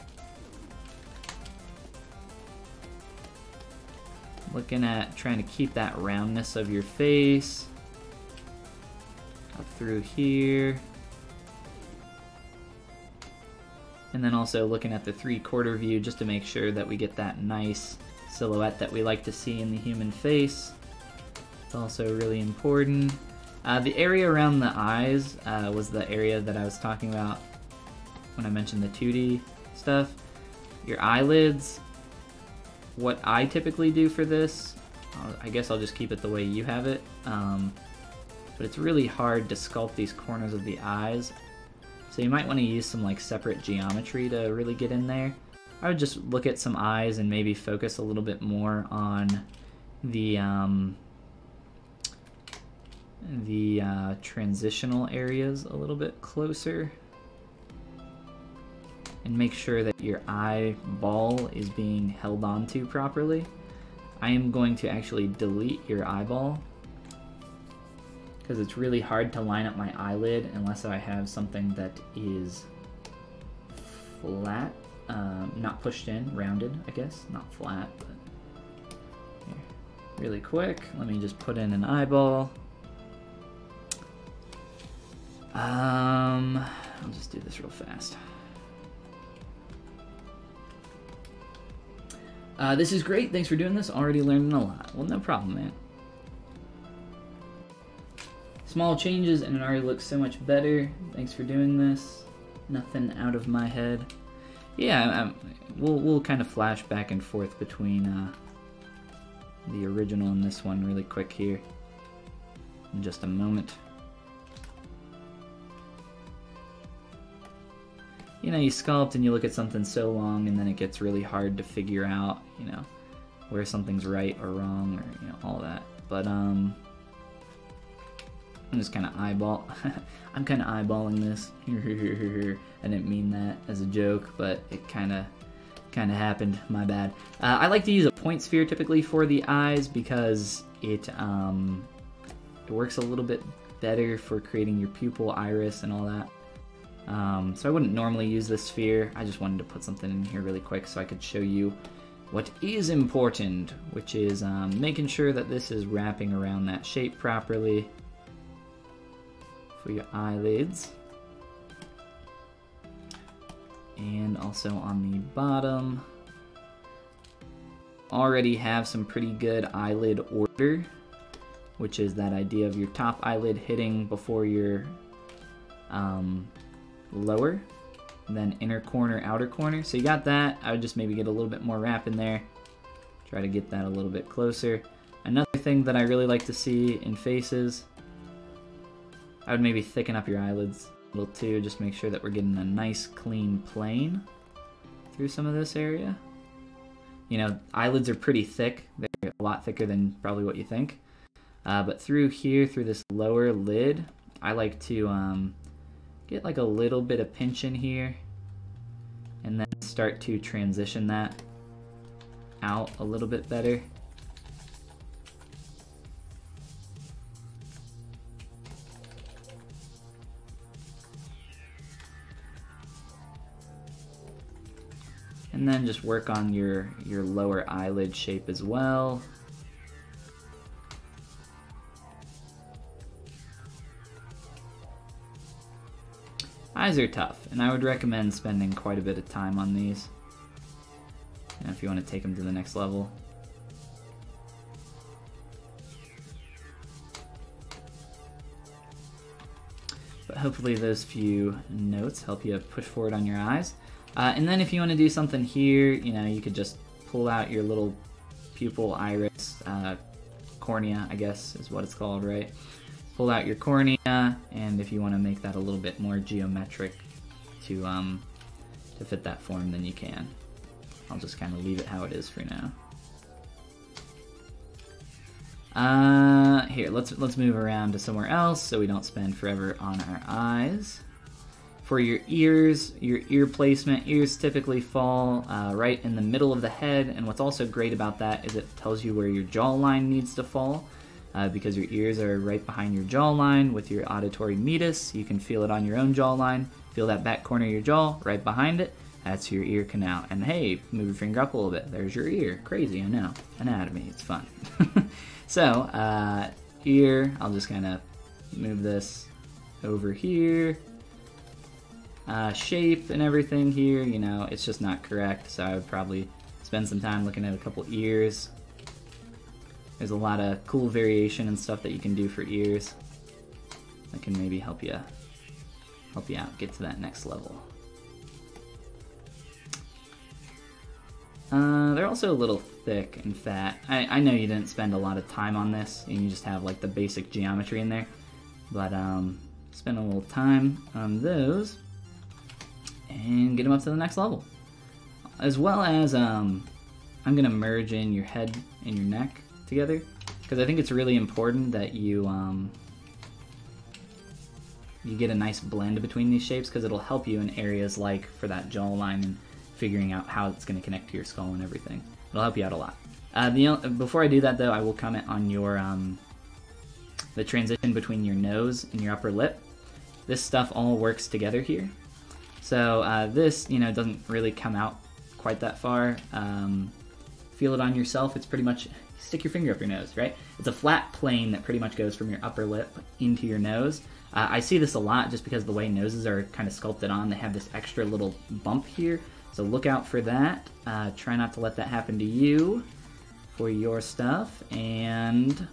Looking at trying to keep that roundness of your face up through here. And then also looking at the 3/4 view just to make sure that we get that nice silhouette that we like to see in the human face. It's also really important. The area around the eyes was the area that I was talking about when I mentioned the 2D stuff. Your eyelids, what I typically do for this, I guess I'll just keep it the way you have it, but it's really hard to sculpt these corners of the eyes. So you might want to use some like separate geometry to really get in there. I would just look at some eyes and maybe focus a little bit more on the transitional areas a little bit closer. And make sure that your eyeball is being held onto properly. I am going to actually delete your eyeball because it's really hard to line up my eyelid unless I have something that is flat, not pushed in, rounded, I guess, not flat, but here, really quick, let me just put in an eyeball. I'll just do this real fast. This is great, thanks for doing this, already learning a lot. Well, no problem, man. Small changes and it already looks so much better. Thanks for doing this. Nothing out of my head. Yeah, we'll kind of flash back and forth between the original and this one really quick here in just a moment. You know, you sculpt and you look at something so long and then it gets really hard to figure out, you know, where something's right or wrong or, you know, all that. But, I'm just kind of I'm kind of eyeballing this. I didn't mean that as a joke, but it kind of happened. My bad. I like to use a point sphere typically for the eyes because it works a little bit better for creating your pupil, iris, and all that. So I wouldn't normally use this sphere. I just wanted to put something in here really quick so I could show you what is important, which is making sure that this is wrapping around that shape properly for your eyelids. And also on the bottom, already have some pretty good eyelid order, which is that idea of your top eyelid hitting before your lower, and then inner corner, outer corner. So you got that. I would just maybe get a little bit more wrap in there. Try to get that a little bit closer. Another thing that I really like to see in faces, I would maybe thicken up your eyelids a little too, just make sure that we're getting a nice clean plane through some of this area. You know, eyelids are pretty thick. They're a lot thicker than probably what you think. But through here, through this lower lid, I like to get like a little bit of pinch in here and then start to transition that out a little bit better. And then just work on your lower eyelid shape as well. eyes are tough, and I would recommend spending quite a bit of time on these, you know, if you want to take them to the next level. But hopefully those few notes help you push forward on your eyes. And then if you want to do something here, you know, you could just pull out your little pupil iris, cornea, I guess is what it's called, right? Pull out your cornea, and if you want to make that a little bit more geometric to fit that form, then you can. I'll just kind of leave it how it is for now. Here, let's move around to somewhere else so we don't spend forever on our eyes. For your ears, your ear placement, ears typically fall right in the middle of the head, and what's also great about that is it tells you where your jawline needs to fall, because your ears are right behind your jawline with your auditory meatus. You can feel it on your own jawline. Feel that back corner of your jaw, right behind it. That's your ear canal. And hey, move your finger up a little bit. There's your ear. Crazy, I know. Anatomy, it's fun. So, ear, I'll just kind of move this over here. Shape and everything here, you know, it's just not correct, so I would probably spend some time looking at a couple ears. There's a lot of cool variation and stuff that you can do for ears that can maybe help you out, get to that next level. They're also a little thick and fat. I know you didn't spend a lot of time on this, and you just have like the basic geometry in there, but spend a little time on those and get them up to the next level. As well as, I'm gonna merge in your head and your neck together, because I think it's really important that you get a nice blend between these shapes, because it'll help you in areas like for that jawline and figuring out how it's going to connect to your skull and everything. It'll help you out a lot. Before I do that though, I will comment on your the transition between your nose and your upper lip. This stuff all works together here. So this, you know, doesn't really come out quite that far. Feel it on yourself. It's pretty much, stick your finger up your nose, right? It's a flat plane that pretty much goes from your upper lip into your nose. I see this a lot just because the way noses are kind of sculpted on. They have this extra little bump here. So look out for that. Try not to let that happen to you for your stuff. And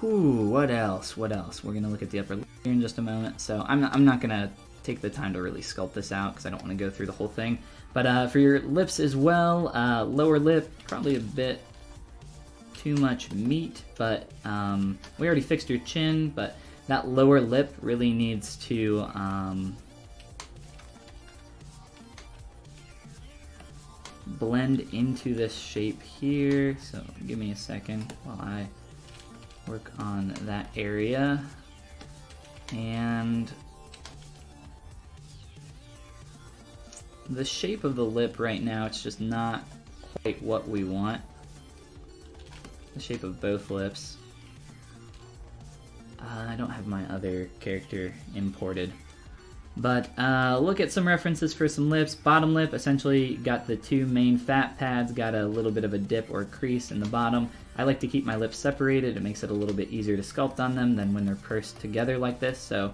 what else? What else? We're gonna look at the upper lip here in just a moment. So I'm not gonna take the time to really sculpt this out because I don't want to go through the whole thing. But for your lips as well, lower lip, probably a bit too much meat, but we already fixed your chin, but that lower lip really needs to blend into this shape here. So give me a second while I work on that area. And the shape of the lip right now, it's just not quite what we want. The shape of both lips. I don't have my other character imported. But look at some references for some lips. Bottom lip, essentially got the two main fat pads, got a little bit of a dip or crease in the bottom. I like to keep my lips separated. It makes it a little bit easier to sculpt on them than when they're pursed together like this. So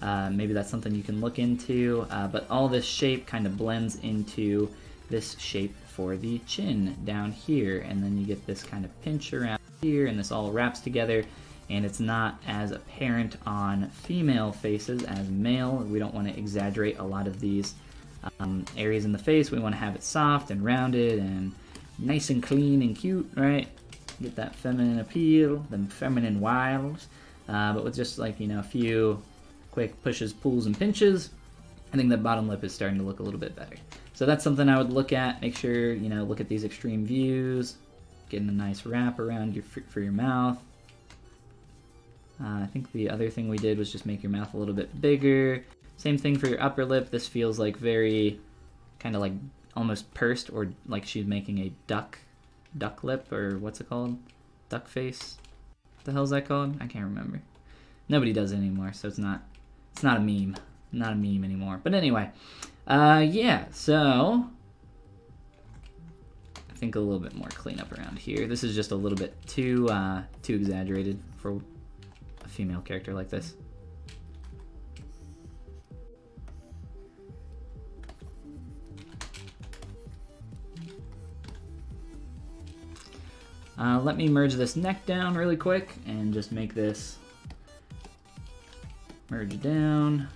maybe that's something you can look into. But all this shape kind of blends into this shape for the chin down here. And then you get this kind of pinch around here, and this all wraps together. And it's not as apparent on female faces as male. We don't want to exaggerate a lot of these areas in the face. We want to have it soft and rounded and nice and clean and cute, right? Get that feminine appeal, them feminine wiles. But with just like, you know, a few quick pushes, pulls, and pinches, I think that bottom lip is starting to look a little bit better. So that's something I would look at. Make sure, you know, look at these extreme views, getting a nice wrap around for your mouth. I think the other thing we did was just make your mouth a little bit bigger. Same thing for your upper lip. This feels like very kind of like almost pursed, or like she's making a duck lip, or what's it called? Duck face? What the hell's that called? I can't remember. Nobody does it anymore, so it's not a meme. Not a meme anymore. But anyway, yeah, so I think a little bit more cleanup around here. This is just a little bit too exaggerated for a female character like this. Let me merge this neck down really quick and just make this merge down.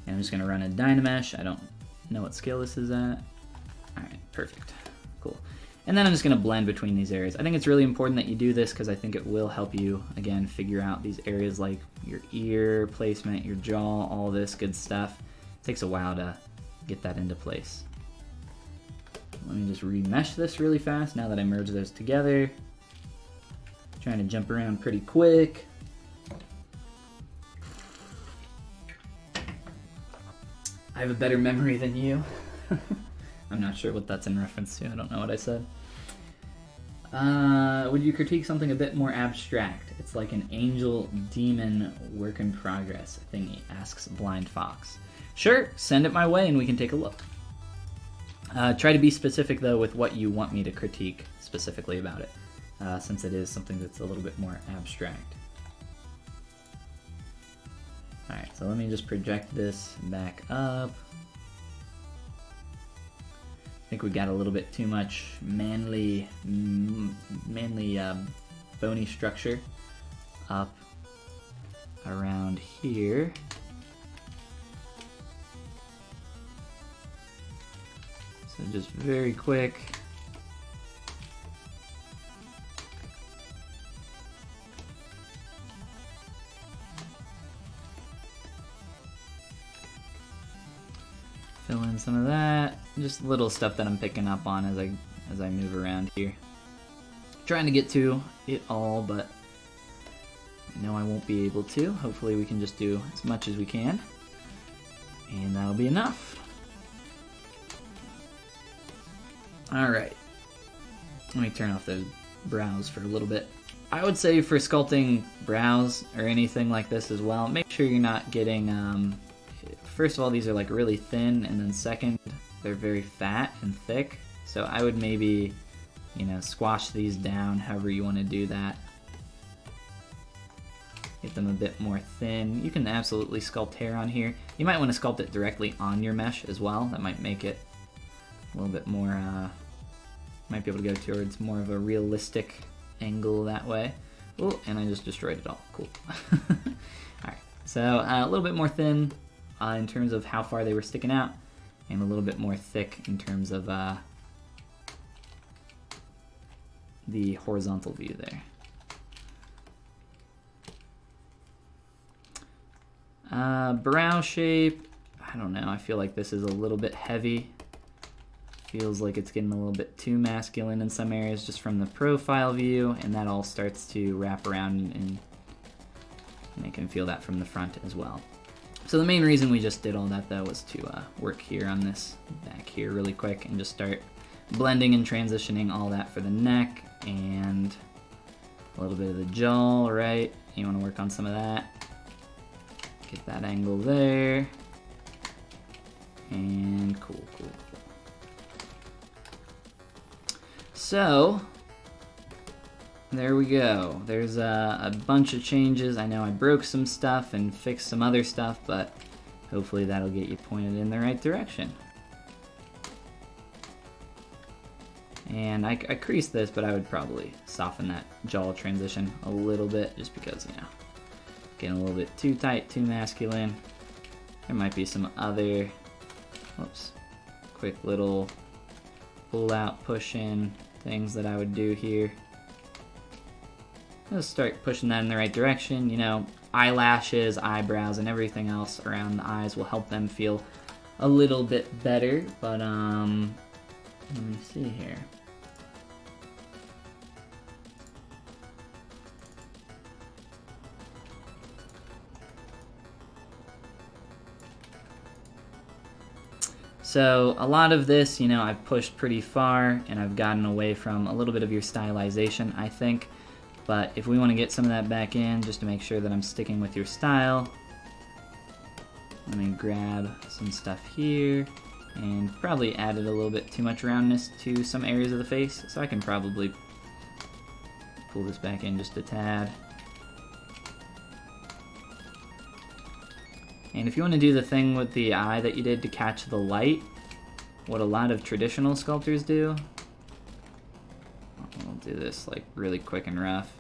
And I'm just gonna run a Dynamesh. I don't know what scale this is at. All right, perfect, cool. And then I'm just gonna blend between these areas. I think it's really important that you do this because I think it will help you, again, figure out these areas like your ear placement, your jaw, all this good stuff. It takes a while to get that into place. Let me just remesh this really fast now that I merge those together. Trying to jump around pretty quick. I have a better memory than you. I'm not sure what that's in reference to. I don't know what I said. Would you critique something a bit more abstract? It's like an angel demon work in progress, I think he asks Blind Fox. Sure, send it my way and we can take a look. Try to be specific though with what you want me to critique specifically about it, since it is something that's a little bit more abstract. Alright, so let me just project this back up. I think we got a little bit too much manly bony structure up around here. So just very quick. Fill in some of that. Just little stuff that I'm picking up on as I move around here. Trying to get to it all, but I know I won't be able to. Hopefully we can just do as much as we can. And that'll be enough. Alright. Let me turn off those brows for a little bit. I would say for sculpting brows or anything like this as well, make sure you're not getting first of all, these are like really thin, and then second, they're very fat and thick. So I would maybe, you know, squash these down however you want to do that. Get them a bit more thin. You can absolutely sculpt hair on here. You might want to sculpt it directly on your mesh as well. That might make it a little bit more, might be able to go towards more of a realistic angle that way. Oh, and I just destroyed it all. Cool. Alright, so a little bit more thin in terms of how far they were sticking out, and a little bit more thick in terms of the horizontal view there. Brow shape, I don't know, I feel like this is a little bit heavy. Feels like it's getting a little bit too masculine in some areas just from the profile view, and that all starts to wrap around and you can feel that from the front as well. So the main reason we just did all that though was to work here on this back here really quick and just start blending and transitioning all that for the neck and a little bit of the jaw, right? You want to work on some of that. Get that angle there. And cool. So, there we go. There's a bunch of changes. I know I broke some stuff and fixed some other stuff, but hopefully that'll get you pointed in the right direction. And I creased this, but I would probably soften that jaw transition a little bit just because, you know, getting a little bit too tight, too masculine. There might be some other, whoops, quick little pull out, push in things that I would do here. Let's start pushing that in the right direction. You know, eyelashes, eyebrows, and everything else around the eyes will help them feel a little bit better. But let me see here. So a lot of this, you know, I've pushed pretty far and I've gotten away from a little bit of your stylization, I think. But if we want to get some of that back in, just to make sure that I'm sticking with your style, let me grab some stuff here, and probably added a little bit too much roundness to some areas of the face, so I can probably pull this back in just a tad. And if you want to do the thing with the eye that you did to catch the light, what a lot of traditional sculptors do do this like really quick and rough.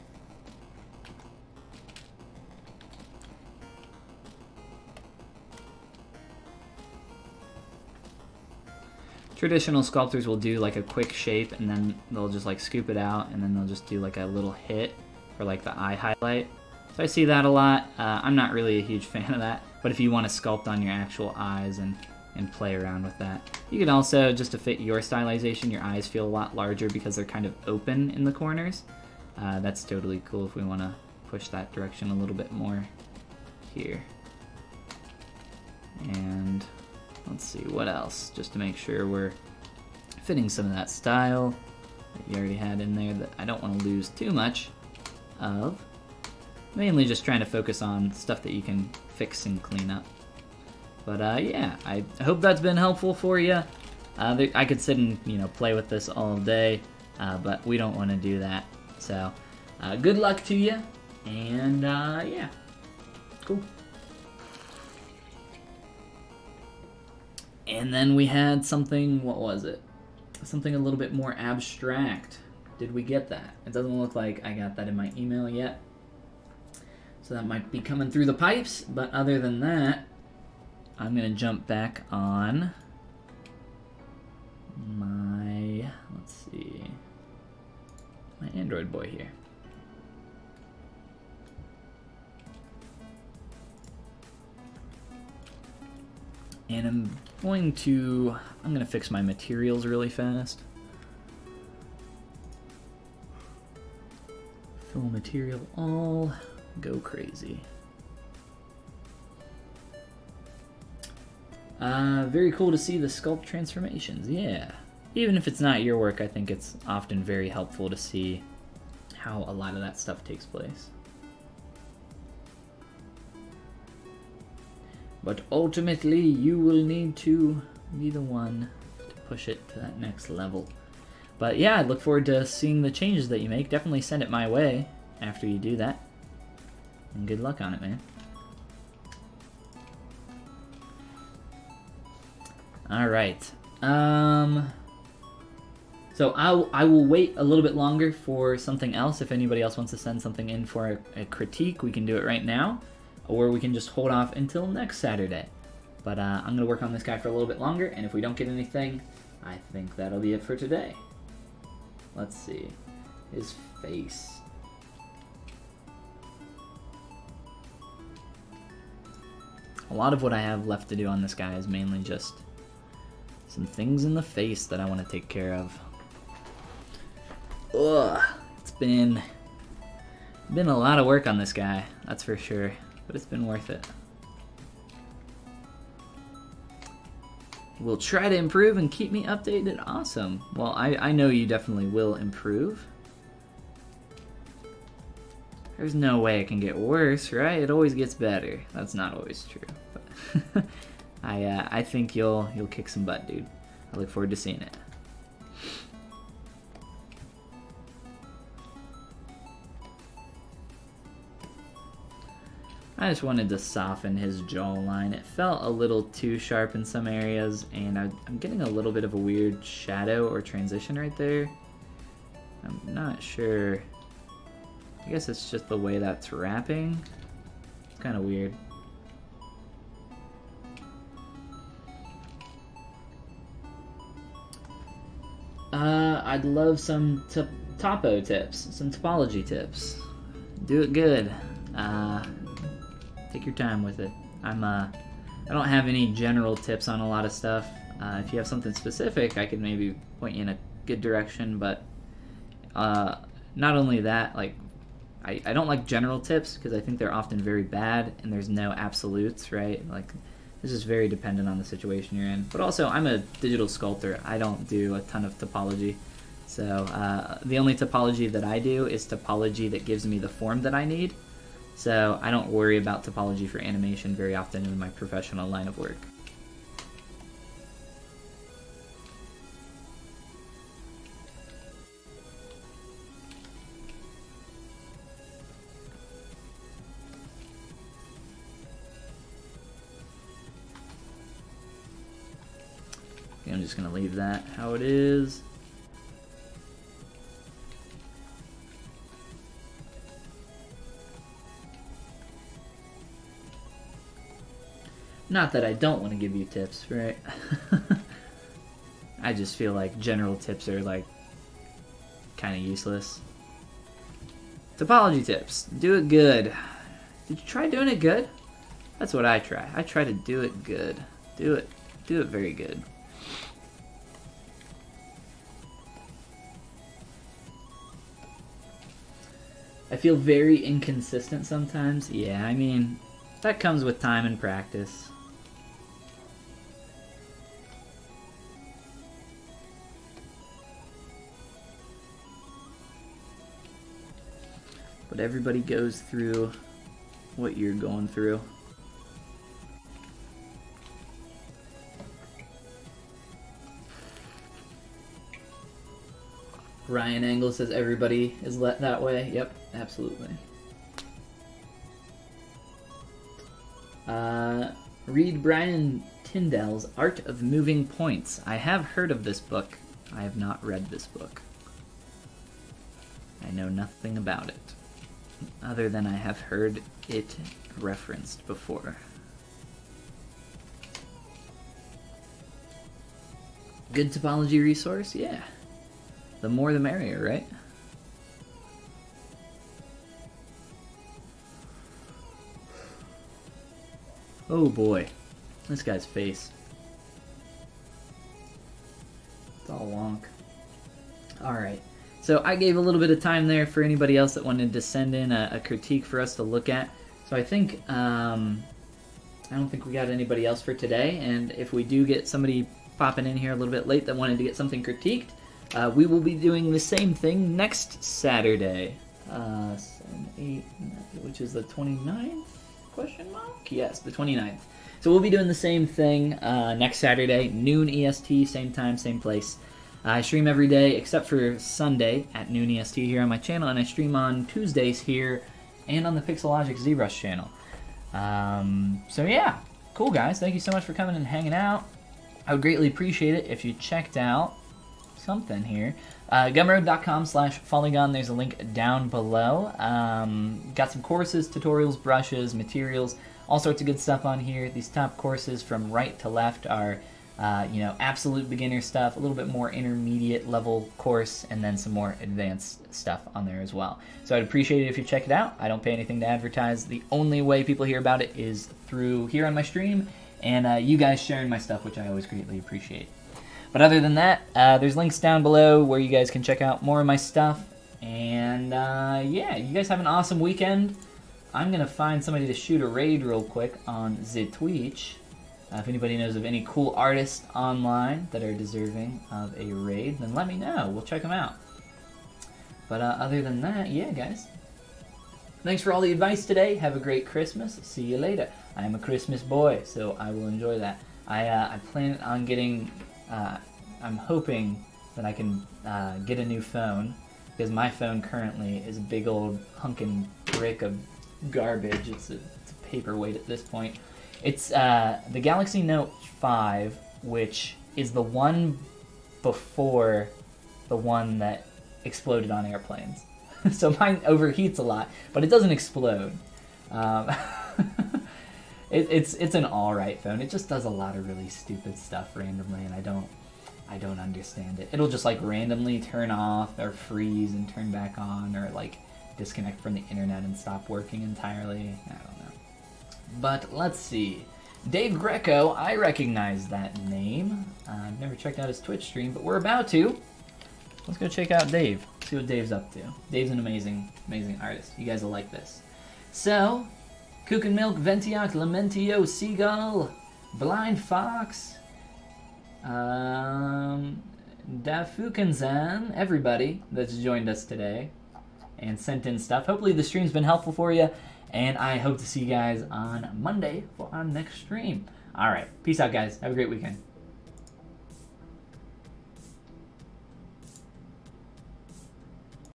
Traditional sculptors will do like a quick shape and then they'll just like scoop it out and then they'll just do like a little hit for like the eye highlight. So I see that a lot. I'm not really a huge fan of that, but if you want to sculpt on your actual eyes and play around with that. You can also, just to fit your stylization, your eyes feel a lot larger because they're kind of open in the corners. That's totally cool if we want to push that direction a little bit more here. And let's see, what else? Just to make sure we're fitting some of that style that you already had in there that I don't want to lose too much of. Mainly just trying to focus on stuff that you can fix and clean up. But yeah, I hope that's been helpful for you. I could sit and play with this all day, but we don't want to do that. So good luck to you, and yeah, cool. And then we had something, what was it? Something a little bit more abstract. Did we get that? It doesn't look like I got that in my email yet. So that might be coming through the pipes, but other than that, I'm gonna jump back on my, let's see, my Android boy here. And I'm gonna fix my materials really fast. Fill material all, go crazy. Very cool to see the sculpt transformations, yeah. Even if it's not your work, I think it's often very helpful to see how a lot of that stuff takes place. But ultimately, you will need to be the one to push it to that next level. But yeah, I look forward to seeing the changes that you make. Definitely send it my way after you do that. And good luck on it, man. Alright. So I will wait a little bit longer for something else. If anybody else wants to send something in for a critique, we can do it right now. Or we can just hold off until next Saturday. But I'm going to work on this guy for a little bit longer, and if we don't get anything, I think that'll be it for today. Let's see. His face. A lot of what I have left to do on this guy is mainly just some things in the face that I want to take care of. Ugh, it's been a lot of work on this guy, that's for sure, but it's been worth it. We'll try to improve and keep me updated. Awesome. Well, I know you definitely will improve. There's no way it can get worse, right? It always gets better. That's not always true. But I think you'll kick some butt, dude. I look forward to seeing it. I just wanted to soften his jawline. It felt a little too sharp in some areas, and I'm getting a little bit of a weird shadow or transition right there. I'm not sure. I guess it's just the way that's wrapping. It's kind of weird. I'd love some topo tips, some topology tips. Do it good. Take your time with it. I don't have any general tips on a lot of stuff. If you have something specific, I could maybe point you in a good direction, but not only that, like, I don't like general tips because I think they're often very bad and there's no absolutes, right? Like, it's just very dependent on the situation you're in. But also, I'm a digital sculptor. I don't do a ton of topology. So the only topology that I do is topology that gives me the form that I need. So I don't worry about topology for animation very often in my professional line of work. Okay, I'm just going to leave that how it is. Not that I don't want to give you tips, right? I just feel like general tips are like kind of useless. Topology tips. Do it good. Did you try doing it good? That's what I try. I try to do it good. Do it very good. I feel very inconsistent sometimes. Yeah, I mean, that comes with time and practice. But everybody goes through what you're going through. Ryan Angle says everybody is let that way. Yep, absolutely. Read Brian Tyndall's Art of Moving Points. I have heard of this book. I have not read this book. I know nothing about it, other than I have heard it referenced before. Good topology resource? Yeah. The more the merrier, right? Oh boy. This guy's face. It's all wonk. Alright. So I gave a little bit of time there for anybody else that wanted to send in a critique for us to look at. So I think, I don't think we got anybody else for today. And if we do get somebody popping in here a little bit late that wanted to get something critiqued, we will be doing the same thing next Saturday. 7, 8, which is the 29th? Question mark? Yes, the 29th. So we'll be doing the same thing next Saturday, noon EST, same time, same place. I stream every day except for Sunday at noon EST here on my channel, and I stream on Tuesdays here and on the Pixelogic ZBrush channel. So yeah, cool guys. Thank you so much for coming and hanging out. I would greatly appreciate it if you checked out something here. Gumroad.com/Follygon. There's a link down below. Got some courses, tutorials, brushes, materials, all sorts of good stuff on here. These top courses from right to left are you know, absolute beginner stuff, a little bit more intermediate level course, and then some more advanced stuff on there as well. So I'd appreciate it if you check it out. I don't pay anything to advertise. The only way people hear about it is through here on my stream, and you guys sharing my stuff, which I always greatly appreciate. But other than that, there's links down below where you guys can check out more of my stuff. And yeah, you guys have an awesome weekend. I'm going to find somebody to shoot a raid real quick on ZTwitch. If anybody knows of any cool artists online that are deserving of a raid, then let me know. We'll check them out. But other than that, yeah, guys. Thanks for all the advice today. Have a great Christmas. See you later. I am a Christmas boy, so I will enjoy that. I plan on getting... I'm hoping that I can get a new phone, because my phone currently is a big old hunkin' brick of garbage. It's a paperweight at this point. It's the Galaxy Note 5, which is the one before the one that exploded on airplanes. So mine overheats a lot, but it doesn't explode. It's an alright phone. It just does a lot of really stupid stuff randomly, and I don't understand it. It'll just like randomly turn off or freeze and turn back on, or like disconnect from the internet and stop working entirely. I don't know. But let's see. Dave Greco, I recognize that name. I've never checked out his Twitch stream, but we're about to. Let's go check out Dave. See what Dave's up to. Dave's an amazing, amazing artist. You guys will like this. So, Kook and Milk, Ventiac, Lamentio, Seagull, Blind Fox, Dafukenzan, everybody that's joined us today and sent in stuff. Hopefully the stream's been helpful for you, and I hope to see you guys on Monday for our next stream. Alright, peace out guys. Have a great weekend.